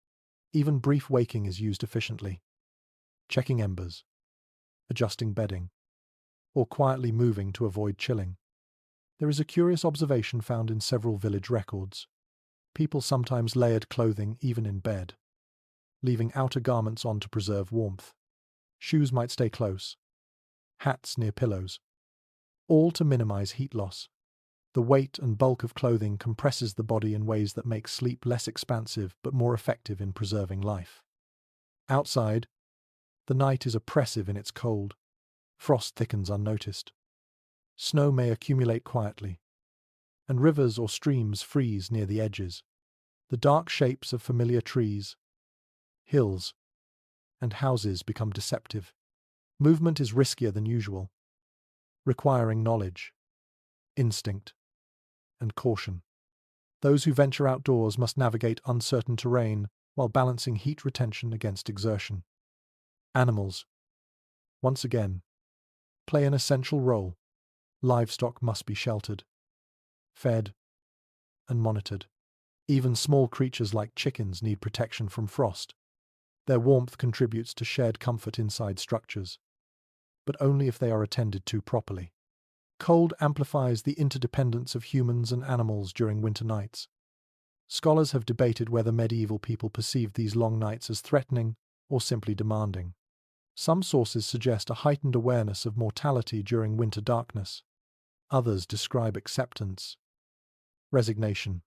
Even brief waking is used efficiently. Checking embers, adjusting bedding, or quietly moving to avoid chilling. There is a curious observation found in several village records. People sometimes layered clothing even in bed, leaving outer garments on to preserve warmth. Shoes might stay close, hats near pillows, all to minimize heat loss. The weight and bulk of clothing compresses the body in ways that make sleep less expansive but more effective in preserving life. Outside, the night is oppressive in its cold. Frost thickens unnoticed. Snow may accumulate quietly, and rivers or streams freeze near the edges. The dark shapes of familiar trees, hills, and houses become deceptive. Movement is riskier than usual, requiring knowledge, instinct, and caution. Those who venture outdoors must navigate uncertain terrain while balancing heat retention against exertion. Animals, once again, play an essential role. Livestock must be sheltered, fed, and monitored. Even small creatures like chickens need protection from frost. Their warmth contributes to shared comfort inside structures, but only if they are attended to properly. Cold amplifies the interdependence of humans and animals during winter nights. Scholars have debated whether medieval people perceived these long nights as threatening or simply demanding. Some sources suggest a heightened awareness of mortality during winter darkness. Others describe acceptance, resignation,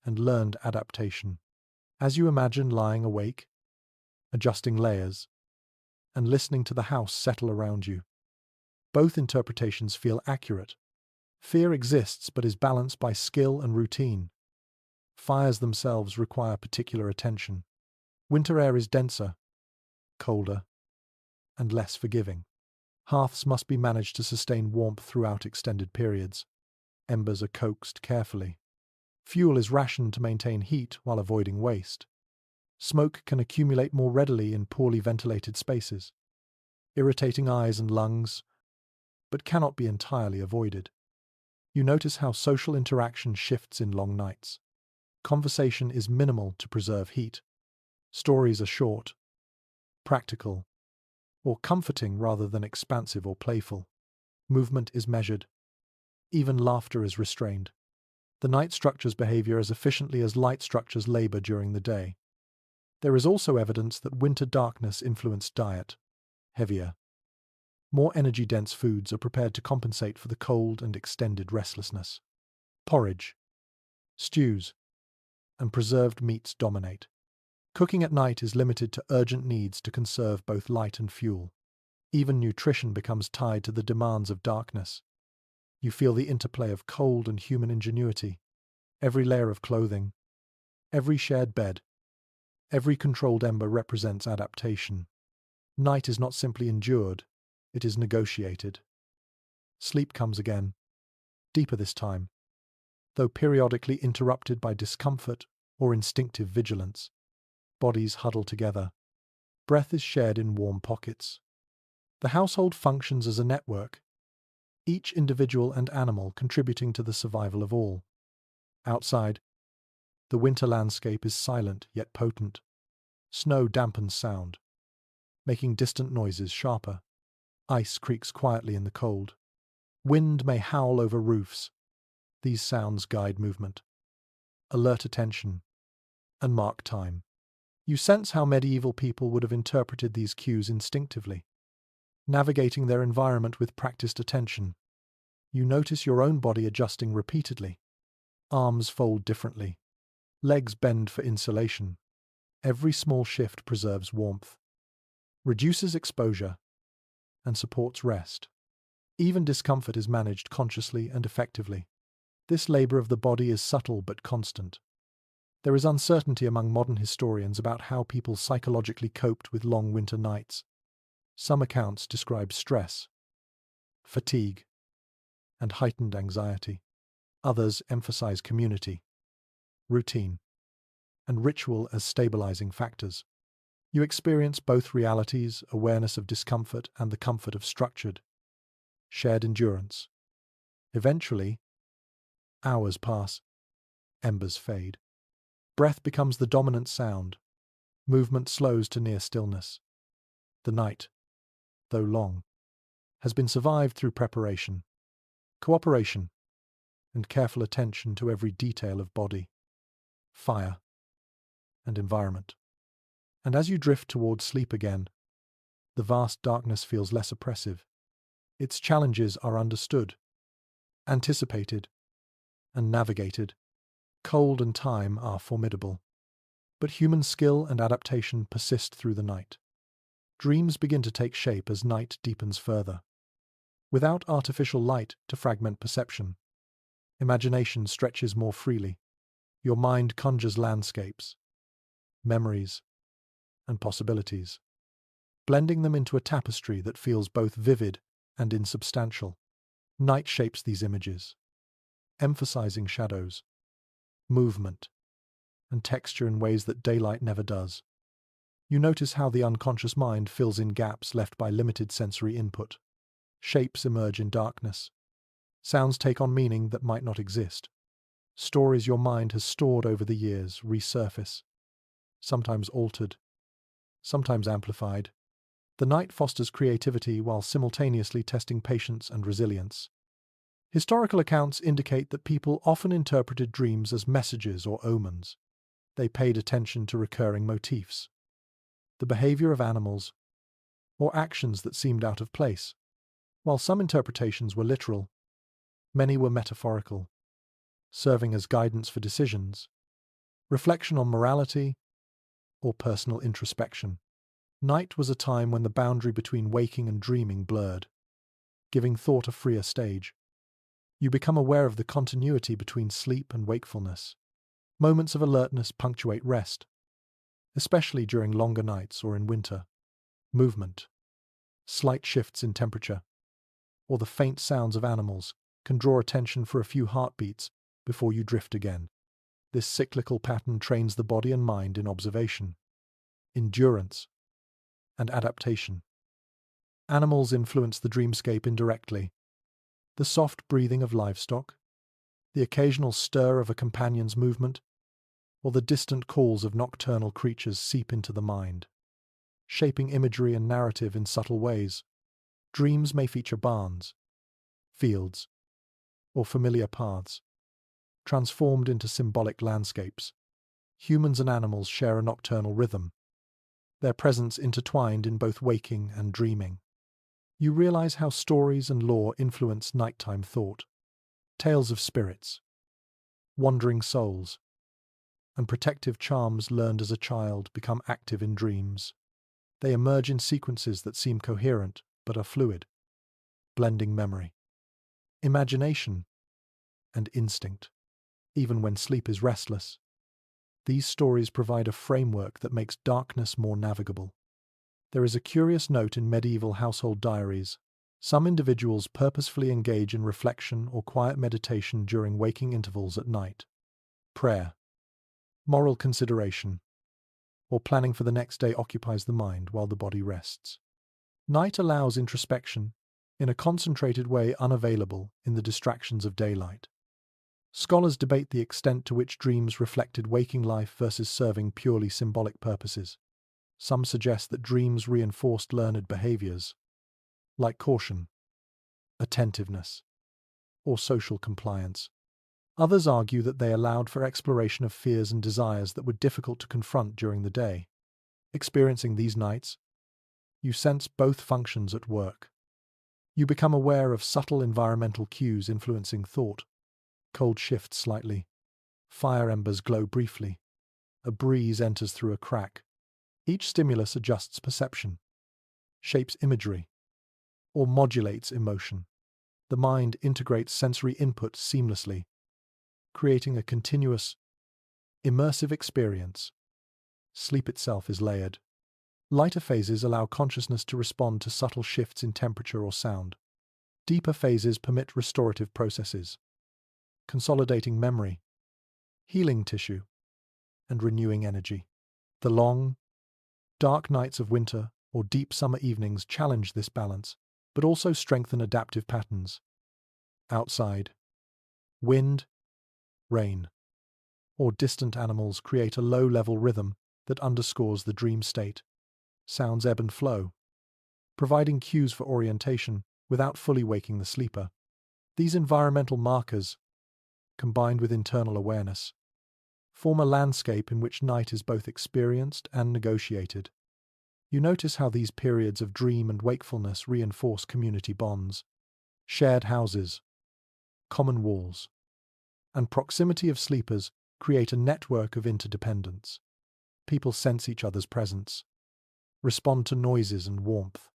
and learned adaptation. As you imagine lying awake, adjusting layers, and listening to the house settle around you, both interpretations feel accurate. Fear exists but is balanced by skill and routine. Fires themselves require particular attention. Winter air is denser, colder, and less forgiving. Hearths must be managed to sustain warmth throughout extended periods. Embers are coaxed carefully. Fuel is rationed to maintain heat while avoiding waste. Smoke can accumulate more readily in poorly ventilated spaces, irritating eyes and lungs, but cannot be entirely avoided. You notice how social interaction shifts in long nights. Conversation is minimal to preserve heat. Stories are short, practical, or comforting rather than expansive or playful. Movement is measured. Even laughter is restrained. The night structures behavior as efficiently as light structures labor during the day. There is also evidence that winter darkness influenced diet. Heavier, more energy-dense foods are prepared to compensate for the cold and extended restlessness. Porridge, stews, and preserved meats dominate. Cooking at night is limited to urgent needs to conserve both light and fuel. Even nutrition becomes tied to the demands of darkness. You feel the interplay of cold and human ingenuity. Every layer of clothing, every shared bed, every controlled ember represents adaptation. Night is not simply endured, it is negotiated. Sleep comes again, deeper this time, though periodically interrupted by discomfort or instinctive vigilance. Bodies huddle together. Breath is shared in warm pockets. The household functions as a network, each individual and animal contributing to the survival of all. Outside, the winter landscape is silent yet potent. Snow dampens sound, making distant noises sharper. Ice creaks quietly in the cold. Wind may howl over roofs. These sounds guide movement, alert attention, and mark time. You sense how medieval people would have interpreted these cues instinctively, navigating their environment with practiced attention. You notice your own body adjusting repeatedly. Arms fold differently. Legs bend for insulation. Every small shift preserves warmth, reduces exposure, and supports rest. Even discomfort is managed consciously and effectively. This labor of the body is subtle but constant. There is uncertainty among modern historians about how people psychologically coped with long winter nights. Some accounts describe stress, fatigue, and heightened anxiety. Others emphasize community, routine, and ritual as stabilizing factors. You experience both realities, awareness of discomfort and the comfort of structured, shared endurance. Eventually, hours pass, embers fade. Breath becomes the dominant sound. Movement slows to near stillness. The night, though long, has been survived through preparation, cooperation, and careful attention to every detail of body, fire, and environment. And as you drift towards sleep again, the vast darkness feels less oppressive. Its challenges are understood, anticipated, and navigated. Cold and time are formidable, but human skill and adaptation persist through the night. Dreams begin to take shape as night deepens further. Without artificial light to fragment perception, imagination stretches more freely. Your mind conjures landscapes, memories, and possibilities, blending them into a tapestry that feels both vivid and insubstantial. Night shapes these images, emphasizing shadows, movement, and texture in ways that daylight never does. You notice how the unconscious mind fills in gaps left by limited sensory input. Shapes emerge in darkness. Sounds take on meaning that might not exist. Stories your mind has stored over the years resurface, sometimes altered, sometimes amplified. The night fosters creativity while simultaneously testing patience and resilience. Historical accounts indicate that people often interpreted dreams as messages or omens. They paid attention to recurring motifs, the behavior of animals, or actions that seemed out of place. While some interpretations were literal, many were metaphorical, serving as guidance for decisions, reflection on morality, or personal introspection. Night was a time when the boundary between waking and dreaming blurred, giving thought a freer stage. You become aware of the continuity between sleep and wakefulness. Moments of alertness punctuate rest, especially during longer nights or in winter. Movement, slight shifts in temperature, or the faint sounds of animals can draw attention for a few heartbeats before you drift again. This cyclical pattern trains the body and mind in observation, endurance, and adaptation. Animals influence the dreamscape indirectly. The soft breathing of livestock, the occasional stir of a companion's movement, or the distant calls of nocturnal creatures seep into the mind, shaping imagery and narrative in subtle ways. Dreams may feature barns, fields, or familiar paths, transformed into symbolic landscapes. Humans and animals share a nocturnal rhythm, their presence intertwined in both waking and dreaming. You realize how stories and lore influence nighttime thought. Tales of spirits, wandering souls, and protective charms learned as a child become active in dreams. They emerge in sequences that seem coherent but are fluid, blending memory, imagination, and instinct. Even when sleep is restless, these stories provide a framework that makes darkness more navigable. There is a curious note in medieval household diaries. Some individuals purposefully engage in reflection or quiet meditation during waking intervals at night. Prayer, moral consideration, or planning for the next day occupies the mind while the body rests. Night allows introspection in a concentrated way unavailable in the distractions of daylight. Scholars debate the extent to which dreams reflected waking life versus serving purely symbolic purposes. Some suggest that dreams reinforced learned behaviors, like caution, attentiveness, or social compliance. Others argue that they allowed for exploration of fears and desires that were difficult to confront during the day. Experiencing these nights, you sense both functions at work. You become aware of subtle environmental cues influencing thought. Cold shifts slightly. Fire embers glow briefly. A breeze enters through a crack. Each stimulus adjusts perception, shapes imagery, or modulates emotion. The mind integrates sensory input seamlessly, creating a continuous, immersive experience. Sleep itself is layered. Lighter phases allow consciousness to respond to subtle shifts in temperature or sound. Deeper phases permit restorative processes, consolidating memory, healing tissue, and renewing energy. The long, dark nights of winter or deep summer evenings challenge this balance, but also strengthen adaptive patterns. Outside, wind, rain, or distant animals create a low-level rhythm that underscores the dream state. Sounds ebb and flow, providing cues for orientation without fully waking the sleeper. These environmental markers, combined with internal awareness, form a landscape in which night is both experienced and negotiated. You notice how these periods of dream and wakefulness reinforce community bonds. Shared houses, common walls, and proximity of sleepers create a network of interdependence. People sense each other's presence, respond to noises and warmth,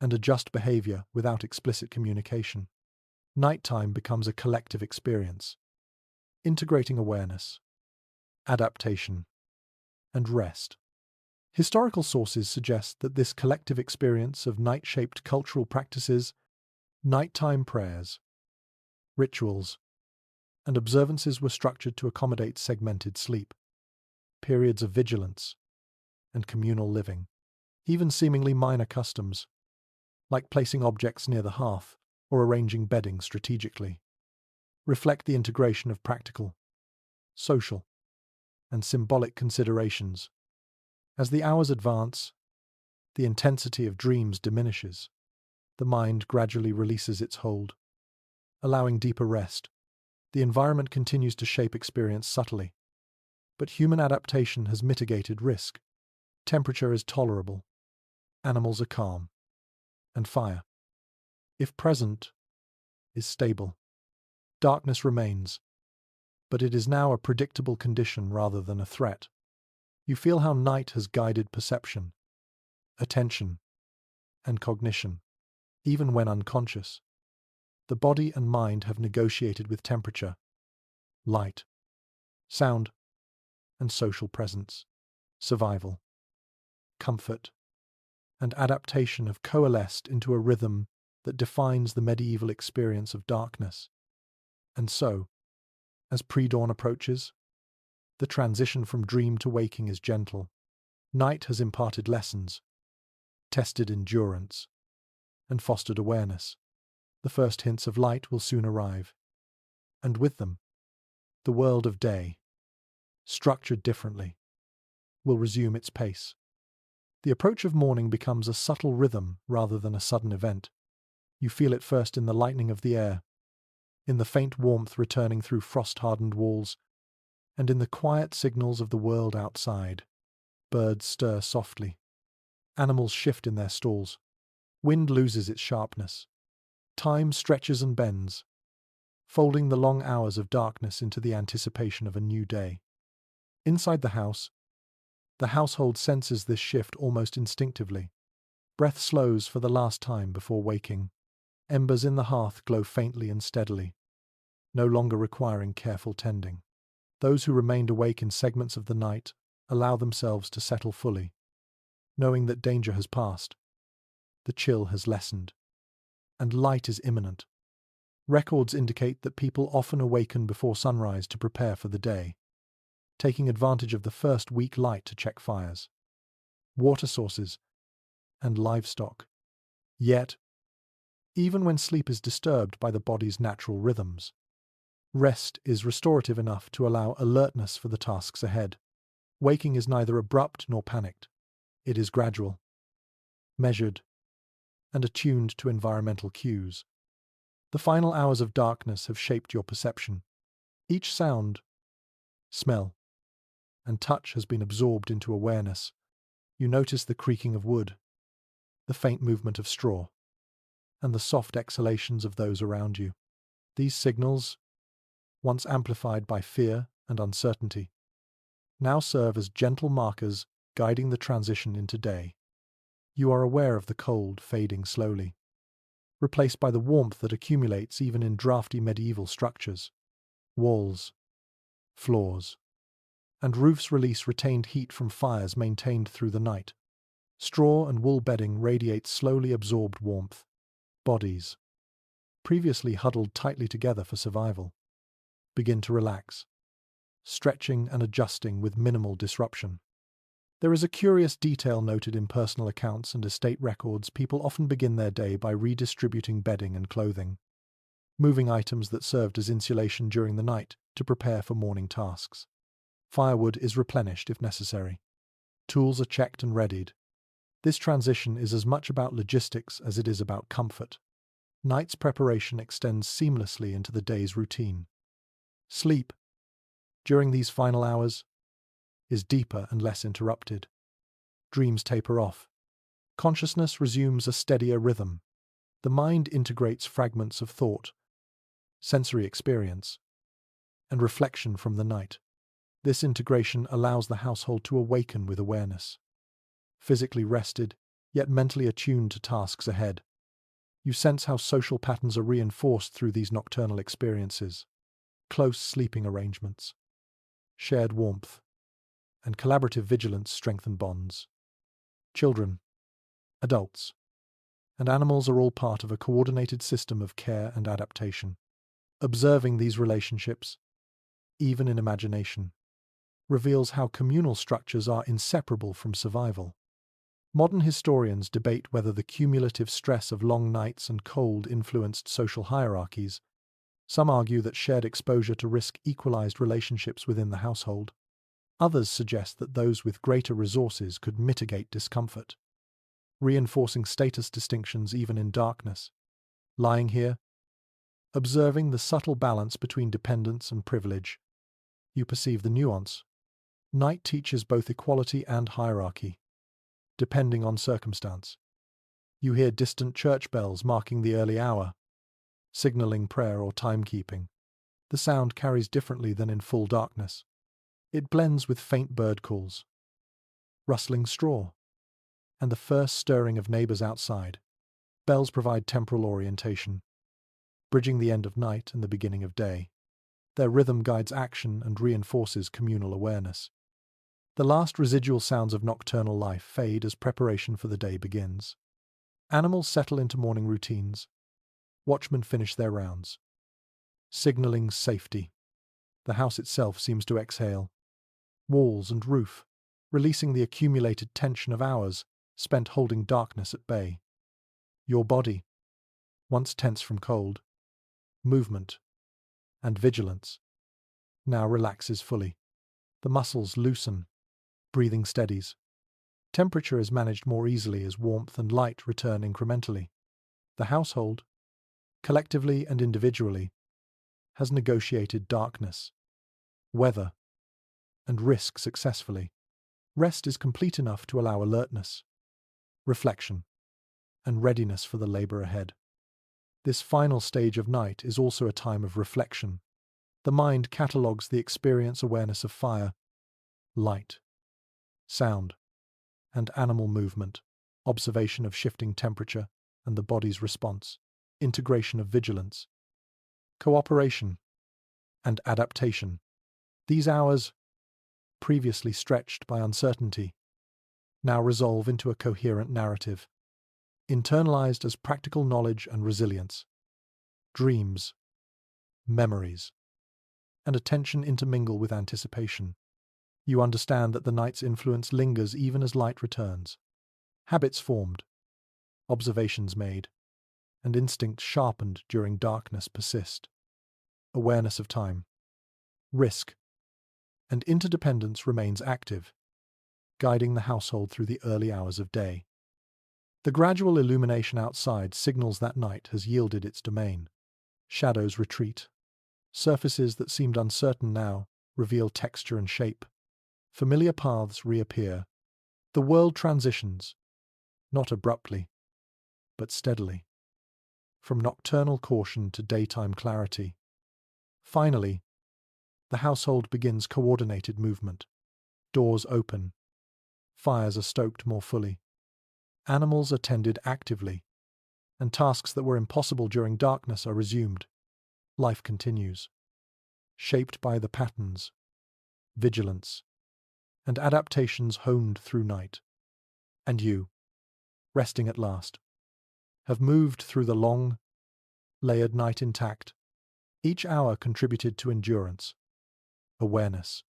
and adjust behavior without explicit communication. Nighttime becomes a collective experience, integrating awareness, adaptation, and rest. Historical sources suggest that this collective experience of night-shaped cultural practices, nighttime prayers, rituals, and observances were structured to accommodate segmented sleep, periods of vigilance, and communal living. Even seemingly minor customs, like placing objects near the hearth or arranging bedding strategically, reflect the integration of practical, social, and symbolic considerations. As the hours advance, the intensity of dreams diminishes. The mind gradually releases its hold, allowing deeper rest. The environment continues to shape experience subtly, but human adaptation has mitigated risk. Temperature is tolerable, animals are calm, and fire, if present, is stable. Darkness remains, but it is now a predictable condition rather than a threat. You feel how night has guided perception, attention, and cognition. Even when unconscious, the body and mind have negotiated with temperature, light, sound, and social presence. Survival, comfort, and adaptation have coalesced into a rhythm that defines the medieval experience of darkness. And so, as pre-dawn approaches, the transition from dream to waking is gentle. Night has imparted lessons, tested endurance, and fostered awareness. The first hints of light will soon arrive, and with them, the world of day, structured differently, will resume its pace. The approach of morning becomes a subtle rhythm rather than a sudden event. You feel it first in the lightening of the air, in the faint warmth returning through frost-hardened walls, and in the quiet signals of the world outside. Birds stir softly. Animals shift in their stalls. Wind loses its sharpness. Time stretches and bends, folding the long hours of darkness into the anticipation of a new day. Inside the household senses this shift almost instinctively. Breath slows for the last time before waking. Embers in the hearth glow faintly and steadily, no longer requiring careful tending. Those who remained awake in segments of the night allow themselves to settle fully, knowing that danger has passed, the chill has lessened, and light is imminent. Records indicate that people often awaken before sunrise to prepare for the day, taking advantage of the first weak light to check fires, water sources, and livestock. Yet, even when sleep is disturbed by the body's natural rhythms, rest is restorative enough to allow alertness for the tasks ahead. Waking is neither abrupt nor panicked. It is gradual, measured, and attuned to environmental cues. The final hours of darkness have shaped your perception. Each sound, smell, and touch has been absorbed into awareness. You notice the creaking of wood, the faint movement of straw, and the soft exhalations of those around you. These signals, once amplified by fear and uncertainty, now serve as gentle markers guiding the transition into day. You are aware of the cold fading slowly, replaced by the warmth that accumulates even in drafty medieval structures. Walls, floors, and roofs release retained heat from fires maintained through the night. Straw and wool bedding radiate slowly absorbed warmth. Bodies, previously huddled tightly together for survival, begin to relax, stretching and adjusting with minimal disruption. There is a curious detail noted in personal accounts and estate records. People often begin their day by redistributing bedding and clothing, moving items that served as insulation during the night to prepare for morning tasks. Firewood is replenished if necessary. Tools are checked and readied. This transition is as much about logistics as it is about comfort. Night's preparation extends seamlessly into the day's routine. Sleep, during these final hours, is deeper and less interrupted. Dreams taper off. Consciousness resumes a steadier rhythm. The mind integrates fragments of thought, sensory experience, and reflection from the night. This integration allows the household to awaken with awareness. Physically rested, yet mentally attuned to tasks ahead. You sense how social patterns are reinforced through these nocturnal experiences. Close sleeping arrangements, shared warmth, and collaborative vigilance strengthen bonds. Children, adults, and animals are all part of a coordinated system of care and adaptation. Observing these relationships, even in imagination, reveals how communal structures are inseparable from survival. Modern historians debate whether the cumulative stress of long nights and cold influenced social hierarchies. Some argue that shared exposure to risk equalized relationships within the household. Others suggest that those with greater resources could mitigate discomfort, reinforcing status distinctions even in darkness. Lying here, observing the subtle balance between dependence and privilege, you perceive the nuance. Night teaches both equality and hierarchy, depending on circumstance. You hear distant church bells marking the early hour, signaling prayer or timekeeping. The sound carries differently than in full darkness. It blends with faint bird calls, rustling straw, and the first stirring of neighbors outside. Bells provide temporal orientation, bridging the end of night and the beginning of day. Their rhythm guides action and reinforces communal awareness. The last residual sounds of nocturnal life fade as preparation for the day begins. Animals settle into morning routines. Watchmen finish their rounds, signaling safety. The house itself seems to exhale. Walls and roof, releasing the accumulated tension of hours spent holding darkness at bay. Your body, once tense from cold, movement, and vigilance, now relaxes fully. The muscles loosen, breathing steadies. Temperature is managed more easily as warmth and light return incrementally. The household, collectively and individually, has negotiated darkness, weather, and risk successfully. Rest is complete enough to allow alertness, reflection, and readiness for the labor ahead. This final stage of night is also a time of reflection. The mind catalogues the experience awareness of fire, light, sound, and animal movement, observation of shifting temperature and the body's response, integration of vigilance, cooperation, and adaptation. These hours, previously stretched by uncertainty, now resolve into a coherent narrative, internalized as practical knowledge and resilience. Dreams, memories, and attention intermingle with anticipation. You understand that the night's influence lingers even as light returns. Habits formed, observations made, and instincts sharpened during darkness persist. Awareness of time, risk, and interdependence remains active, guiding the household through the early hours of day. The gradual illumination outside signals that night has yielded its domain. Shadows retreat. Surfaces that seemed uncertain now reveal texture and shape. Familiar paths reappear. The world transitions, not abruptly, but steadily, from nocturnal caution to daytime clarity. Finally, the household begins coordinated movement. Doors open. Fires are stoked more fully. Animals are tended actively, and tasks that were impossible during darkness are resumed. Life continues, shaped by the patterns, vigilance, and adaptations honed through night. And you, resting at last, have moved through the long, layered night intact. Each hour contributed to endurance, awareness,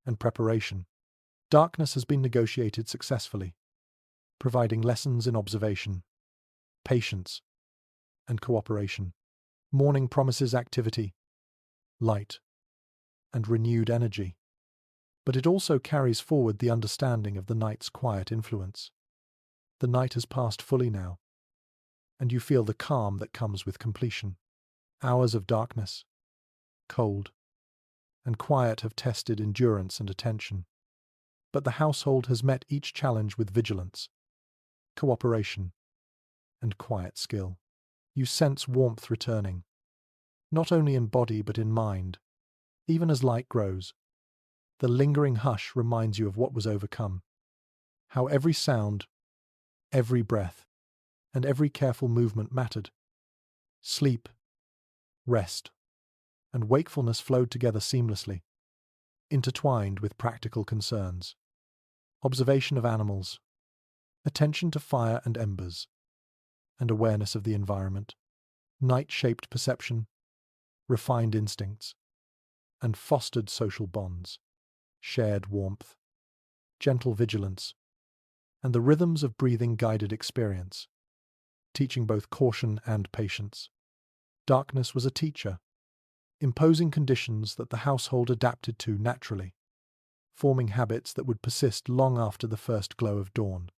and preparation. Darkness has been negotiated successfully, providing lessons in observation, patience, and cooperation. Morning promises activity, light, and renewed energy. But it also carries forward the understanding of the night's quiet influence. The night has passed fully now, and you feel the calm that comes with completion. Hours of darkness, cold, and quiet have tested endurance and attention. But the household has met each challenge with vigilance, cooperation, and quiet skill. You sense warmth returning, not only in body but in mind. Even as light grows, the lingering hush reminds you of what was overcome, how every sound, every breath, and every careful movement mattered. Sleep, rest, and wakefulness flowed together seamlessly, intertwined with practical concerns. Observation of animals, attention to fire and embers, and awareness of the environment. Night-shaped perception, refined instincts, and fostered social bonds. Shared warmth, gentle vigilance, and the rhythms of breathing guided experience, teaching both caution and patience. Darkness was a teacher, imposing conditions that the household adapted to naturally, forming habits that would persist long after the first glow of dawn.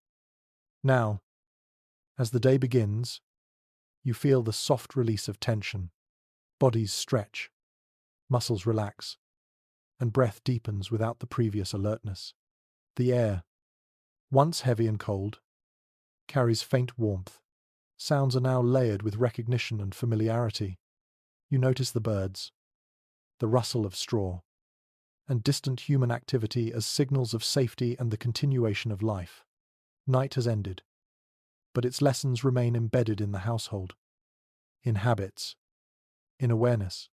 Now, as the day begins, you feel the soft release of tension. Bodies stretch, muscles relax, and breath deepens without the previous alertness. The air, once heavy and cold, carries faint warmth. Sounds are now layered with recognition and familiarity. You notice the birds, the rustle of straw, and distant human activity as signals of safety and the continuation of life. Night has ended, but its lessons remain embedded in the household, in habits, in awareness.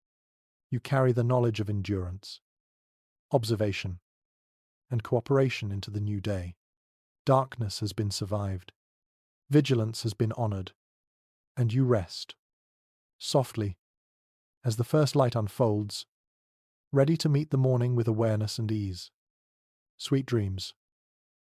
You carry the knowledge of endurance, observation, and cooperation into the new day. Darkness has been survived, vigilance has been honored, and you rest, softly, as the first light unfolds, ready to meet the morning with awareness and ease. Sweet dreams.